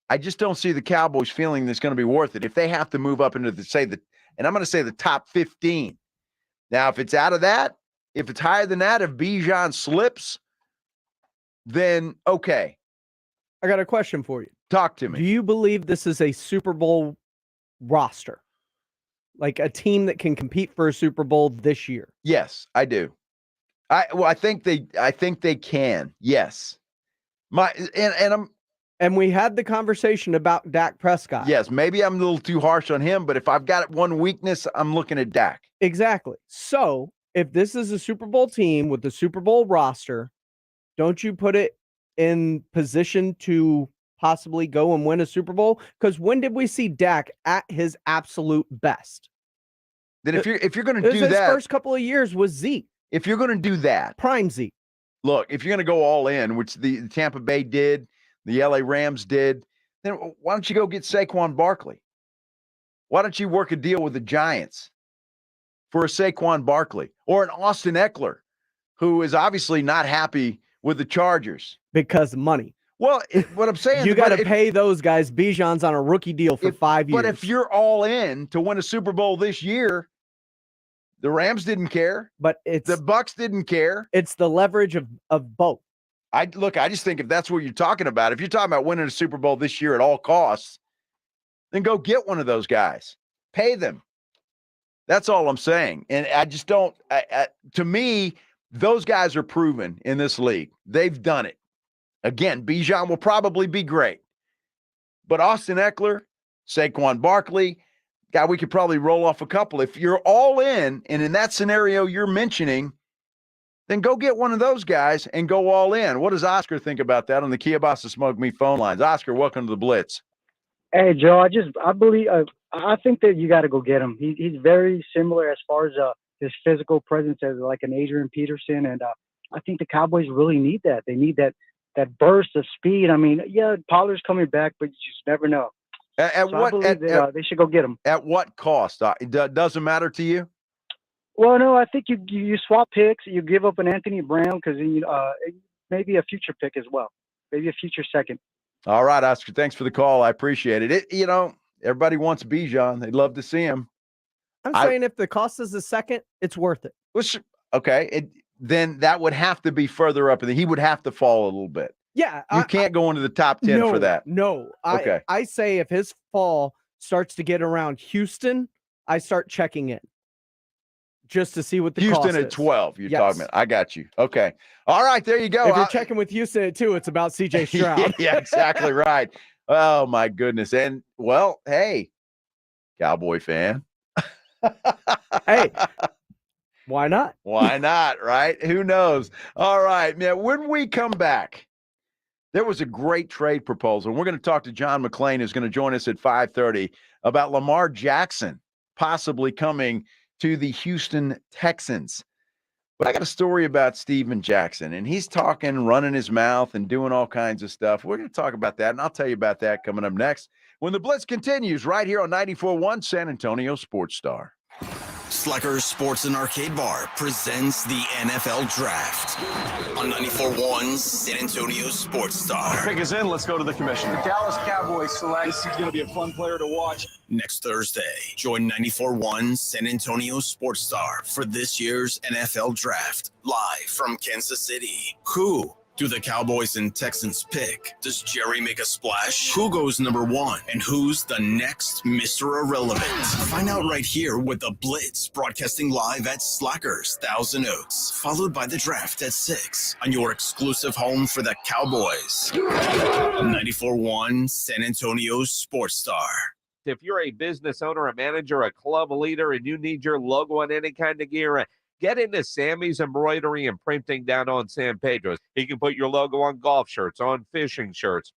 I just don't see the Cowboys feeling that it's going to be worth it if they have to move up into and I'm going to say the top 15. Now, if it's out of that, if it's higher than that, if Bijan slips, then okay. I got a question for you. Talk to me. Do you believe this is a Super Bowl roster? Like a team that can compete for a Super Bowl this year? Yes, I do. I think they can. Yes. And we had the conversation about Dak Prescott. Yes, maybe I'm a little too harsh on him, but if I've got one weakness, I'm looking at Dak. Exactly. So if this is a Super Bowl team with the Super Bowl roster, don't you put it in position to possibly go and win a Super Bowl? Because when did we see Dak at his absolute best? Then if you're going to do that, his first couple of years was Zeke. If you're going to do that, prime Zeke. Look, if you're going to go all in, which the Tampa Bay did, the LA Rams did, then why don't you go get Saquon Barkley? Why don't you work a deal with the Giants? for a Saquon Barkley or an Austin Eckler, who is obviously not happy with the Chargers? Because money. Well, what I'm saying, You got to pay those guys. Bijan's on a rookie deal for 5 years. But if you're all in to win a Super Bowl this year, the Rams didn't care. But the Bucks didn't care. It's the leverage of both. I just think if that's what you're talking about, if you're talking about winning a Super Bowl this year at all costs, then go get one of those guys. Pay them. That's all I'm saying. And I just don't to me, those guys are proven in this league. They've done it. Again, Bijan will probably be great. But Austin Eckler, Saquon Barkley, guy, we could probably roll off a couple. If you're all in, and in that scenario you're mentioning, then go get one of those guys and go all in. What does Oscar think about that on the Kielbasa Smoke Meat phone lines? Oscar, welcome to the Blitz. Hey, Joe, I think that you got to go get him. He's very similar as far as his physical presence as like an Adrian Peterson, and I think the Cowboys really need that. They need that burst of speed. I mean, yeah, Pollard's coming back, but you just never know. They should go get him. At what cost? It doesn't matter to you? Well, no, I think you swap picks. You give up an Anthony Brown because maybe a future pick as well, maybe a future second. All right, Oscar, thanks for the call. I appreciate it. Everybody wants Bijan. They'd love to see him. I'm saying if the cost is a second, it's worth it. Okay, then that would have to be further up, and he would have to fall a little bit. Yeah. You can't go into the top 10 for that. No. Okay. I say if his fall starts to get around Houston, I start checking in just to see what the Houston cost at is. 12, you're talking about. I got you. Okay. All right, there you go. If you're checking with Houston at 2, it's about CJ Stroud. Yeah, exactly right. Oh, my goodness. And, well, hey, Cowboy fan. Hey, why not? Why not, right? Who knows? All right, man. When we come back, there was a great trade proposal. We're going to talk to John McClain, who's going to join us at 5:30 about Lamar Jackson possibly coming to the Houston Texans. But I got a story about Steven Jackson, and he's talking, running his mouth, and doing all kinds of stuff. We're going to talk about that, and I'll tell you about that coming up next when the Blitz continues right here on 94.1 San Antonio Sports Star. Slackers Sports and Arcade Bar presents the NFL Draft on 94.1 San Antonio Sports Star. Pick is in. Let's go to the commission. The Dallas Cowboys select. This is going to be a fun player to watch. Next Thursday, join 94.1 San Antonio Sports Star for this year's NFL Draft, live from Kansas City. Who do the Cowboys and Texans pick? Does Jerry make a splash? Who goes number 1? And who's the next Mr. Irrelevant? Find out right here with the Blitz, broadcasting live at Slackers, Thousand Oaks, followed by the draft at 6 on your exclusive home for the Cowboys. 94.1 San Antonio Sports Star. If you're a business owner, a manager, a club leader, and you need your logo on any kind of gear, get into Sammy's Embroidery and Printing down on San Pedro. He can put your logo on golf shirts, on fishing shirts.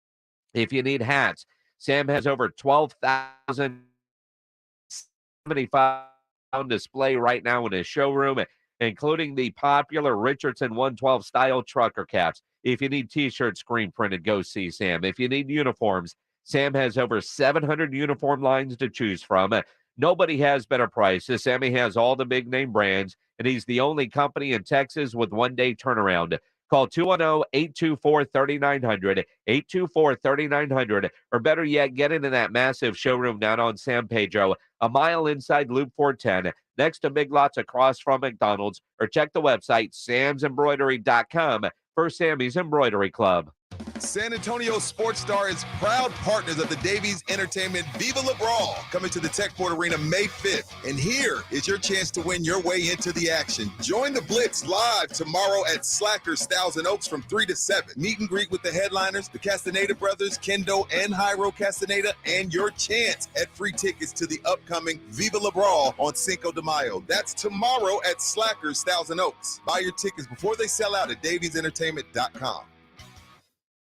If you need hats, Sam has over 12,075 on display right now in his showroom, including the popular Richardson 112 style trucker caps. If you need t-shirts screen printed, go see Sam. If you need uniforms, Sam has over 700 uniform lines to choose from. Nobody has better prices. Sammy has all the big name brands, and he's the only company in Texas with one-day turnaround. Call 210-824-3900, 824-3900, or better yet, get into that massive showroom down on San Pedro, a mile inside Loop 410, next to Big Lots across from McDonald's, or check the website samsembroidery.com for Sammy's Embroidery Club. San Antonio Sports Star is proud partners of the Davies Entertainment Viva La Brawl, coming to the Techport Arena May 5th. And here is your chance to win your way into the action. Join the Blitz live tomorrow at Slackers, Thousand Oaks from 3 to 7. Meet and greet with the headliners, the Castaneda brothers, Kendo and Jairo Castaneda, and your chance at free tickets to the upcoming Viva La Brawl on Cinco de Mayo. That's tomorrow at Slackers, Thousand Oaks. Buy your tickets before they sell out at daviesentertainment.com.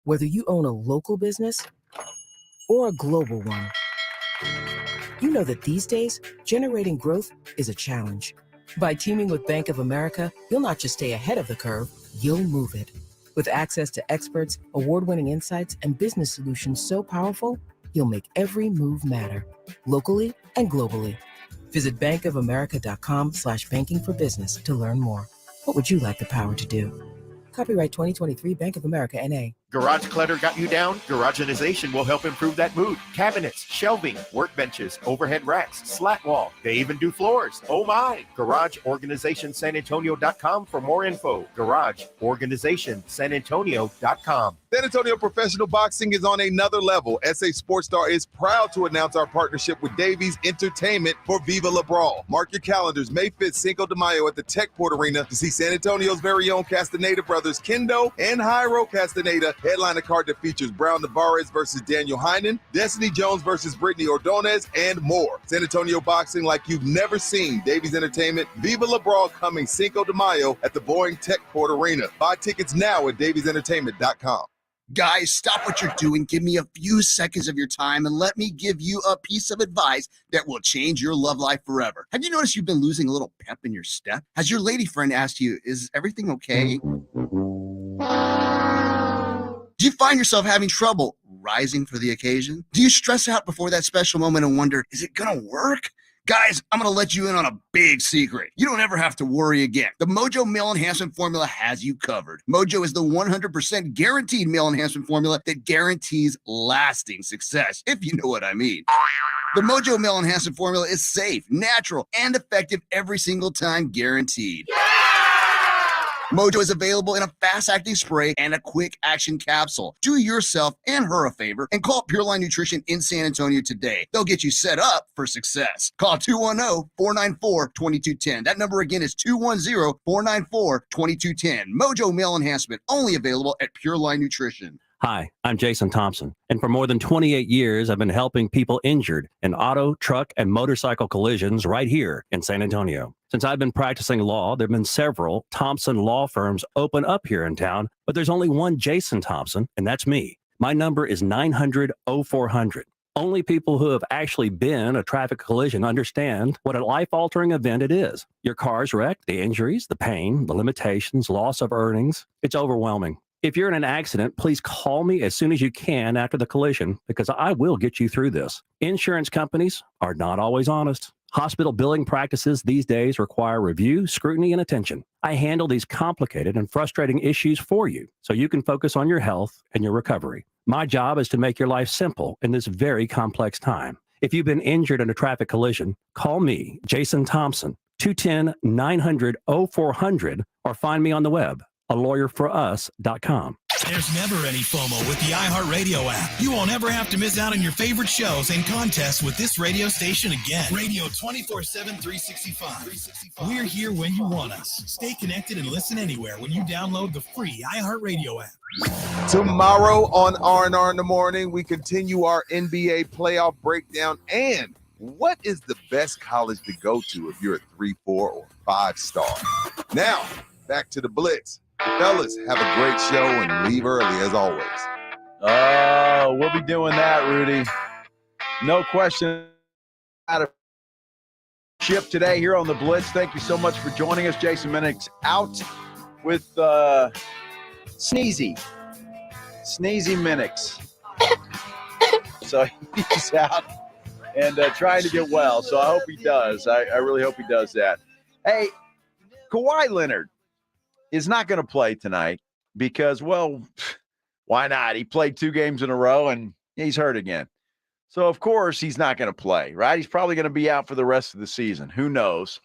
Whether you own a local business or a global one, you know that these days, generating growth is a challenge. By teaming with Bank of America, you'll not just stay ahead of the curve, you'll move it. With access to experts, award-winning insights, and business solutions so powerful, you'll make every move matter, locally and globally. Visit bankofamerica.com/banking for business to learn more. What would you like the power to do? Copyright 2023 Bank of America NA. Garage clutter got you down? Garageization will help improve that mood. Cabinets, shelving, workbenches, overhead racks, slat wall. They even do floors. Oh my! GarageOrganizationSanAntonio.com for more info. GarageOrganizationSanAntonio.com. San Antonio Professional Boxing is on another level. SA Sports Star is proud to announce our partnership with Davies Entertainment for Viva La Brawl. Mark your calendars, May 5th, Cinco de Mayo at the Techport Arena to see San Antonio's very own Castaneda brothers, Kendo and Jairo Castaneda, headline a card that features Brown Navarez versus Daniel Heinen, Destiny Jones versus Brittany Ordonez, and more. San Antonio boxing like you've never seen. Davies Entertainment, Viva La Brawl coming Cinco de Mayo at the Boeing Techport Arena. Buy tickets now at daviesentertainment.com. Guys, stop what you're doing. Give me a few seconds of your time and let me give you a piece of advice that will change your love life forever. Have you noticed you've been losing a little pep in your step? Has your lady friend asked you, is everything okay? Do you find yourself having trouble rising for the occasion? Do you stress out before that special moment and wonder, is it gonna work? Guys, I'm going to let you in on a big secret. You don't ever have to worry again. The Mojo Male Enhancement Formula has you covered. Mojo is the 100% guaranteed male enhancement formula that guarantees lasting success, if you know what I mean. The Mojo Male Enhancement Formula is safe, natural, and effective every single time, guaranteed. Yeah! Mojo is available in a fast-acting spray and a quick-action capsule. Do yourself and her a favor and call Pure Line Nutrition in San Antonio today. They'll get you set up for success. Call 210-494-2210. That number again is 210-494-2210. Mojo Male Enhancement, only available at Pure Line Nutrition. Hi, I'm Jason Thompson, and for more than 28 years, I've been helping people injured in auto, truck, and motorcycle collisions right here in San Antonio. Since I've been practicing law, there have been several Thompson law firms open up here in town, but there's only one Jason Thompson, and that's me. My number is 900-0400. Only people who have actually been a traffic collision understand what a life-altering event it is. Your car's wrecked, the injuries, the pain, the limitations, loss of earnings. It's overwhelming. If you're in an accident, please call me as soon as you can after the collision because I will get you through this. Insurance companies are not always honest. Hospital billing practices these days require review, scrutiny, and attention. I handle these complicated and frustrating issues for you so you can focus on your health and your recovery. My job is to make your life simple in this very complex time. If you've been injured in a traffic collision, call me, Jason Thompson, 210-900-0400, or find me on the web, alawyerforus.com. There's never any FOMO with the iHeartRadio app. You won't ever have to miss out on your favorite shows and contests with this radio station again. Radio 24/7, 365. We're here when you want us. Stay connected and listen anywhere when you download the free iHeartRadio app. Tomorrow on R&R in the Morning, we continue our NBA playoff breakdown and what is the best college to go to if you're a 3, 4, or 5-star. Now, back to the Blitz. Fellas, have a great show and leave early as always. Oh, we'll be doing that, Rudy. No question. Out of ship today here on the Blitz. Thank you so much for joining us. Jason Minnick's out with Sneezy Minnick's. So he's out and trying to get well. So I hope he does. I really hope he does that. Hey, Kawhi Leonard is not going to play tonight because, well, why not? He played 2 games in a row and he's hurt again. So, of course, he's not going to play, right? He's probably going to be out for the rest of the season. Who knows?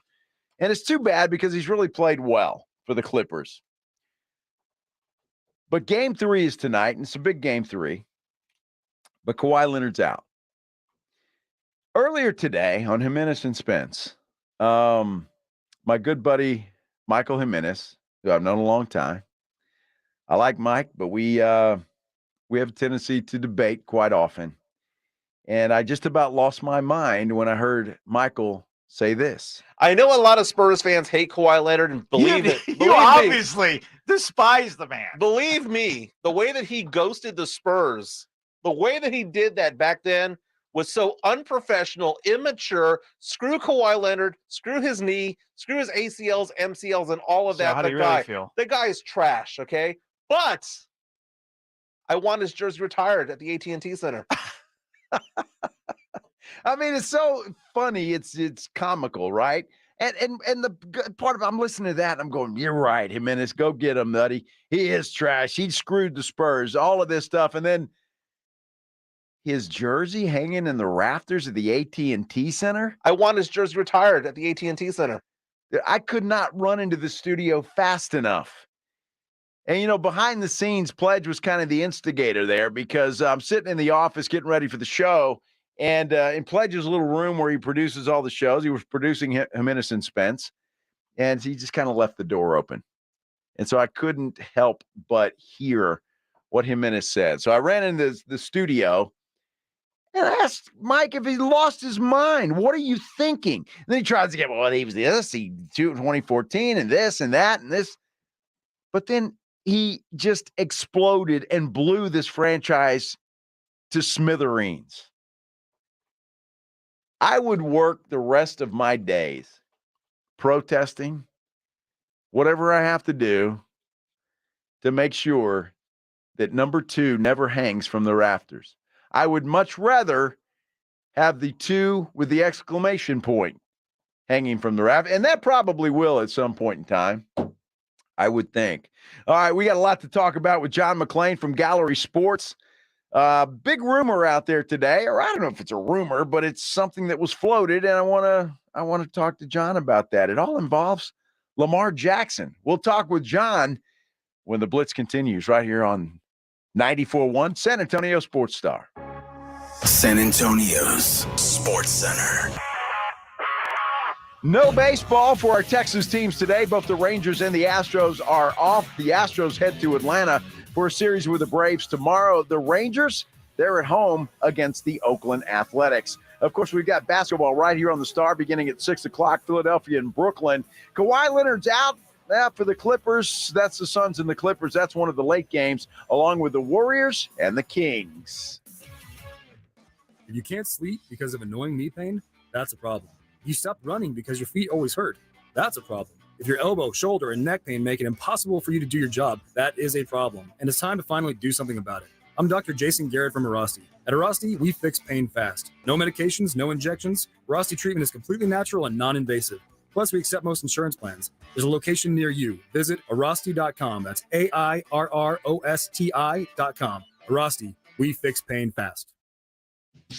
And it's too bad because he's really played well for the Clippers. But game 3 is tonight, and it's a big game 3. But Kawhi Leonard's out. Earlier today on Jimenez and Spence, my good buddy Michael Jimenez, who I've known a long time. I like Mike, but we have a tendency to debate quite often. And I just about lost my mind when I heard Michael say this. I know a lot of Spurs fans hate Kawhi Leonard and you obviously despise the man. Believe me, the way that he ghosted the Spurs, the way that he did that back then was so unprofessional, immature. Screw Kawhi Leonard, screw his knee, screw his ACLs, MCLs, and all of that. How do you really feel? The guy is trash, okay? But I want his jersey retired at the AT&T Center. I mean, it's so funny. It's comical, right? And the good part of I'm listening to that, and I'm going, you're right, Jimenez, go get him, Nutty. He is trash. He screwed the Spurs, all of this stuff. And then his jersey hanging in the rafters of the AT&T Center. I want his jersey retired at the AT&T Center. I could not run into the studio fast enough. And, you know, behind the scenes, Pledge was kind of the instigator there because I'm sitting in the office getting ready for the show. And in Pledge's little room where he produces all the shows, he was producing Jimenez and Spence. And he just kind of left the door open. And so I couldn't help but hear what Jimenez said. So I ran into the studio and I asked Mike if he lost his mind. What are you thinking? And then he tries to get, well, he was this, he 2014 and this and that and this. But then he just exploded and blew this franchise to smithereens. I would work the rest of my days protesting, whatever I have to do to make sure that number 2 never hangs from the rafters. I would much rather have the 2 with the exclamation point hanging from the rafters, and that probably will at some point in time, I would think. All right, we got a lot to talk about with John McClain from Gallery Sports. Big rumor out there today, or I don't know if it's a rumor, but it's something that was floated, and I want to talk to John about that. It all involves Lamar Jackson. We'll talk with John when the Blitz continues right here on 94.1 San Antonio Sports Star. San Antonio's Sports Center. No baseball for our Texas teams today. Both the Rangers and the Astros are off. The Astros head to Atlanta for a series with the Braves tomorrow. The Rangers, they're at home against the Oakland Athletics. Of course, we've got basketball right here on the Star beginning at 6 o'clock, Philadelphia and Brooklyn. Kawhi Leonard's out for the Clippers. That's the Suns and the Clippers. That's one of the late games, along with the Warriors and the Kings. If you can't sleep because of annoying knee pain, that's a problem. If you stopped running because your feet always hurt, that's a problem. If your elbow, shoulder, and neck pain make it impossible for you to do your job, that is a problem, and it's time to finally do something about it. I'm Dr. Jason Garrett from Arasti. At Arasti, we fix pain fast. No medications, no injections. Arasti treatment is completely natural and non-invasive. Plus, we accept most insurance plans. There's a location near you. Visit Arasti.com. That's AIRROSTI.com. Arasti, we fix pain fast.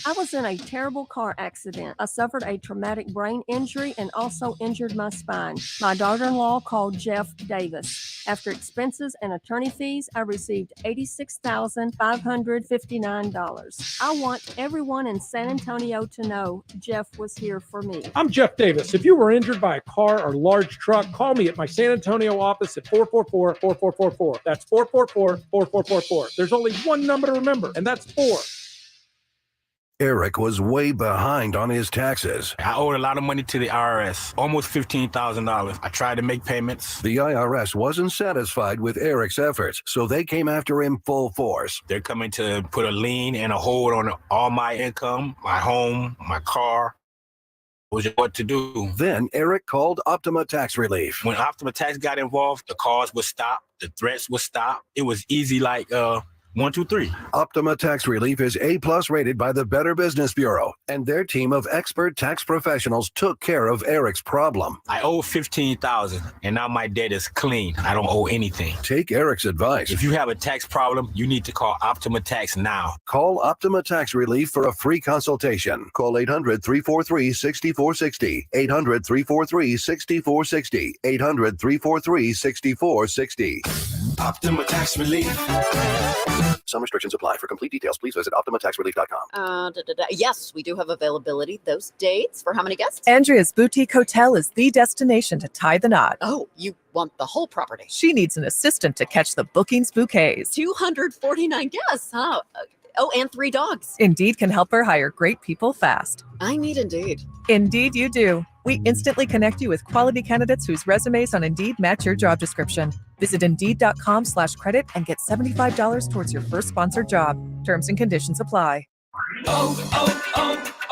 I was in a terrible car accident. I suffered a traumatic brain injury and also injured my spine. My daughter-in-law called Jeff Davis. After expenses and attorney fees, I received $86,559. I want everyone in San Antonio to know Jeff was here for me. I'm Jeff Davis. If you were injured by a car or large truck, call me at my San Antonio office at 444-4444. That's 444-4444. There's only one number to remember, and that's 4. Eric was way behind on his taxes. I owed a lot of money to the IRS, almost $15,000. I tried to make payments. The IRS wasn't satisfied with Eric's efforts, so they came after him full force. They're coming to put a lien and a hold on all my income, my home, my car. Was what to do. Then Eric called Optima Tax Relief. When Optima Tax got involved, the calls would stop, the threats would stop. It was easy like 1, 2, 3. Optima Tax Relief is A+ rated by the Better Business Bureau, and their team of expert tax professionals took care of Eric's problem. I owe $15,000, and now my debt is clean. I don't owe anything. Take Eric's advice. If you have a tax problem, you need to call Optima Tax now. Call Optima Tax Relief for a free consultation. Call 800-343-6460. 800-343-6460. 800-343-6460. Optima Tax Relief. Some restrictions apply. For complete details, please visit OptimaTaxRelief.com. Yes, we do have availability. Those dates for how many guests? Andrea's Boutique Hotel is the destination to tie the knot. Oh, you want the whole property? She needs an assistant to catch the bookings bouquets. 249 guests, huh? Oh, and 3 dogs. Indeed can help her hire great people fast. I need Indeed. Indeed you do. We instantly connect you with quality candidates whose resumes on Indeed match your job description. Visit Indeed.com/credit and get $75 towards your first sponsored job. Terms and conditions apply.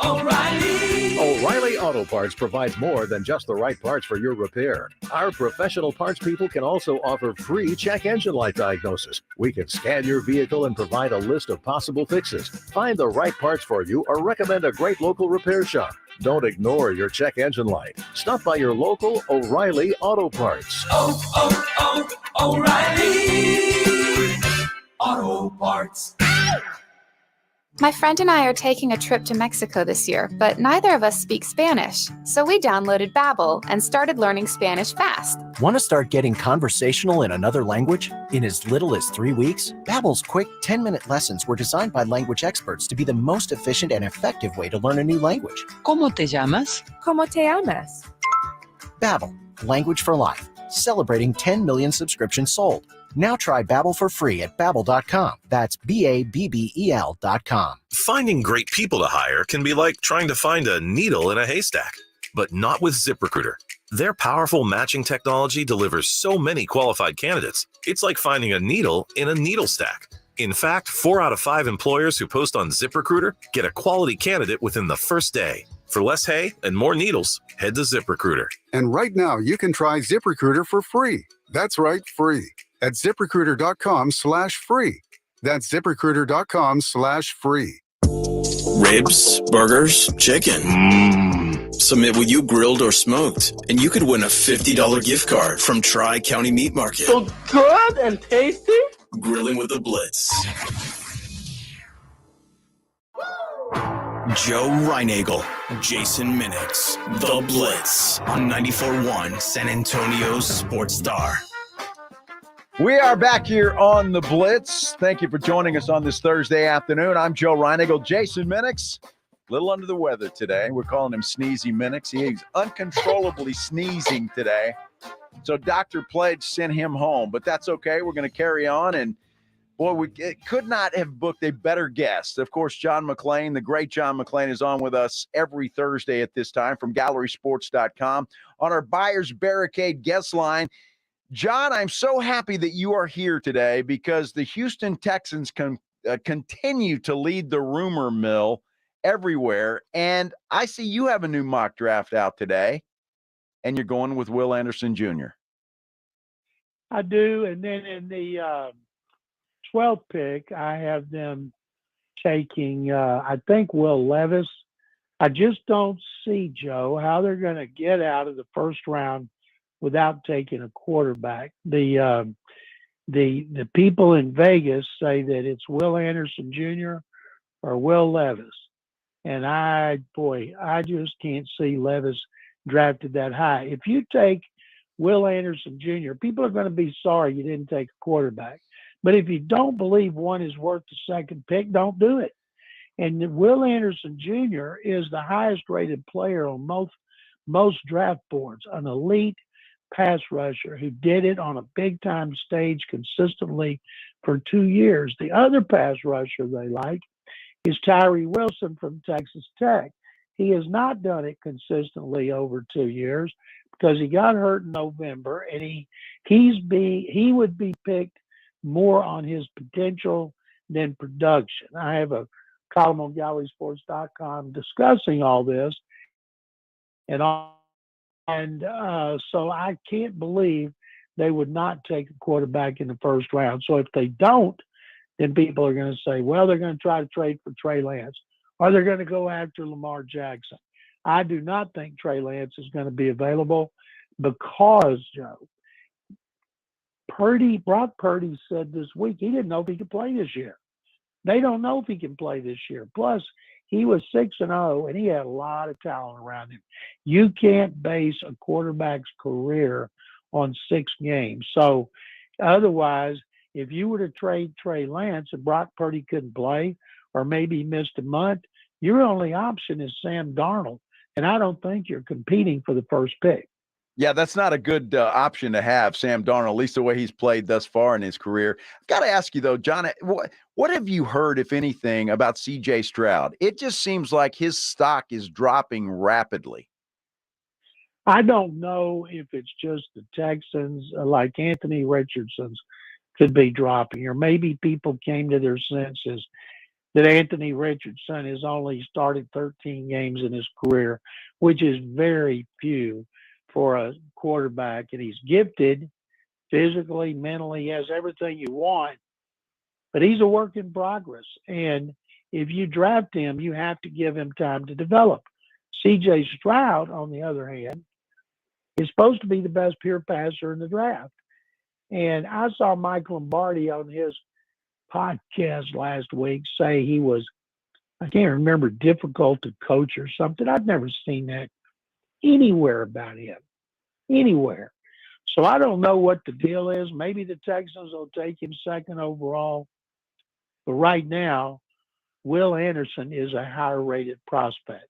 O'Reilly. O'Reilly Auto Parts provides more than just the right parts for your repair. Our professional parts people can also offer free check engine light diagnosis. We can scan your vehicle and provide a list of possible fixes. Find the right parts for you or recommend a great local repair shop. Don't ignore your check engine light. Stop by your local O'Reilly Auto Parts. O'Reilly Auto Parts. My friend and I are taking a trip to Mexico this year, but neither of us speak Spanish. So we downloaded Babbel and started learning Spanish fast. Want to start getting conversational in another language? In as little as 3 weeks, Babbel's quick 10-minute lessons were designed by language experts to be the most efficient and effective way to learn a new language. ¿Cómo te llamas? ¿Cómo te llamas? Babbel, language for life. Celebrating 10 million subscriptions sold. Now try Babbel for free at Babbel.com. That's Babbel.com. Finding great people to hire can be like trying to find a needle in a haystack, but not with ZipRecruiter. Their powerful matching technology delivers so many qualified candidates, it's like finding a needle in a needle stack. In fact, 4 out of 5 employers who post on ZipRecruiter get a quality candidate within the first day. For less hay and more needles, head to ZipRecruiter. And right now, you can try ZipRecruiter for free. That's right, free. At ZipRecruiter.com/free. That's ZipRecruiter.com/free. Ribs, burgers, chicken. Submit what you grilled or smoked, and you could win a $50 gift card from Tri-County Meat Market. So good and tasty. Grilling with the Blitz. Joe Reinagel, Jason Minix, The Blitz on 94.1 San Antonio's Sports Star. We are back here on the Blitz. Thank you for joining us on this Thursday afternoon. I'm Joe Reinagel. Jason Minix, a little under the weather today. We're calling him Sneezy Minix. He's uncontrollably sneezing today. So Dr. Pledge sent him home, but that's okay. We're going to carry on. And boy, we could not have booked a better guest. Of course, John McClain, the great John McClain, is on with us every Thursday at this time from GallerySports.com on our Buyers Barricade guest line. John, I'm so happy that you are here today because the Houston Texans continue to lead the rumor mill everywhere. And I see you have a new mock draft out today, and you're going with Will Anderson Jr. I do. And then in the 12th pick, I have them taking, I think, Will Levis. I just don't see, Joe, how they're going to get out of the first round without taking a quarterback. The people in Vegas say that it's Will Anderson Jr. or Will Levis. And I just can't see Levis drafted that high. If you take Will Anderson Jr., people are going to be sorry you didn't take a quarterback. But if you don't believe one is worth the second pick, don't do it. And Will Anderson Jr. is the highest rated player on most draft boards, an elite pass rusher who did it on a big time stage consistently for 2 years. The other pass rusher they like is Tyree Wilson from Texas Tech. He has not done it consistently over 2 years because he got hurt in November, and he would be picked more on his potential than production. I have a column on GallerySports.com discussing all this, so I can't believe they would not take a quarterback in the first round. So if they don't, then people are going to say, well, they're going to try to trade for Trey Lance, or they're going to go after Lamar Jackson. I do not think Trey Lance is going to be available because, Joe, Brock Purdy said this week he didn't know if he could play this year. They don't know if he can play this year. Plus, he was 6-0, and he had a lot of talent around him. You can't base a quarterback's career on 6 games. So, otherwise, if you were to trade Trey Lance and Brock Purdy couldn't play, or maybe he missed a month, your only option is Sam Darnold. And I don't think you're competing for the first pick. Yeah, that's not a good option to have, Sam Darnold, at least the way he's played thus far in his career. I've got to ask you, though, John, what have you heard, if anything, about C.J. Stroud? It just seems like his stock is dropping rapidly. I don't know if it's just the Texans, like Anthony Richardson's, could be dropping, or maybe people came to their senses that Anthony Richardson has only started 13 games in his career, which is very few for a quarterback. And he's gifted physically, mentally, he has everything you want, but he's a work in progress. And if you draft him, you have to give him time to develop. C.J. Stroud, on the other hand, is supposed to be the best pure passer in the draft. And I saw Mike Lombardi on his podcast last week say he was, I can't remember, difficult to coach or something. I've never seen that anywhere about him, anywhere. So I don't know what the deal is. Maybe the Texans will take him second overall. But right now, Will Anderson is a higher rated prospect.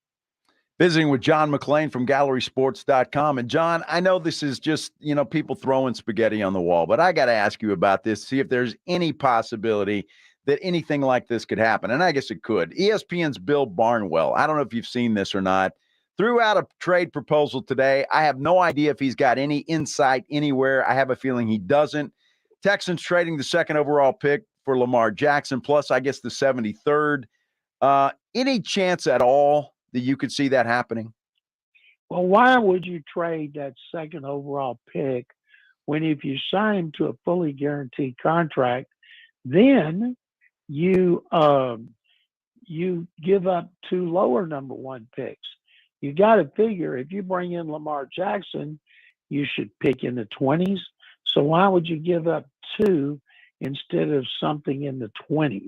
Visiting with John McClain from GallerySports.com. And John, I know this is just, people throwing spaghetti on the wall, but I got to ask you about this, see if there's any possibility that anything like this could happen. And I guess it could. ESPN's Bill Barnwell, I don't know if you've seen this or not, threw out a trade proposal today. I have no idea if he's got any insight anywhere. I have a feeling he doesn't. Texans trading the second overall pick for Lamar Jackson, plus I guess the 73rd. Any chance at all that you could see that happening? Well, why would you trade that second overall pick when if you sign him to a fully guaranteed contract, then you give up 2 lower number 1 picks? You got to figure if you bring in Lamar Jackson, you should pick in the 20s. So why would you give up 2 instead of something in the 20s?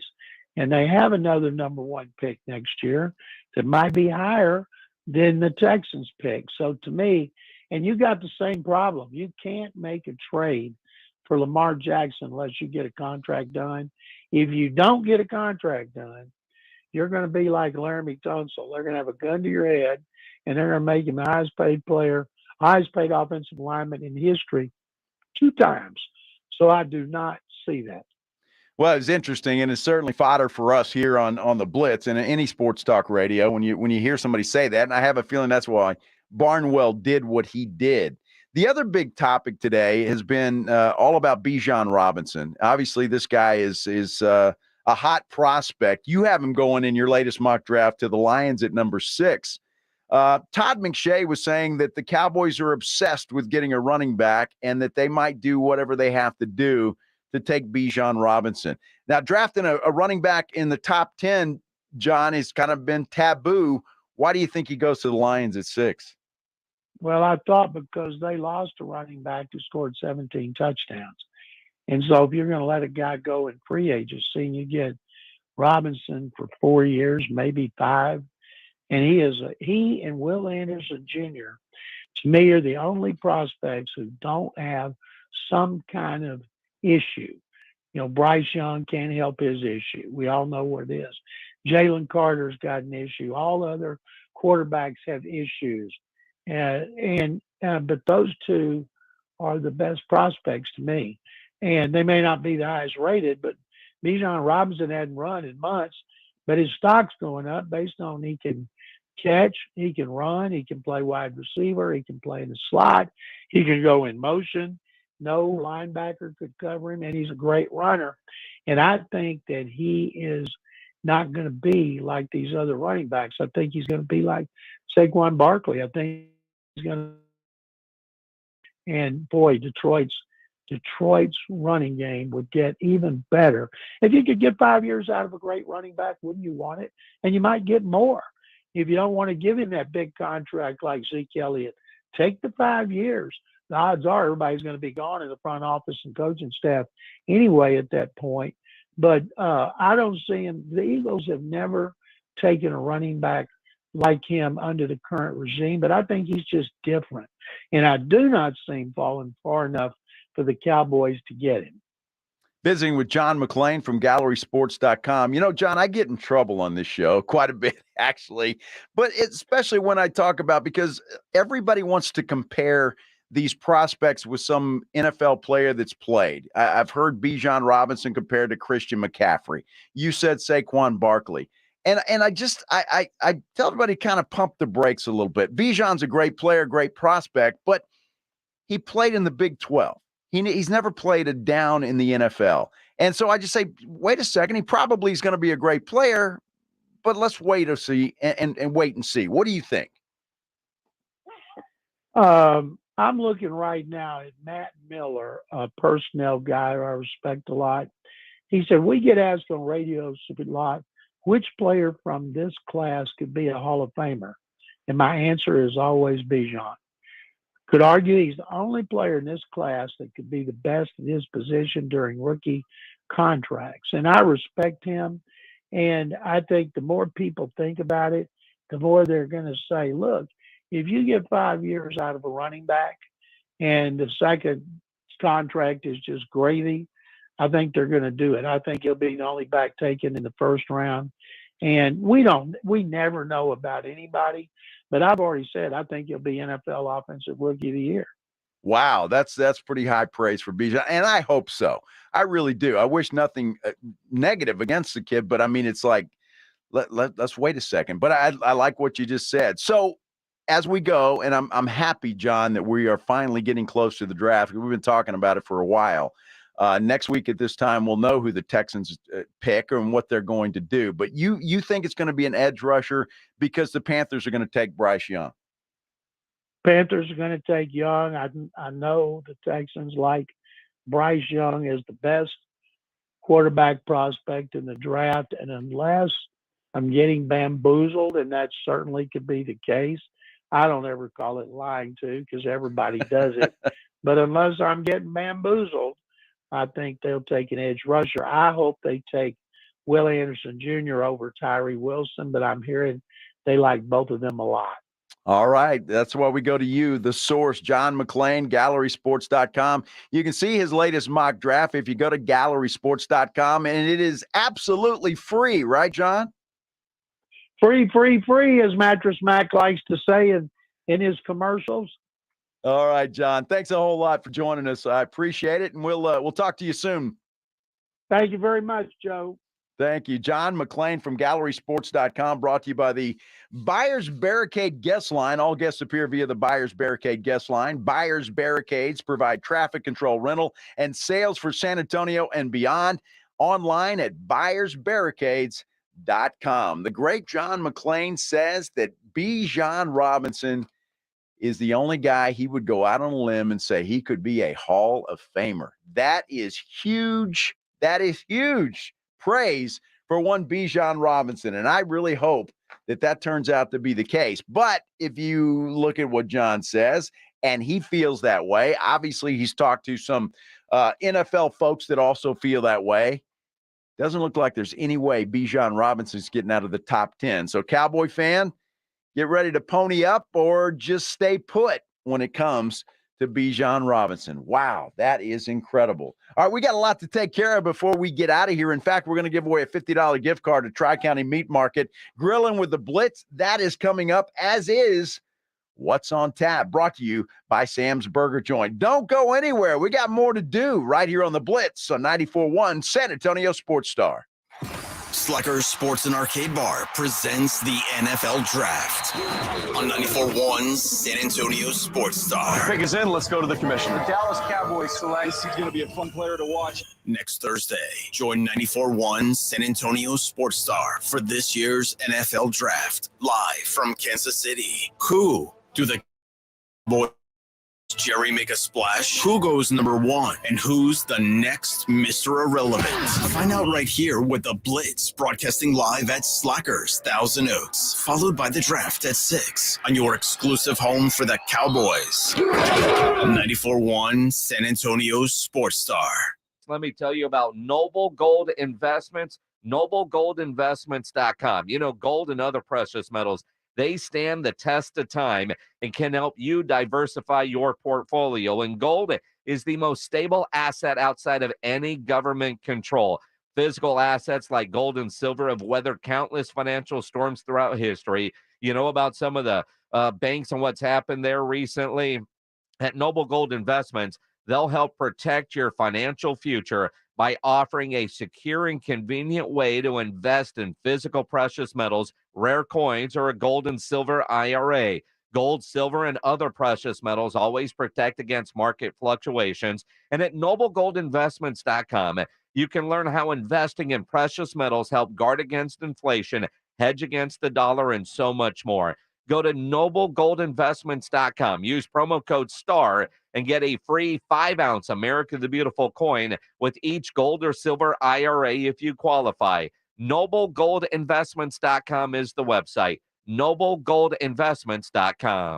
And they have another number 1 pick next year that might be higher than the Texans pick. So to me, and you got the same problem. You can't make a trade for Lamar Jackson unless you get a contract done. If you don't get a contract done, you're going to be like Laramie Tunsil. They're going to have a gun to your head, and they're going to make him the highest paid player, highest paid offensive lineman in history 2 times. So I do not see that. Well, it's interesting, and it's certainly fodder for us here on the Blitz and any sports talk radio when you hear somebody say that, and I have a feeling that's why Barnwell did what he did. The other big topic today has been all about Bijan Robinson. Obviously, this guy is a hot prospect. You have him going in your latest mock draft to the Lions at number 6. Todd McShay was saying that the Cowboys are obsessed with getting a running back and that they might do whatever they have to do to take Bijan Robinson. Now, drafting a running back in the top 10, John, has kind of been taboo. Why do you think he goes to the Lions at 6? Well, I thought because they lost a running back who scored 17 touchdowns. And so if you're going to let a guy go in free agency and you get Robinson for 4 years, maybe 5, and he and Will Anderson Jr., to me, are the only prospects who don't have some kind of issue. Bryce Young can't help his issue. We all know what it is. Jalen Carter's got an issue. All other quarterbacks have issues. But those 2 are the best prospects to me. And they may not be the highest rated, but Bijan Robinson hadn't run in months, but his stock's going up based on he can catch, he can run, he can play wide receiver, he can play in the slot, he can go in motion. No linebacker could cover him, and he's a great runner. And I think that he is not going to be like these other running backs. I think he's going to be like Saquon Barkley. I think he's going to. And boy, Detroit's running game would get even better. If you could get 5 years out of a great running back, wouldn't you want it? And you might get more. If you don't want to give him that big contract like Zeke Elliott, take the 5 years. The odds are everybody's going to be gone in the front office and coaching staff anyway at that point. But I don't see him. The Eagles have never taken a running back like him under the current regime, but I think he's just different. And I do not see him falling far enough for the Cowboys to get him. Visiting with John McClain from GallerySports.com. John, I get in trouble on this show quite a bit, actually, but especially when I talk about, because everybody wants to compare these prospects with some NFL player that's played. I've heard Bijan Robinson compared to Christian McCaffrey. You said Saquon Barkley. And I tell everybody kind of pump the brakes a little bit. Bijan's a great player, great prospect, but he played in the Big 12. He's never played a down in the NFL. And so I just say, wait a second, he probably is going to be a great player, but let's wait to see and wait and see. What do you think? I'm looking right now at Matt Miller, a personnel guy who I respect a lot. He said, we get asked on radio a lot, which player from this class could be a Hall of Famer? And my answer is always Bijan. Could argue he's the only player in this class that could be the best in his position during rookie contracts. And I respect him. And I think the more people think about it, the more they're going to say, look, if you get 5 years out of a running back and the second contract is just gravy, I think they're going to do it. I think he'll be the only back taken in the first round. And we never know about anybody, but I've already said I think he'll be NFL Offensive Rookie of the Year. Wow, that's pretty high praise for Bijan, and I hope so. I really do. I wish nothing negative against the kid, but I mean, it's like, let's wait a second. But I like what you just said. So as we go, and I'm happy, John, that we are finally getting close to the draft. We've been talking about it for a while. Next week at this time, we'll know who the Texans pick and what they're going to do. But you think it's going to be an edge rusher because the Panthers are going to take Bryce Young? Panthers are going to take Young. I know the Texans like Bryce Young as the best quarterback prospect in the draft. And unless I'm getting bamboozled, and that certainly could be the case, I don't ever call it lying to because everybody does it. But unless I'm getting bamboozled, I think they'll take an edge rusher. I hope they take Will Anderson Jr. over Tyree Wilson, but I'm hearing they like both of them a lot. All right. That's why we go to you, the source, John McClain, GallerySports.com. You can see his latest mock draft if you go to GallerySports.com, and it is absolutely free, right, John? Free, as Mattress Mac likes to say in his commercials. All right, John. Thanks a whole lot for joining us. I appreciate it, and we'll talk to you soon. Thank you very much, Joe. Thank you. John McClain from GallerySports.com, brought to you by the Buyers Barricade Guest Line. All guests appear via the Buyers Barricade Guest Line. Buyers Barricades provide traffic control, rental, and sales for San Antonio and beyond. Online at buyersbarricades.com. The great John McClain says that Bijan Robinson is the only guy he would go out on a limb and say he could be a Hall of Famer. That is huge. That is huge praise for one Bijan Robinson, and I really hope that turns out to be the case. But if you look at what John says, and he feels that way, obviously he's talked to some NFL folks that also feel that way. Doesn't look like there's any way Bijan Robinson's getting out of the top 10. So, Cowboy fan, get ready to pony up or just stay put when it comes to Bijan Robinson. Wow, that is incredible. All right, we got a lot to take care of before we get out of here. In fact, we're going to give away a $50 gift card to Tri-County Meat Market. Grilling with the Blitz, that is coming up, as is What's on Tap, brought to you by Sam's Burger Joint. Don't go anywhere. We got more to do right here on the Blitz on 94.1 San Antonio Sports Star. Slackers Sports and Arcade Bar presents the NFL Draft on 94.1 San Antonio Sports Star. Pick is in. Let's go to the commissioner. The Dallas Cowboys select. He's going to be a fun player to watch. Next Thursday, join 94.1 San Antonio Sports Star for this year's NFL Draft, live from Kansas City. Who do the Cowboys Jerry make a splash? Who goes number one? And who's the next Mr. Irrelevant? Find out right here with the Blitz, broadcasting live at Slackers, Thousand Oaks, followed by the draft at 6 on your exclusive home for the Cowboys. 94.1 San Antonio Sports Star. Let me tell you about Noble Gold Investments, noblegoldinvestments.com. You know, gold and other precious metals, they stand the test of time and can help you diversify your portfolio. And gold is the most stable asset outside of any government control. Physical assets like gold and silver have weathered countless financial storms throughout history. You know about some of the banks and what's happened there recently. At Noble Gold Investments, they'll help protect your financial future by offering a secure and convenient way to invest in physical precious metals, rare coins, or a gold and silver IRA. Gold, silver, and other precious metals always protect against market fluctuations. And at noblegoldinvestments.com, You can learn how investing in precious metals help guard against inflation, hedge against the dollar, and so much more. Go to noblegoldinvestments.com. Use promo code STAR and get a free 5-ounce America the Beautiful coin with each gold or silver IRA if you qualify. Noblegoldinvestments.com is the website. Noblegoldinvestments.com.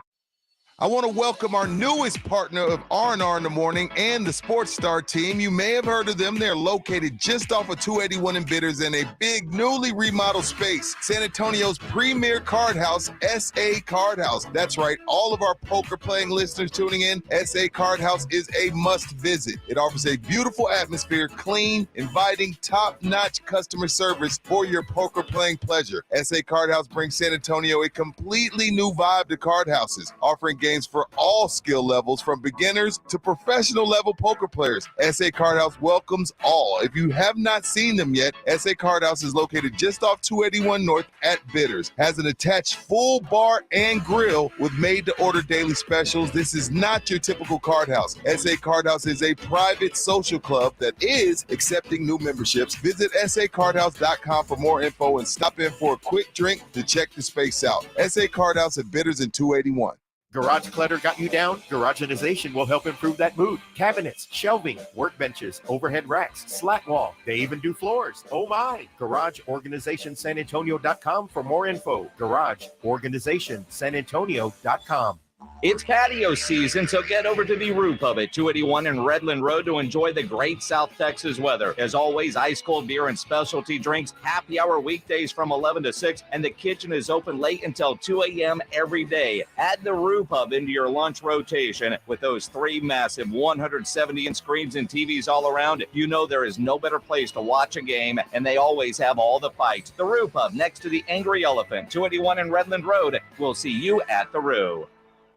I want to welcome our newest partner of R&R in the Morning and the Sports Star team. You may have heard of them. They're located just off of 281 in Bitters in a big, newly remodeled space. San Antonio's premier card house, SA Card House. That's right. All of our poker-playing listeners tuning in, SA Card House is a must-visit. It offers a beautiful atmosphere, clean, inviting, top-notch customer service for your poker-playing pleasure. SA Card House brings San Antonio a completely new vibe to card houses, offering games for all skill levels, from beginners to professional level poker players. SA Card House welcomes all. If you have not seen them yet, SA Card House is located just off 281 North at Bitters. Has an attached full bar and grill with made-to-order daily specials. This is not your typical card house. SA Card House is a private social club that is accepting new memberships. Visit sacardhouse.com for more info and stop in for a quick drink to check the space out. SA Card House at Bitters and 281. Garage clutter got you down? Garageization will help improve that mood. Cabinets, shelving, workbenches, overhead racks, slat wall. They even do floors. Oh my! GarageOrganizationSanAntonio.com for more info. GarageOrganizationSanAntonio.com. It's patio season, so get over to the Roo Pub at 281 and Redland Road to enjoy the great South Texas weather. As always, ice-cold beer and specialty drinks, happy hour weekdays from 11 to 6, and the kitchen is open late until 2 a.m. every day. Add the Roo Pub into your lunch rotation. With those 3 massive 170-inch screens and TVs all around, you know there is no better place to watch a game, and they always have all the fights. The Roo Pub, next to the Angry Elephant, 281 and Redland Road. We'll see you at the Roo.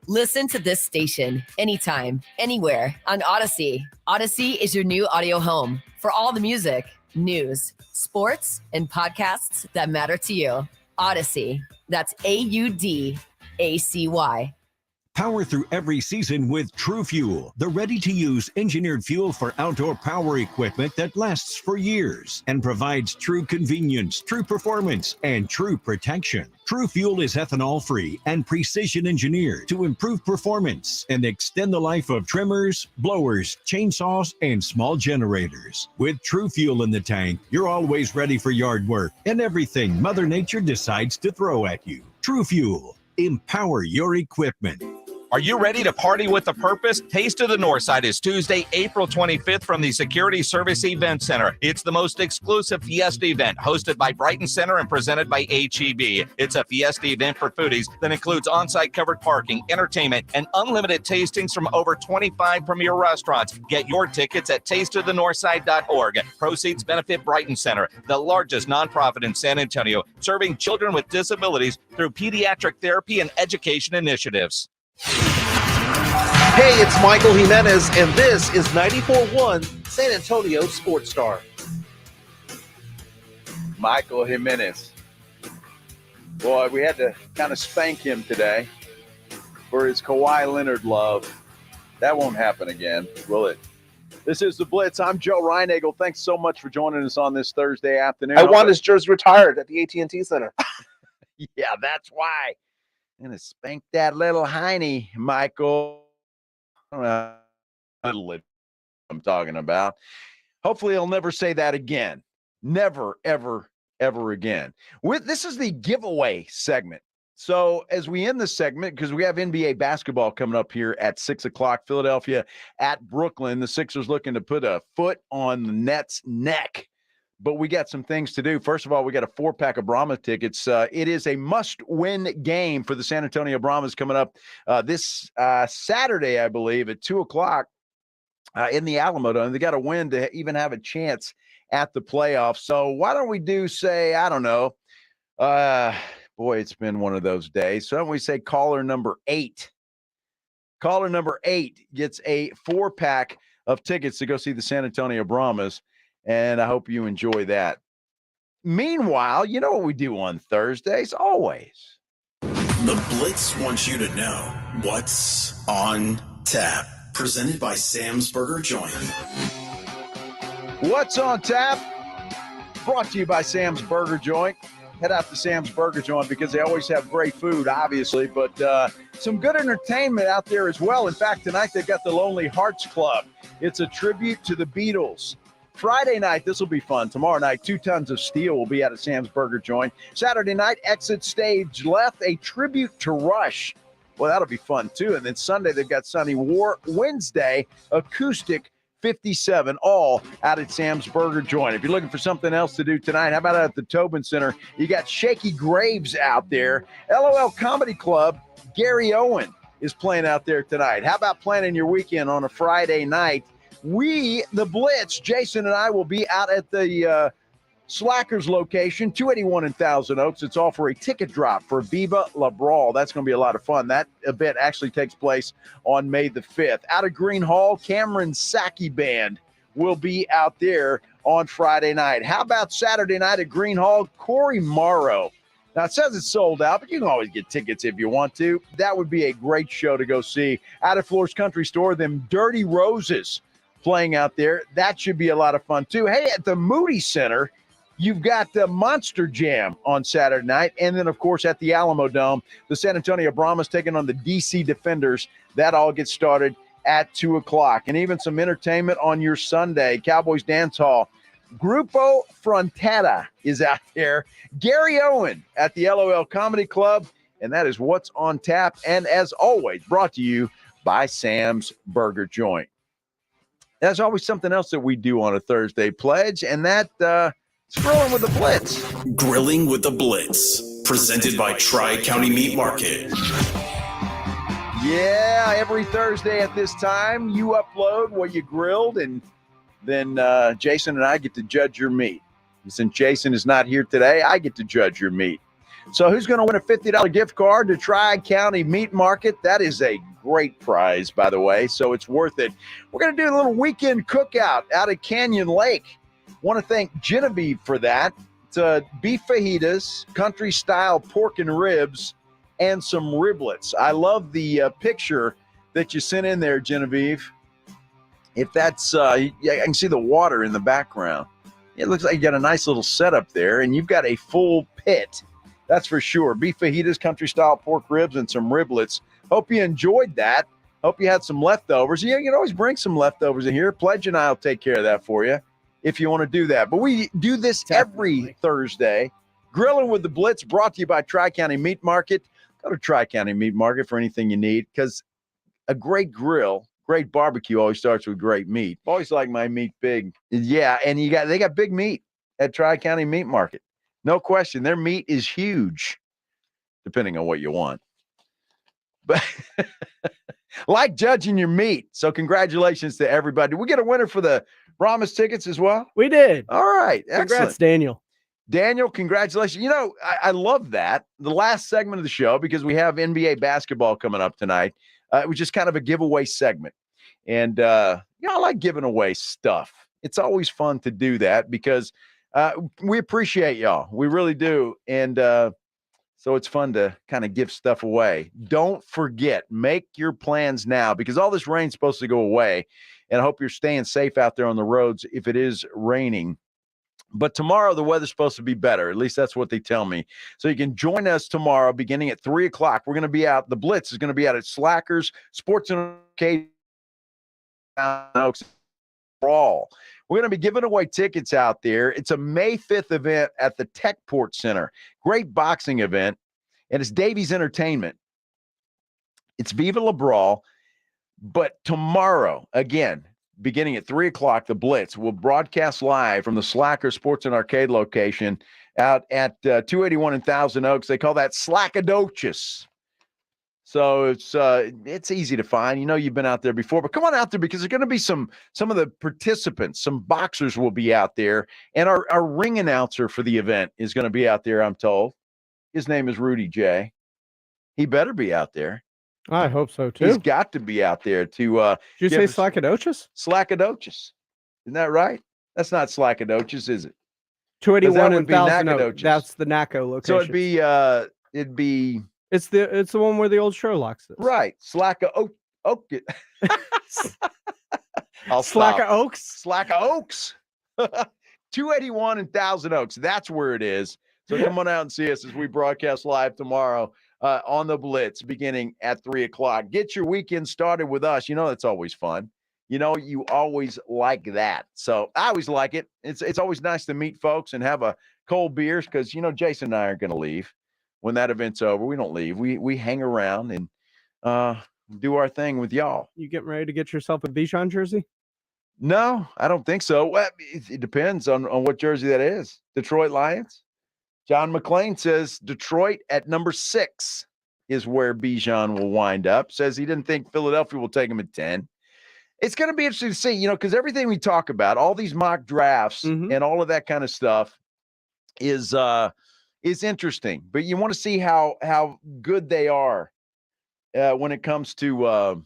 Listen to this station anytime, anywhere on Odyssey. Odyssey is your new audio home for all the music, news, sports, and podcasts that matter to you. Odyssey. That's AUDACY. Power through every season with True Fuel, the ready-to-use engineered fuel for outdoor power equipment that lasts for years and provides true convenience, true performance, and true protection. True Fuel is ethanol-free and precision-engineered to improve performance and extend the life of trimmers, blowers, chainsaws, and small generators. With True Fuel in the tank, you're always ready for yard work and everything Mother Nature decides to throw at you. True Fuel. Empower your equipment. Are you ready to party with a purpose? Taste of the Northside is Tuesday, April 25th from the Security Service Event Center. It's the most exclusive Fiesta event hosted by Brighton Center and presented by HEB. It's a Fiesta event for foodies that includes on-site covered parking, entertainment, and unlimited tastings from over 25 premier restaurants. Get your tickets at tasteofthenorthside.org. Proceeds benefit Brighton Center, the largest nonprofit in San Antonio, serving children with disabilities through pediatric therapy and education initiatives. Hey, it's Michael Jimenez, and this is 94.1 San Antonio Sports Star. Michael Jimenez. Boy, we had to kind of spank him today for his Kawhi Leonard love. That won't happen again, will it? This is The Blitz. I'm Joe Reinagel. Thanks so much for joining us on this Thursday afternoon. I want his jersey retired at the AT&T Center. Yeah, that's why. I'm going to spank that little hiney, Michael. Little I'm talking about. Hopefully he'll never say that again. Never, ever, ever again. This is the giveaway segment. So as we end this segment, because we have NBA basketball coming up here at 6 o'clock, Philadelphia at Brooklyn. The Sixers looking to put a foot on the Nets' neck. But we got some things to do. First of all, we got a 4-pack of Brahma tickets. It is a must-win game for the San Antonio Brahmas coming up this Saturday, I believe, at 2 o'clock in the Alamo Dome. They got to win to even have a chance at the playoffs. So why don't we do, say, I don't know. Boy, it's been one of those days. So why don't we say caller number 8? Caller number 8 gets a 4-pack of tickets to go see the San Antonio Brahmas. And I hope you enjoy that. Meanwhile, you know what we do on Thursdays? Always. The Blitz wants you to know what's on tap. Presented by Sam's Burger Joint. What's on tap? Brought to you by Sam's Burger Joint. Head out to Sam's Burger Joint because they always have great food, obviously, but some good entertainment out there as well. In fact, tonight they've got the Lonely Hearts Club. It's a tribute to the Beatles. Friday night, this will be fun. Tomorrow night, 2 Tons of Steel will be at a Sam's Burger Joint. Saturday night, Exit Stage Left, a tribute to Rush. Well, that'll be fun, too. And then Sunday, they've got Sunny War. Wednesday, Acoustic 57, all out at Sam's Burger Joint. If you're looking for something else to do tonight, how about at the Tobin Center? You got Shaky Graves out there. LOL Comedy Club, Gary Owen is playing out there tonight. How about planning your weekend on a Friday night? We, the Blitz, Jason and I will be out at the Slackers location, 281 in Thousand Oaks. It's all for a ticket drop for Viva La Brawl. That's going to be a lot of fun. That event actually takes place on May the 5th. Out of Green Hall, Cameron Saki Band will be out there on Friday night. How about Saturday night at Green Hall? Corey Morrow. Now, it says it's sold out, but you can always get tickets if you want to. That would be a great show to go see. Out at Floors Country Store, them Dirty Roses playing out there. That should be a lot of fun, too. Hey, at the Moody Center, you've got the Monster Jam on Saturday night. And then, of course, at the Alamo Dome, the San Antonio Brahmas taking on the DC Defenders. That all gets started at 2 o'clock. And even some entertainment on your Sunday. Cowboys Dance Hall. Grupo Frontera is out there. Gary Owen at the LOL Comedy Club. And that is what's on tap. And as always, brought to you by Sam's Burger Joint. There's always something else that we do on a Thursday pledge, and that is Grilling with the Blitz. Grilling with the Blitz, presented by Tri-County Meat Market. Yeah, every Thursday at this time, you upload what you grilled, and then Jason and I get to judge your meat. And since Jason is not here today, I get to judge your meat. So who's going to win a $50 gift card to Tri-County Meat Market? That is a great prize, by the way, so it's worth it. We're going to do a little weekend cookout out at Canyon Lake. Want to thank Genevieve for that. It's beef fajitas, country-style pork and ribs, and some riblets. I love the picture that you sent in there, Genevieve. If that's, I can see the water in the background. It looks like you got a nice little setup there, and you've got a full pit. That's for sure. Beef fajitas, country-style pork ribs, and some riblets. Hope you enjoyed that. Hope you had some leftovers. You can always bring some leftovers in here. Pledge and I will take care of that for you if you want to do that. But we do this every Thursday. Grilling with the Blitz, brought to you by Tri-County Meat Market. Go to Tri-County Meat Market for anything you need, because a great grill, great barbecue always starts with great meat. Always like my meat big. Yeah, and they got big meat at Tri-County Meat Market. No question. Their meat is huge, depending on what you want. But like judging your meat. So congratulations to everybody. Did we get a winner for the Brahmas tickets as well? We did. All right. Excellent. Congrats, Daniel. Daniel, congratulations. You know, I love that. The last segment of the show, because we have NBA basketball coming up tonight. It was just kind of a giveaway segment. And, I like giving away stuff. It's always fun to do that because we appreciate y'all. We really do. And so it's fun to kind of give stuff away. Don't forget, make your plans now, because all this rain's supposed to go away. And I hope you're staying safe out there on the roads if it is raining. But tomorrow, the weather's supposed to be better. At least that's what they tell me. So you can join us tomorrow beginning at 3 o'clock. We're going to be out. The Blitz is going to be out at Slackers Sports and Arcade. Brawl. We're going to be giving away tickets out there. It's a May 5th event at the Techport Center. Great boxing event. And it's Davies Entertainment. It's Viva La Brawl. But tomorrow, again, beginning at 3 o'clock, the Blitz will broadcast live from the Slacker Sports and Arcade location out at 281 in Thousand Oaks. They call that Slackadochus. So it's easy to find. You know, you've been out there before, but come on out there, because there's going to be some of the participants, some boxers will be out there, and our ring announcer for the event is going to be out there, I'm told. His name is Rudy J. He better be out there. I hope so, too. He's got to be out there to Did you say Slackadochus? Slackadochus. Isn't that right? That's not Slackadochus, is it? 281 and Thousand Oaks. That's the NACO location. So it'd be It's the one where the old Sherlock's is. Right. Slacka Oaks. Slacka Oaks? Slacka Oaks. 281 and Thousand Oaks. That's where it is. So come on out and see us as we broadcast live tomorrow on the Blitz beginning at 3 o'clock. Get your weekend started with us. You know, that's always fun. You know, you always like that. So I always like it. It's always nice to meet folks and have a cold beers because, you know, Jason and I aren't going to leave when that event's over. We don't leave. We hang around and do our thing with y'all. You getting ready to get yourself a Bijan jersey? No, I don't think so. Well, it depends on what jersey that is. Detroit Lions. John McClain says Detroit at number 6 is where Bijan will wind up. Says he didn't think Philadelphia will take him at 10. It's going to be interesting to see, you know, because everything we talk about, all these mock drafts and all of that kind of stuff is interesting. But you want to see how good they are when it comes to,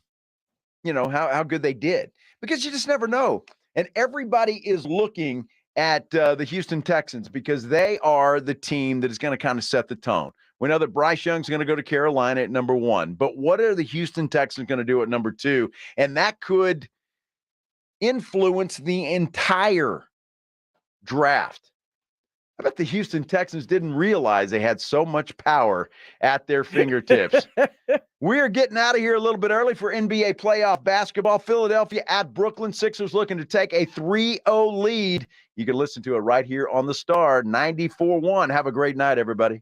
you know, how good they did. Because you just never know. And everybody is looking at the Houston Texans because they are the team that is going to kind of set the tone. We know that Bryce Young's going to go to Carolina at number 1. But what are the Houston Texans going to do at number 2? And that could influence the entire draft. I bet the Houston Texans didn't realize they had so much power at their fingertips. We're getting out of here a little bit early for NBA playoff basketball. Philadelphia at Brooklyn. Sixers looking to take a 3-0 lead. You can listen to it right here on the Star 94.1. Have a great night, everybody.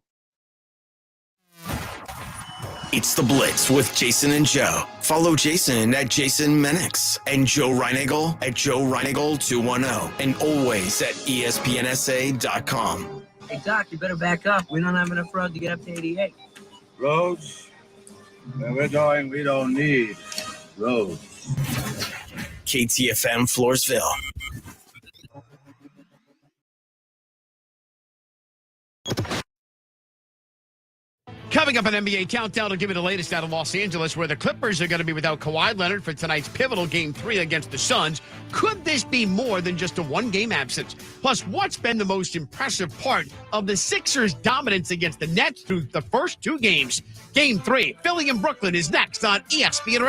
It's The Blitz with Jason and Joe. Follow Jason at Jason Menix and Joe Reinagle at Joe Reinagle 210 and always at ESPNSA.com. Hey, Doc, you better back up. We don't have enough road to get up to 88. Roads? Where we're going, we don't need roads. KTFM Floresville. Coming up on NBA Countdown, will give you the latest out of Los Angeles, where the Clippers are going to be without Kawhi Leonard for tonight's pivotal Game 3 against the Suns. Could this be more than just a one-game absence? Plus, what's been the most impressive part of the Sixers' dominance against the Nets through the first 2 games? Game 3, Philly and Brooklyn is next on ESPN.